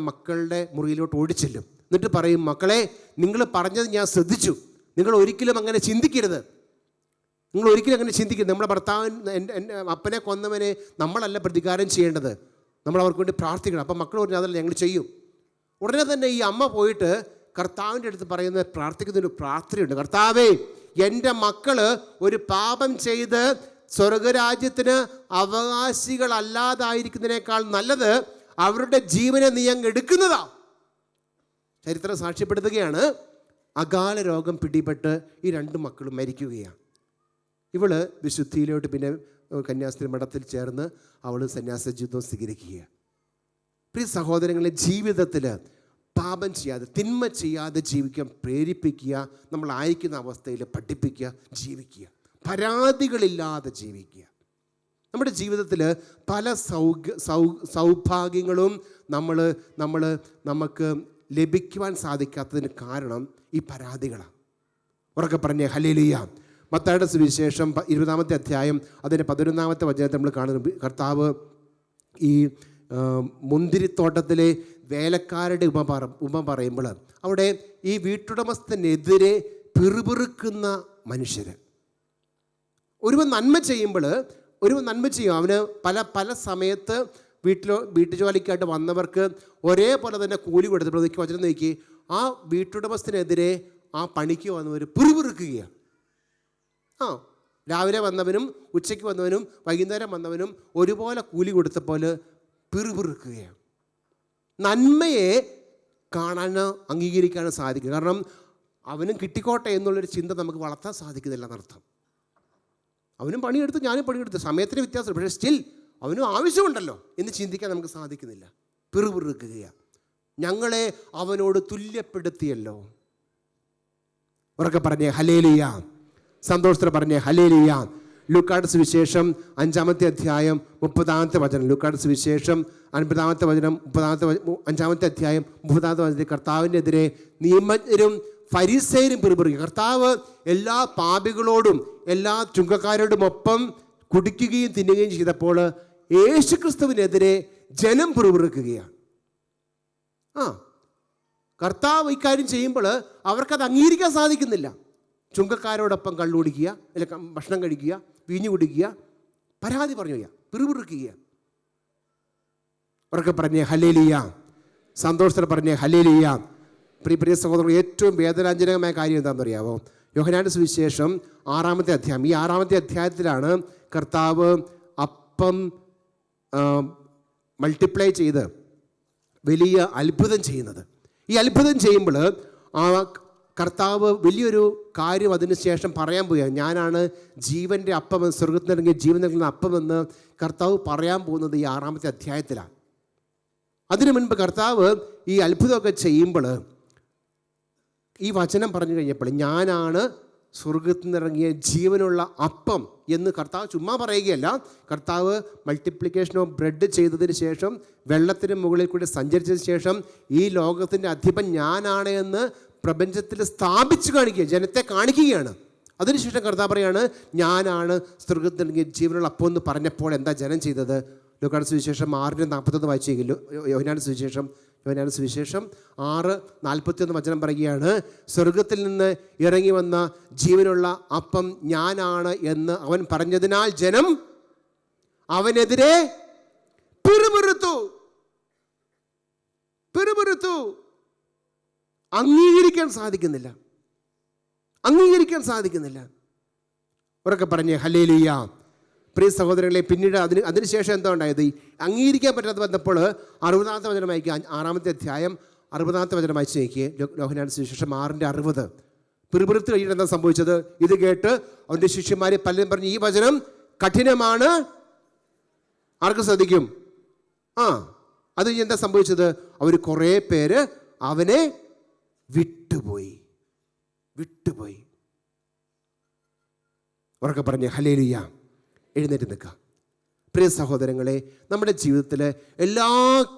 മക്കളുടെ മുറിയിലോട്ട് ഓടിച്ചെല്ലും. എന്നിട്ട് പറയും, മക്കളെ നിങ്ങൾ പറഞ്ഞത് ഞാൻ ശ്രദ്ധിച്ചു, നിങ്ങൾ ഒരിക്കലും അങ്ങനെ ചിന്തിക്കരുത്. നമ്മുടെ ഭർത്താവിന് എൻ്റെ അപ്പനെ കൊന്നവനെ നമ്മളല്ല പ്രതികാരം ചെയ്യേണ്ടത്, നമ്മൾ അവർക്ക് വേണ്ടി പ്രാർത്ഥിക്കണം. അപ്പം മക്കൾ പറഞ്ഞു അതല്ല ഞങ്ങൾ ചെയ്യും. ഉടനെ തന്നെ ഈ അമ്മ പോയിട്ട് കർത്താവിൻ്റെ അടുത്ത് പറയുന്ന പ്രാർത്ഥിക്കുന്നൊരു പ്രാർത്ഥനയുണ്ട്. കർത്താവേ, എൻ്റെ മക്കൾ ഒരു പാപം ചെയ്ത് സ്വർഗരാജ്യത്തിന് അവകാശികളല്ലാതായിരിക്കുന്നതിനേക്കാൾ നല്ലത് അവരുടെ ജീവനെ നീ അങ്ങ് എടുക്കുന്നതാ. ചരിത്രം സാക്ഷ്യപ്പെടുത്തുകയാണ്, അകാല രോഗം പിടിപെട്ട് ഈ 2 മക്കളും മരിക്കുകയാണ്. ഇവള് വിശുദ്ധിയിലോട്ട് പിന്നെ കന്യാസ്ത്രീ മഠത്തിൽ ചേർന്ന് അവൾ സന്യാസ ജീവിതം സ്വീകരിക്കുകയാണ്. പ്രിയ സഹോദരങ്ങളെ, ജീവിതത്തിൽ പാപം ചെയ്യാതെ, തിന്മ ചെയ്യാതെ ജീവിക്കാൻ പ്രേരിപ്പിക്കുക, നമ്മളായിരിക്കുന്ന അവസ്ഥയിൽ പഠിപ്പിക്കുക, ജീവിക്കുക, പരാതികളില്ലാതെ ജീവിക്കുക. നമ്മുടെ ജീവിതത്തിൽ പല സൗഭാഗ്യങ്ങളും നമുക്ക് ലഭിക്കുവാൻ സാധിക്കാത്തതിന് കാരണം ഈ പരാതികളാണ്. ഉറക്കെ പറഞ്ഞേ ഹല്ലേലൂയ. മത്തായിയുടെ സുവിശേഷം 20-ാമത്തെ അധ്യായം അതിൻ്റെ 11-ാമത്തെ വചനത്തിൽ നമ്മൾ കാണുന്നു, കർത്താവ് ഈ മുന്തിരിത്തോട്ടത്തിലെ വേലക്കാരുടെ ഉപമ പറയുമ്പോൾ അവിടെ ഈ വീട്ടുടമസ്ഥനെതിരെ പിറുപിറുക്കുന്ന മനുഷ്യർ, ഒരുവൻ നന്മ ചെയ്യും, അവന് പല സമയത്ത് വീട്ടുജോലിക്കായിട്ട് വന്നവർക്ക് ഒരേപോലെ തന്നെ കൂലി കൊടുത്തപ്പോൾ വചനം നോക്കി, ആ വീട്ടുടമസ്ഥനെതിരെ ആ പണിക്ക് വന്നവർ പിറുപിറുക്കുകയാണ്. രാവിലെ വന്നവനും ഉച്ചയ്ക്ക് വന്നവനും വൈകുന്നേരം വന്നവനും ഒരുപോലെ കൂലി കൊടുത്തപ്പോൾ പിറുപിറുക്കുകയാണ്. നന്മയെ കാണാനോ അംഗീകരിക്കാനോ സാധിക്കും. കാരണം അവനും കിട്ടിക്കോട്ടെ എന്നുള്ളൊരു ചിന്ത നമുക്ക് വളർത്താൻ സാധിക്കുന്നില്ല എന്നർത്ഥം. അവനും പണിയെടുത്ത് ഞാനും പണിയെടുത്ത്, സമയത്തിന് വ്യത്യാസം, പക്ഷേ സ്റ്റിൽ അവനും ആവശ്യമുണ്ടല്ലോ എന്ന് ചിന്തിക്കാൻ നമുക്ക് സാധിക്കുന്നില്ല. പിറുപിറുക്കുകയാണ്. ഞങ്ങളെ അവനോട് തുല്യപ്പെടുത്തിയല്ലോ. ഉറക്കെ പറഞ്ഞേ ഹല്ലേലൂയ. സന്തോഷത്തോടെ പറഞ്ഞേ ഹല്ലേലൂയ. ലൂക്കായുടെ സുവിശേഷം 5-ാമത്തെ അധ്യായം 30-ാമത്തെ വചനം. ലൂക്കായുടെ സുവിശേഷം 50-ാമത്തെ വചനം 5-ാമത്തെ അധ്യായം 30-ാമത്തെ വചനത്തിൽ കർത്താവിനെതിരെ നിയമജ്ഞരും ഫരിസേയരും പിറുപിറുക്കുക. കർത്താവ് എല്ലാ പാപികളോടും എല്ലാ ചുങ്കക്കാരോടും ഒപ്പം കുടിക്കുകയും തിന്നുകയും ചെയ്തപ്പോൾ യേശുക്രിസ്തുവിനെതിരെ ജനം പിറുപിറുക്കുകയാണ്. കർത്താവ് ഇക്കാര്യം ചെയ്യുമ്പോൾ അവർക്കത് അംഗീകരിക്കാൻ സാധിക്കുന്നില്ല. ചുങ്കക്കാരോടൊപ്പം കള്ളുകുടിക്കുക, അല്ലെ ഭക്ഷണം കഴിക്കുക, വീഞ്ഞു കുടിക്കുക, പരാതി പറഞ്ഞു പിറുപിറുക്കുക. അവർക്ക് പറഞ്ഞേ ഹല്ലേലൂയ, സന്തോഷത്തോടെ പറഞ്ഞേ ഹല്ലേലൂയ. പ്രിയ സഹോദരങ്ങൾ, ഏറ്റവും വേദനാജനകമായ കാര്യം എന്താണെന്ന് അറിയാമോ? യോഹന്നാന്റെ സുവിശേഷം 6-ാമത്തെ അധ്യായം. ഈ 6-ാമത്തെ അധ്യായത്തിലാണ് കർത്താവ് അപ്പം മൾട്ടിപ്ലൈ ചെയ്ത് വലിയ അത്ഭുതം ചെയ്യുന്നത്. ഈ അത്ഭുതം ചെയ്യുമ്പോൾ കർത്താവ് വലിയൊരു കാര്യം അതിനുശേഷം പറയാൻ പോവുകയാണ്. ഞാനാണ് ജീവൻ്റെ അപ്പം, സ്വർഗത്തിൽ നിന്നിറങ്ങിയ ജീവൻ നൽകുന്ന അപ്പമെന്ന് കർത്താവ് പറയാൻ പോകുന്നത് ഈ 6-ാമത്തെ അധ്യായത്തിലാണ്. അതിനു മുൻപ് കർത്താവ് ഈ അത്ഭുതമൊക്കെ ചെയ്യുമ്പോൾ ഈ വചനം പറഞ്ഞു കഴിഞ്ഞപ്പോൾ ഞാനാണ് സ്വർഗത്തിൽ നിന്നിറങ്ങിയ ജീവനുള്ള അപ്പം എന്ന് കർത്താവ് ചുമ്മാ പറയുകയല്ല. കർത്താവ് മൾട്ടിപ്ലിക്കേഷൻ ഓഫ് ബ്രെഡ് ചെയ്തതിന് ശേഷം, വെള്ളത്തിന് മുകളിൽ കൂടി സഞ്ചരിച്ചതിന് ശേഷം ഈ ലോകത്തിൻ്റെ അധിപൻ ഞാനാണ് എന്ന് പ്രപഞ്ചത്തിൽ സ്ഥാപിച്ചു കാണിക്കുക, ജനത്തെ കാണിക്കുകയാണ്. അതിനുശേഷം കർത്താവ് പറയാണ് ഞാനാണ് സ്വർഗത്തിൽ നിന്നിറങ്ങിയ ജീവനുള്ള അപ്പം എന്ന് പറഞ്ഞപ്പോൾ എന്താ ജനം ചെയ്തത്? ലൂക്കായുടെ സുവിശേഷം 6:41 വായിച്ചെങ്കിലും യോഹന്നാന്റെ സുവിശേഷം 6:41 വചനം പറയുകയാണ്, സ്വർഗത്തിൽ നിന്ന് ഇറങ്ങി വന്ന ജീവനുള്ള അപ്പം ഞാനാണ് എന്ന് അവൻ പറഞ്ഞതിനാൽ ജനം അവനെതിരെ പിറുപിറുത്തു. അംഗീകരിക്കാൻ സാധിക്കുന്നില്ല. ഉറക്കെ പറഞ്ഞേ ഹല്ലേലൂയ. പ്രിയ സഹോദരങ്ങളെ, പിന്നീട് അതിനുശേഷം എന്താ ഉണ്ടായത്? അംഗീകരിക്കാൻ പറ്റാതെ വന്നപ്പോൾ 60-ാമത്തെ വചനം വായിക്കുക. 6-ാമത്തെ അധ്യായം 60-ാമത്തെ വചനം വായിച്ച് നോക്കിയേ. യോഹന്നാന്റെ സുവിശേഷം 6:60. പിറുപിറുത്ത് കഴിഞ്ഞിട്ട് എന്താ സംഭവിച്ചത്? ഇത് കേട്ട് അവൻ്റെ ശിഷ്യന്മാരെ പലരും പറഞ്ഞു, ഈ വചനം കഠിനമാണ്, ആർക്ക് സാധിക്കും? അത് കഴിഞ്ഞ് എന്താ സംഭവിച്ചത്? അവർ കുറേ പേര് അവനെ വിട്ടുപോയി. ഉറക്കെ പറഞ്ഞേ ഹല്ലേലൂയ. എഴുന്നേറ്റ് നിൽക്കുക. പ്രിയ സഹോദരങ്ങളെ, നമ്മുടെ ജീവിതത്തിൽ എല്ലാ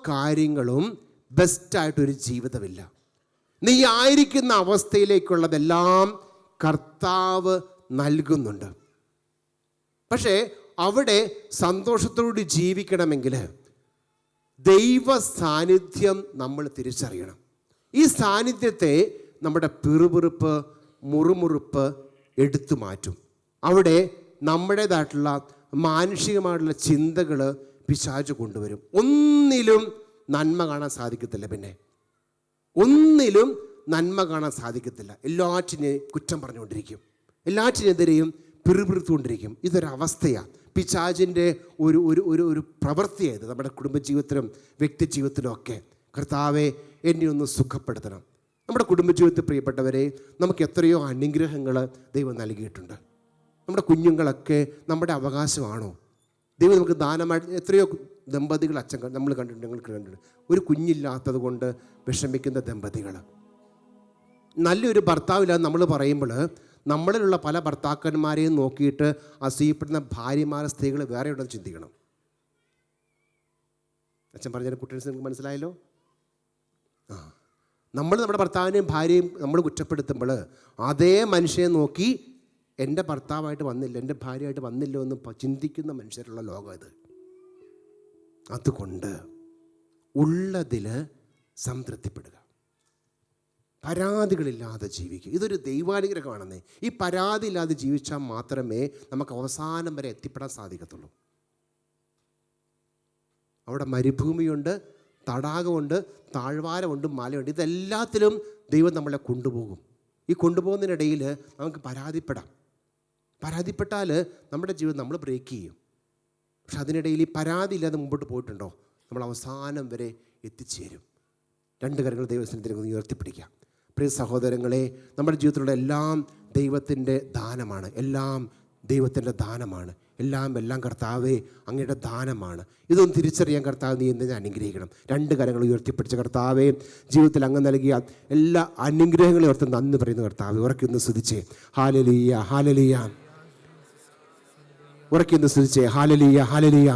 കാര്യങ്ങളും ബെസ്റ്റായിട്ടൊരു ജീവിതമില്ല. നീ ആയിരിക്കുന്ന അവസ്ഥയിലേക്കുള്ളതെല്ലാം കർത്താവ് നൽകുന്നുണ്ട്. പക്ഷേ അവിടെ സന്തോഷത്തോടെ ജീവിക്കണമെങ്കിൽ ദൈവ സാന്നിധ്യം നമ്മൾ തിരിച്ചറിയണം. ഈ സാന്നിധ്യത്തെ നമ്മുടെ പിറുപിറുപ്പ്, മുറുമുറുപ്പ് എടുത്തു മാറ്റും. അവിടെ നമ്മുടേതായിട്ടുള്ള മാനുഷികമായിട്ടുള്ള ചിന്തകൾ പിശാച് കൊണ്ടുവരും. ഒന്നിലും നന്മ കാണാൻ സാധിക്കത്തില്ല. എല്ലാറ്റിനെയും കുറ്റം പറഞ്ഞുകൊണ്ടിരിക്കും, എല്ലാറ്റിനെതിരെയും പിറുപിറുത്തുകൊണ്ടിരിക്കും. ഇതൊരവസ്ഥയാണ്, പിശാചിൻ്റെ ഒരു പ്രവൃത്തിയായത് നമ്മുടെ കുടുംബജീവിതത്തിലും വ്യക്തി ജീവിതത്തിലും ഒക്കെ. കർത്താവെ, എന്നെ ഒന്ന് സുഖപ്പെടുത്തണം. നമ്മുടെ കുടുംബജീവിതത്തിൽ പ്രിയപ്പെട്ടവരെ, നമുക്ക് എത്രയോ അനുഗ്രഹങ്ങൾ ദൈവം നൽകിയിട്ടുണ്ട്. നമ്മുടെ കുഞ്ഞുങ്ങളൊക്കെ നമ്മുടെ അവകാശമാണോ? ദൈവം നമുക്ക് ദാനമായിട്ട് എത്രയോ ദമ്പതികൾ ഞങ്ങൾ കണ്ടിട്ടുണ്ട്. ഒരു കുഞ്ഞില്ലാത്തത് കൊണ്ട് വിഷമിക്കുന്ന ദമ്പതികൾ. നല്ലൊരു ഭർത്താവില്ലാതെ നമ്മൾ പറയുമ്പോൾ നമ്മളിലുള്ള പല ഭർത്താക്കന്മാരെയും നോക്കിയിട്ട് അസൂയപ്പെടുന്ന ഭാര്യമാരെ, സ്ത്രീകൾ വേറെ ഉണ്ടെന്ന് ചിന്തിക്കണം. അച്ഛൻ പറഞ്ഞ കുട്ടീസ് നിങ്ങൾക്ക് മനസ്സിലായല്ലോ? നമ്മുടെ ഭർത്താവിനെയും ഭാര്യയും നമ്മൾ കുറ്റപ്പെടുത്തുമ്പോൾ അതേ മനുഷ്യനെ നോക്കി എൻ്റെ ഭർത്താവായിട്ട് വന്നില്ല, എൻ്റെ ഭാര്യയായിട്ട് വന്നില്ലോ എന്ന് ചിന്തിക്കുന്ന മനുഷ്യരുള്ള ലോകം ഇത്. അതുകൊണ്ട് ഉള്ളതിൽ സംതൃപ്തിപ്പെടുക, പരാതികളില്ലാതെ ജീവിക്കുക. ഇതൊരു ദൈവാനുഗ്രഹമാണെന്നേ. ഈ പരാതി ഇല്ലാതെ ജീവിച്ചാൽ മാത്രമേ നമുക്ക് അവസാനം വരെ എത്തിപ്പെടാൻ സാധിക്കത്തുള്ളൂ. അവിടെ മരുഭൂമിയുണ്ട്, തടാകമുണ്ട്, താഴ്വാരമുണ്ട്, മലയുണ്ട്. ഇതെല്ലാത്തിലും ദൈവം നമ്മളെ കൊണ്ടുപോകും. ഈ കൊണ്ടുപോകുന്നതിനിടയിൽ നമുക്ക് പരാതിപ്പെട്ടാൽ നമ്മുടെ ജീവിതം നമ്മൾ ബ്രേക്ക് ചെയ്യും. പക്ഷെ അതിനിടയിൽ ഈ പരാതി ഇല്ലാതെ മുമ്പോട്ട് പോയിട്ടുണ്ടോ, നമ്മൾ അവസാനം വരെ എത്തിച്ചേരും. രണ്ട് കരങ്ങൾ ദൈവത്തിനെ ഉയർത്തിപ്പിടിക്കാം. പ്രിയ സഹോദരങ്ങളെ, നമ്മുടെ ജീവിതത്തിലുള്ള എല്ലാം ദൈവത്തിൻ്റെ ദാനമാണ്. എല്ലാം കർത്താവേ അങ്ങയുടെ ദാനമാണ്. ഇതൊന്ന് തിരിച്ചറിയാൻ കർത്താവ് നീ എന്തിനെ അനുഗ്രഹിക്കണം. രണ്ട് കരങ്ങൾ ഉയർത്തിപ്പിടിച്ച കർത്താവേ, ജീവിതത്തിൽ അങ്ങ് നൽകിയ എല്ലാ അനുഗ്രഹങ്ങളെ ഓർത്ത് നന്ദി പറയുന്ന കർത്താവേ, ഉറക്കൊന്ന് സ്തുതിച്ചേ ഹല്ലേലൂയ. ഉറക്കൊന്ന് സ്തുതിച്ചേ ഹല്ലേലൂയ.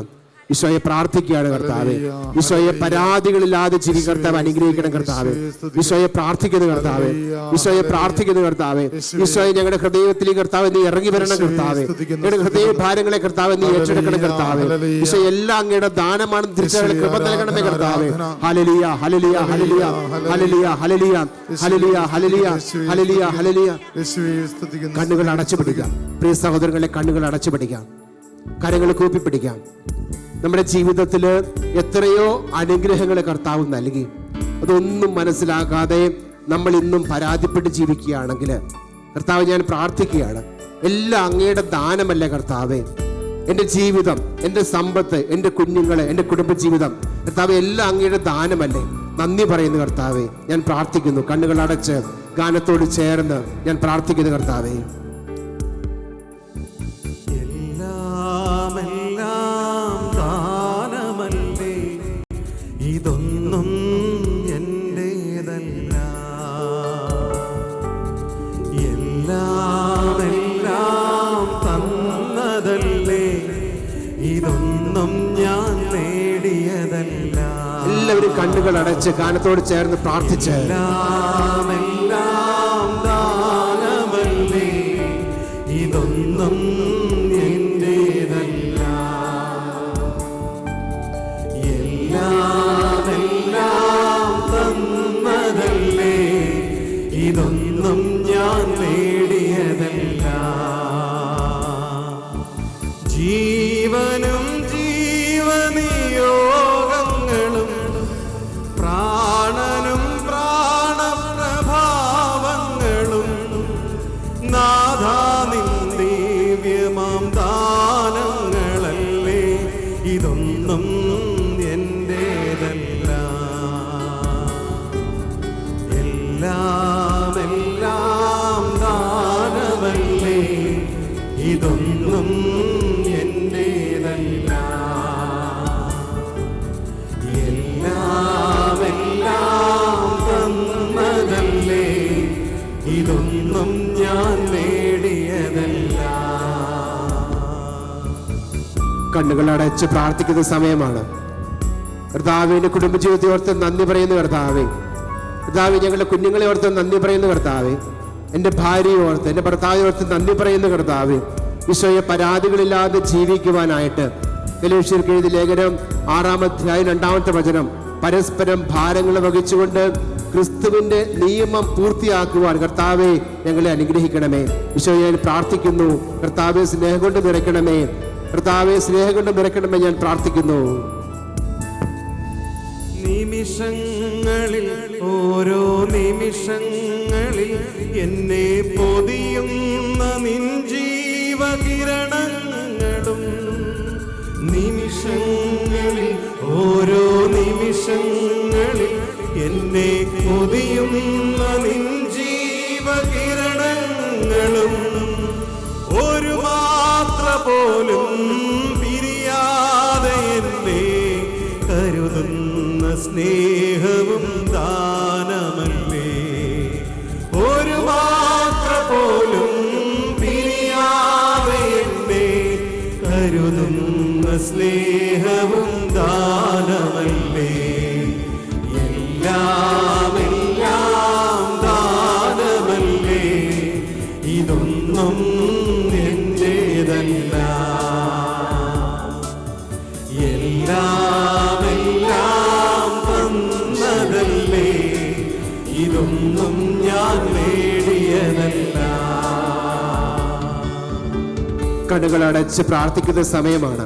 ഈശോയെ പ്രാർത്ഥിക്കുകയാണ് കർത്താവെ. ഈശോയെ പരാതികളില്ലാതെ ജീവി കർത്താവ് അനുഗ്രഹിക്കണം കർത്താവെ. ഈശോയെ പ്രാർത്ഥിക്കുന്നു കർത്താവെ. ഈശോയെ പ്രാർത്ഥിക്കുന്നു കർത്താവെ. ഈശോയെ ഞങ്ങളുടെ ഹൃദയത്തിൽ കർത്താവ് നീ ഇറങ്ങി വരണം കർത്താവെ. ഞങ്ങളുടെ ഹൃദയ ഭാരങ്ങളെ കർത്താവ് നീ ഏറ്റെടുക്കണം കർത്താവെ. ഈശോ എല്ലാം അങ്ങയുടെ ദാനമാണ് തിരിച്ചറിയാൻ കൃപ നൽകണമേ കർത്താവെ. Hallelujah hallelujah hallelujah hallelujah hallelujah hallelujah hallelujah hallelujah hallelujah. കണ്ണുകൾ അടച്ചു പിടിക്കാം പ്രിയ സഹോദരങ്ങളെ, കണ്ണുകൾ അടച്ചു പിടിക്കാം, കരങ്ങൾ കൂപ്പി പിടിക്കാം. നമ്മുടെ ജീവിതത്തിൽ എത്രയോ അനുഗ്രഹങ്ങളെ കർത്താവ് നൽകി, അതൊന്നും മനസ്സിലാക്കാതെ നമ്മൾ ഇന്നും പരാതിപ്പെട്ട് ജീവിക്കുകയാണെങ്കിൽ കർത്താവ് ഞാൻ പ്രാർത്ഥിക്കുകയാണ്, എല്ലാം അങ്ങയുടെ ദാനമല്ലേ കർത്താവേ. എൻ്റെ ജീവിതം, എൻ്റെ സമ്പത്ത്, എൻ്റെ കുഞ്ഞുങ്ങളെ, എൻ്റെ കുടുംബജീവിതം കർത്താവ് എല്ലാം അങ്ങയുടെ ദാനമല്ലേ. നന്ദി പറയുന്നു കർത്താവേ. ഞാൻ പ്രാർത്ഥിക്കുന്നു, കണ്ണുകൾ അടച്ച് ഗാനത്തോട് ചേർന്ന് ഞാൻ പ്രാർത്ഥിക്കുന്നു കർത്താവേ. എല്ലാം ദാനമല്ലേ, ഇതൊന്നും എന്റേതല്ല. എല്ലാം തന്നതല്ലേ, ഇതൊന്നും ഞാൻ നേടിയതല്ല. എല്ലാവരും കണ്ണുകൾ അടച്ച് ഗാനത്തോട് ചേർന്ന് പ്രാർത്ഥിച്ച് എല്ലാം ദാനമല്ലേ, ഇതൊന്നും എന്റേതല്ല. എല്ലാം തന്നതല്ലേ, ഇതൊന്നും ഞാൻ നേടിയതല്ല. ജീവനും ജീവനിയോഗങ്ങളും പ്രാണനും പ്രാണപ്രഭാവങ്ങളും നാഥാ നിൻ ദിവ്യമാം ദാനങ്ങളല്ലേ, ഇതൊന്നും എന്റേതല്ല. എല്ലാം ദാനമല്ലേ, ഇതൊന്നും എന്റേതല്ല. എല്ലാം തന്നതല്ലേ, ഇതൊന്നും ഞാൻ നേടിയതല്ല. കണ്ണുകൾ അടച്ച് പ്രാർത്ഥിക്കുന്ന സമയമാണ്. കർത്താവിന്റെ കുടുംബജീവിതത്തെ ഓർത്ത് നന്ദി പറയുന്നു കർത്താവേ. കർത്താവ് ഞങ്ങളുടെ കുഞ്ഞുങ്ങളെ ഓർത്ത് നന്ദി പറയുന്നു കർത്താവേ. എൻ്റെ ഭാര്യയെ ഓർത്ത്, എൻ്റെ ഭർത്താവിനെ ഓർത്ത് നന്ദി പറയുന്നു കർത്താവേ. ഈശോയെ പരാതികളില്ലാതെ ജീവിക്കുവാനായിട്ട് ഗലാത്യർക്ക് എഴുതിയ ലേഖനം 6-ാം അധ്യായം 2-ാമത്തെ വചനം, പരസ്പരം ഭാരങ്ങൾ വഹിച്ചുകൊണ്ട് ക്രിസ്തുവിന്റെ നിയമം പൂർത്തിയാക്കുവാൻ കർത്താവെ ഞങ്ങളെ അനുഗ്രഹിക്കണമേ. ഈശോയെ ഞാൻ പ്രാർത്ഥിക്കുന്നു, കർത്താവെ സ്നേഹം കൊണ്ട് നിറയ്ക്കണമേ, കർത്താവെ സ്നേഹം കൊണ്ട് നിറയ്ക്കണമേ ഞാൻ പ്രാർത്ഥിക്കുന്നു. നിമിഷങ്ങളിൽ, ഓരോ നിമിഷങ്ങളിൽ എന്നെ പൊതിയുന്ന നിൻ ജീവകിരണങ്ങളും, നിമിഷങ്ങളിൽ, ഓരോ നിമിഷങ്ങളിൽ എന്നെ പൊതിയുന്ന നിൻ ജീവകിരണങ്ങളും, ഒരു മാത്ര പോലും പിരിയാതെ എന്നെ കരുതുന്ന സ്നേഹവും ദാനമല്ലേ. ഒരു മാത്ര പോലും പിരിയാതെ എന്നെ കരുതുന്ന സ്നേഹവും ദാനമല്ലേ. എല്ലാം ദാനമല്ലേ, ഇതൊന്നും എന്റേതല്ല. എല്ലാം തന്നതല്ലേ, ഇതൊന്നും ഞാൻ നേടിയതല്ല. കണ്ണുകൾ അടച്ച് പ്രാർത്ഥിക്കുന്ന സമയമാണ്.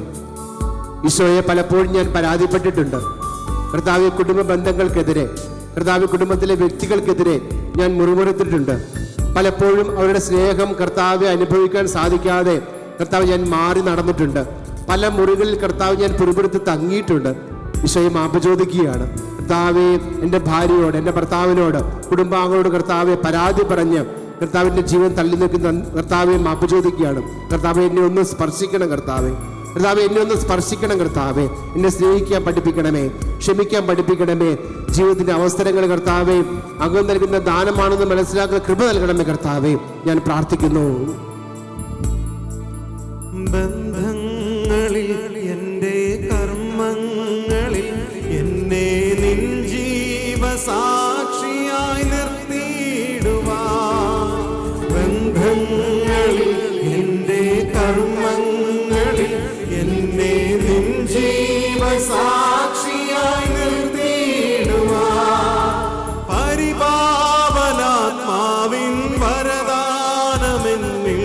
ഈശോയെ പലപ്പോഴും ഞാൻ പരാതിപ്പെട്ടിട്ടുണ്ട്. കർത്താവ് കുടുംബ ബന്ധങ്ങൾക്കെതിരെ, കർത്താവ് കുടുംബത്തിലെ വ്യക്തികൾക്കെതിരെ ഞാൻ മുറിമുറുത്തിട്ടുണ്ട്. പലപ്പോഴും അവരുടെ സ്നേഹം കർത്താവെ അനുഭവിക്കാൻ സാധിക്കാതെ കർത്താവ് ഞാൻ മാറി നടന്നിട്ടുണ്ട്. പല മുറികളിൽ കർത്താവ് ഞാൻ പുറപ്പെടുത്ത് തങ്ങിയിട്ടുണ്ട്. ഈശോയെ മാപ്പ് ചോദിക്കുകയാണ്. കർത്താവെ എൻ്റെ ഭാര്യയോട്, എൻ്റെ ഭർത്താവിനോട്, കുടുംബാംഗങ്ങളോട് കർത്താവെ പരാതി പറഞ്ഞ് കർത്താവിൻ്റെ ജീവൻ തള്ളി നിൽക്കുന്ന കർത്താവെ മാപ്പ് ചോദിക്കുകയാണ്. കർത്താവെ എന്നെ ഒന്ന് സ്പർശിക്കണം കർത്താവെ, കർത്താവെ എന്നെ ഒന്ന് സ്പർശിക്കണം കർത്താവെ, എന്നെ സ്നേഹിക്കാൻ പഠിപ്പിക്കണമേ, ക്ഷമിക്കാൻ പഠിപ്പിക്കണമേ. ജീവിതത്തിന്റെ അവസരങ്ങൾ കർത്താവെ അങ്ങ് നൽകുന്ന ദാനമാണെന്ന് മനസ്സിലാക്കുന്ന കൃപ നൽകണമേ കർത്താവെ ഞാൻ പ്രാർത്ഥിക്കുന്നു. ബന്ധങ്ങളിൽ എൻ്റെ കർമ്മ സാക്ഷിയായി നിർത്തിയിടുവാൻ പരിപാവനാത്മാവിൻ വരദാനമെന്നിൽ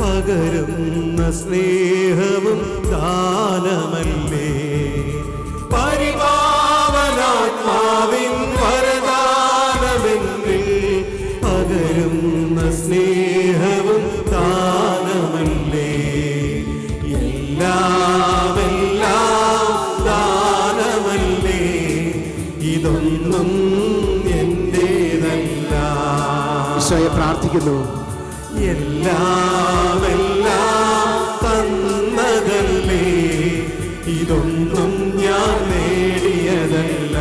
പകരുന്ന സ്നേഹവും ദാനമല്ലേ. പരിപാവനാത്മാവിൻ വരദാനമെന്നിൽ പകരുന്ന സ്നേഹവും ദാനമല്ലേ. എല്ലാം ദാനമല്ലേ. ഇതൊന്നും എന്റേതല്ല. ഈശോയെ പ്രാർത്ഥിക്കുന്നു. എല്ലാം തന്നതല്ലേ. ഇതൊന്നും ഞാൻ നേടിയതല്ല.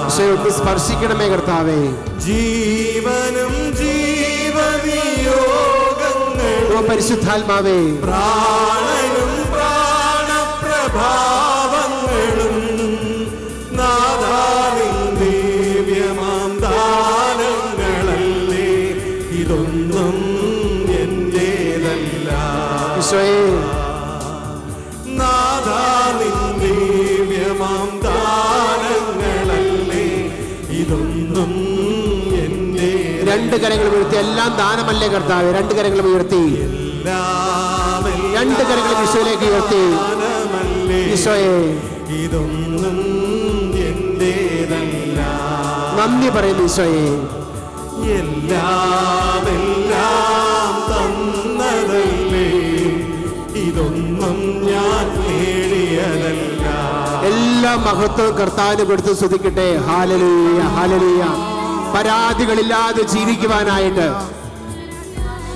ഈശോയെ ഒന്ന് സ്പർശിക്കണമേ കർത്താവേ. ജീവനും ജീവനിയോഗങ്ങളും പരിശുദ്ധാത്മാവേ, പ്രാണനും പ്രാണപ്രഭാവങ്ങളും നാദാവിൻ ദിവ്യമാം ദാനങ്ങളല്ലേ. ഇതൊന്നും എന്റേതല്ല. ഈശോയെ നാദാവിൻ ദിവ്യമാം ദാനങ്ങളല്ലേ. ഇതൊന്നും എന്റെ. രണ്ട് കരങ്ങൾ ഉയർത്തി. എല്ലാം ദാനമല്ലേ കർത്താവേ. രണ്ട് കരങ്ങൾ ഉയർത്തി. രണ്ട് കരങ്ങൾ ഈശോയിലേക്ക് ഉയർത്തി. ഈശോയെ ഇതൊന്നും എന്റേതല്ല. നന്ദി പറയുന്നു ഈശോയെ. എല്ലാം തന്നതല്ലേ. ഇതൊന്നും ഞാൻ നേടിയതല്ല. എല്ലാ മഹത്വവും കർത്താവിന് കൊടുത്ത് സ്തുതിക്കട്ടെ. Hallelujah, hallelujah. പരാതികളില്ലാതെ ജീവിക്കുവാനായിട്ട്,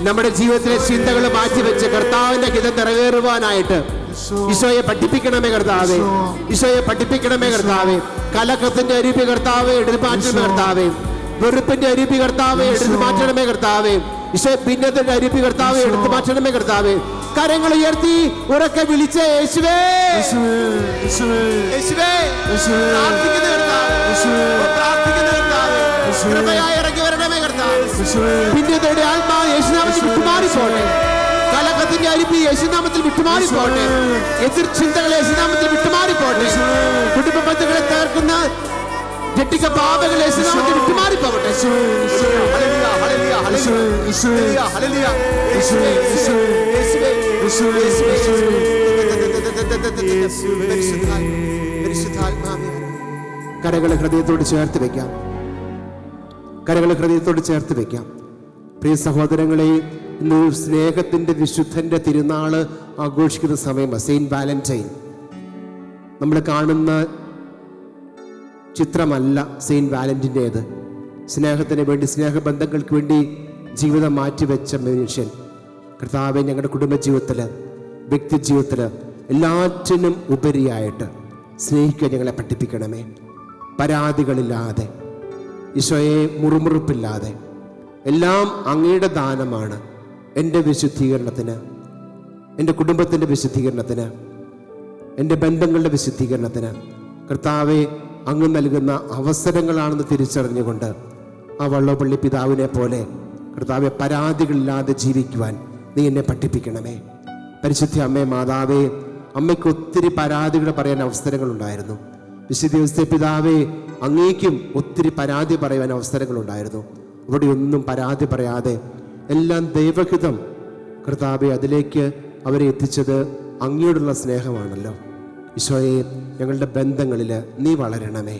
നമ്മുടെ ജീവിതത്തിലെ ചിന്തകൾ മാറ്റിവെച്ച് കർത്താവിന്റെ ഹിതം നിറവേറുവാനായിട്ട് ഈശോയെ പഠിപ്പിക്കണമേ കർത്താവേ. ഈശോയെ പഠിപ്പിക്കണമേ കർത്താവേ. കലക്കത്തിന്റെ അരുപ്പി കർത്താവേ എടുത്തു മാറ്റണമേ കർത്താവേ. വെറുപ്പിന്റെ അരുപ്പി കർത്താവേ എടുത്തു മാറ്റണമേ കർത്താവേ. ഈശോയെ ഭിന്നത്തിന്റെ അരുപ്പി കർത്താവേ എടുത്തു മാറ്റണമേ കർത്താവേ. കരങ്ങൾ ഉയർത്തി ഉറക്കെ വിളിച്ച് യേശുവേ, യേശുവേ, പ്രാർത്ഥിക്കുന്ന കർത്താവേ, പ്രാർത്ഥിക്കുന്ന കർത്താവേ, കൃപയായി ഇറങ്ങി വരണമേ കർത്താവേ. ഭിന്നതയുടെ ആത്മാവ് യേശുനാമത്തിൽ വിട്ടുമാറിപ്പോട്ടെ. കലക്കത്തിന്റെ അരിപ്പി യേശുനാമത്തിൽ വിട്ടുമാറിപ്പോട്ടെ. എതിർ ചിന്തകൾ യേശുനാമത്തിൽ വിട്ടുമാറിപ്പോട്ടെ. കുടുംബ ബന്ധങ്ങളെ തകർക്കുന്ന ജട്ടിക പാപങ്ങൾ യേശുനാമത്തിൽ വിട്ടുമാറിപ്പോകട്ടെ. കരകളെ ഹൃദയത്തോട് ചേർത്ത് വെക്കാം. കരകളെ ഹൃദയത്തോട് ചേർത്ത് വെക്കാം. പ്രിയ സഹോദരങ്ങളെ, ഇന്ന് സ്നേഹത്തിൻ്റെ വിശുദ്ധൻ്റെ തിരുനാൾ ആഘോഷിക്കുന്ന സമയമാണ് സെയിൻറ്റ് വാലന്റൈൻ. നമ്മൾ കാണുന്ന ചിത്രമല്ല സെയിൻറ്റ് വാലന്റിൻ്റേത്. സ്നേഹത്തിന് വേണ്ടി, സ്നേഹബന്ധങ്ങൾക്ക് വേണ്ടി ജീവിതം മാറ്റിവെച്ച മനുഷ്യൻ. കർത്താവെ, ഞങ്ങളുടെ കുടുംബജീവിതത്തിൽ, വ്യക്തി ജീവിതത്തിൽ എല്ലാറ്റിനും ഉപരിയായിട്ട് സ്നേഹിക്കാൻ ഞങ്ങളെ പഠിപ്പിക്കണമേ. പരാതികളില്ലാതെ, ഈശോയെ മുറുമുറുപ്പില്ലാതെ, എല്ലാം അങ്ങയുടെ ദാനമാണ്. എൻ്റെ വിശുദ്ധീകരണത്തിന്, എൻ്റെ കുടുംബത്തിൻ്റെ വിശുദ്ധീകരണത്തിന്, എൻ്റെ ബന്ധങ്ങളുടെ വിശുദ്ധീകരണത്തിന് കർത്താവെ അങ്ങ് നൽകുന്ന അവസരങ്ങളാണെന്ന് തിരിച്ചറിഞ്ഞുകൊണ്ട് ആ വള്ളപ്പള്ളി പിതാവിനെ പോലെ കർത്താവെ പരാതികളില്ലാതെ ജീവിക്കുവാൻ നീ എന്നെ പഠിപ്പിക്കണമേ. പരിശുദ്ധ അമ്മേ, മാതാവേ, അമ്മയ്ക്ക് ഒത്തിരി പരാതികൾ പറയാൻ അവസരങ്ങളുണ്ടായിരുന്നു. വിശുദ്ധ ഔസേപ്പ് പിതാവേ, അങ്ങേക്കും ഒത്തിരി പരാതി പറയാൻ അവസരങ്ങളുണ്ടായിരുന്നു. അവിടെ ഒന്നും പരാതി പറയാതെ എല്ലാം ദൈവഹിതം കർത്താവെ അതിലേക്ക് അവരെ എത്തിച്ചത് അങ്ങയോടുള്ള സ്നേഹമാണല്ലോ. ഈശോയെ, ഞങ്ങളുടെ ബന്ധങ്ങളിൽ നീ വളരണമേ.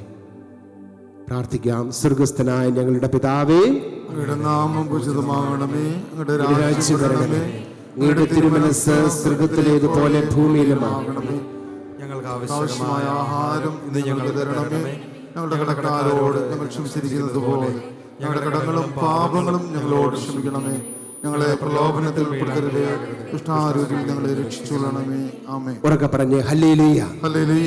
പ്രാർത്ഥിക്കാം. സ്വർഗസ്ഥനായ ഞങ്ങളുടെ പിതാവേ, അങ്ങയുടെ നാമം പൂജിതമാകണമേ. അങ്ങയുടെ രാജ്യം വരണമേ. അങ്ങയുടെ തിരുമനസ്സ് സ്വർഗത്തിലേതുപോലെ ഭൂമിയിലുമാകണമേ. ഞങ്ങൾക്ക് ആവശ്യമായ ആഹാരം ഇന്ന് ഞങ്ങൾക്ക് തരണമേ. ഞങ്ങളുടെ കടക്കാരോട് ഞങ്ങൾ ക്ഷമിച്ചിരിക്കുന്നത് പോലെ ഞങ്ങളുടെ കടങ്ങളും പാപങ്ങളും ഞങ്ങളോട് ക്ഷമിക്കണമേ. ഞങ്ങളെ പ്രലോഭനത്തിൽ ഉൾപ്പെടുത്തരുതേ. ദുഷ്ടാരൂപിൽ ഞങ്ങളെ രക്ഷിച്ചുകൊള്ളണമേ. ആമേൻ. ഉറക്കെ പറഞ്ഞ് ഹല്ലേലൂയ. ഹല്ലേലൂയ.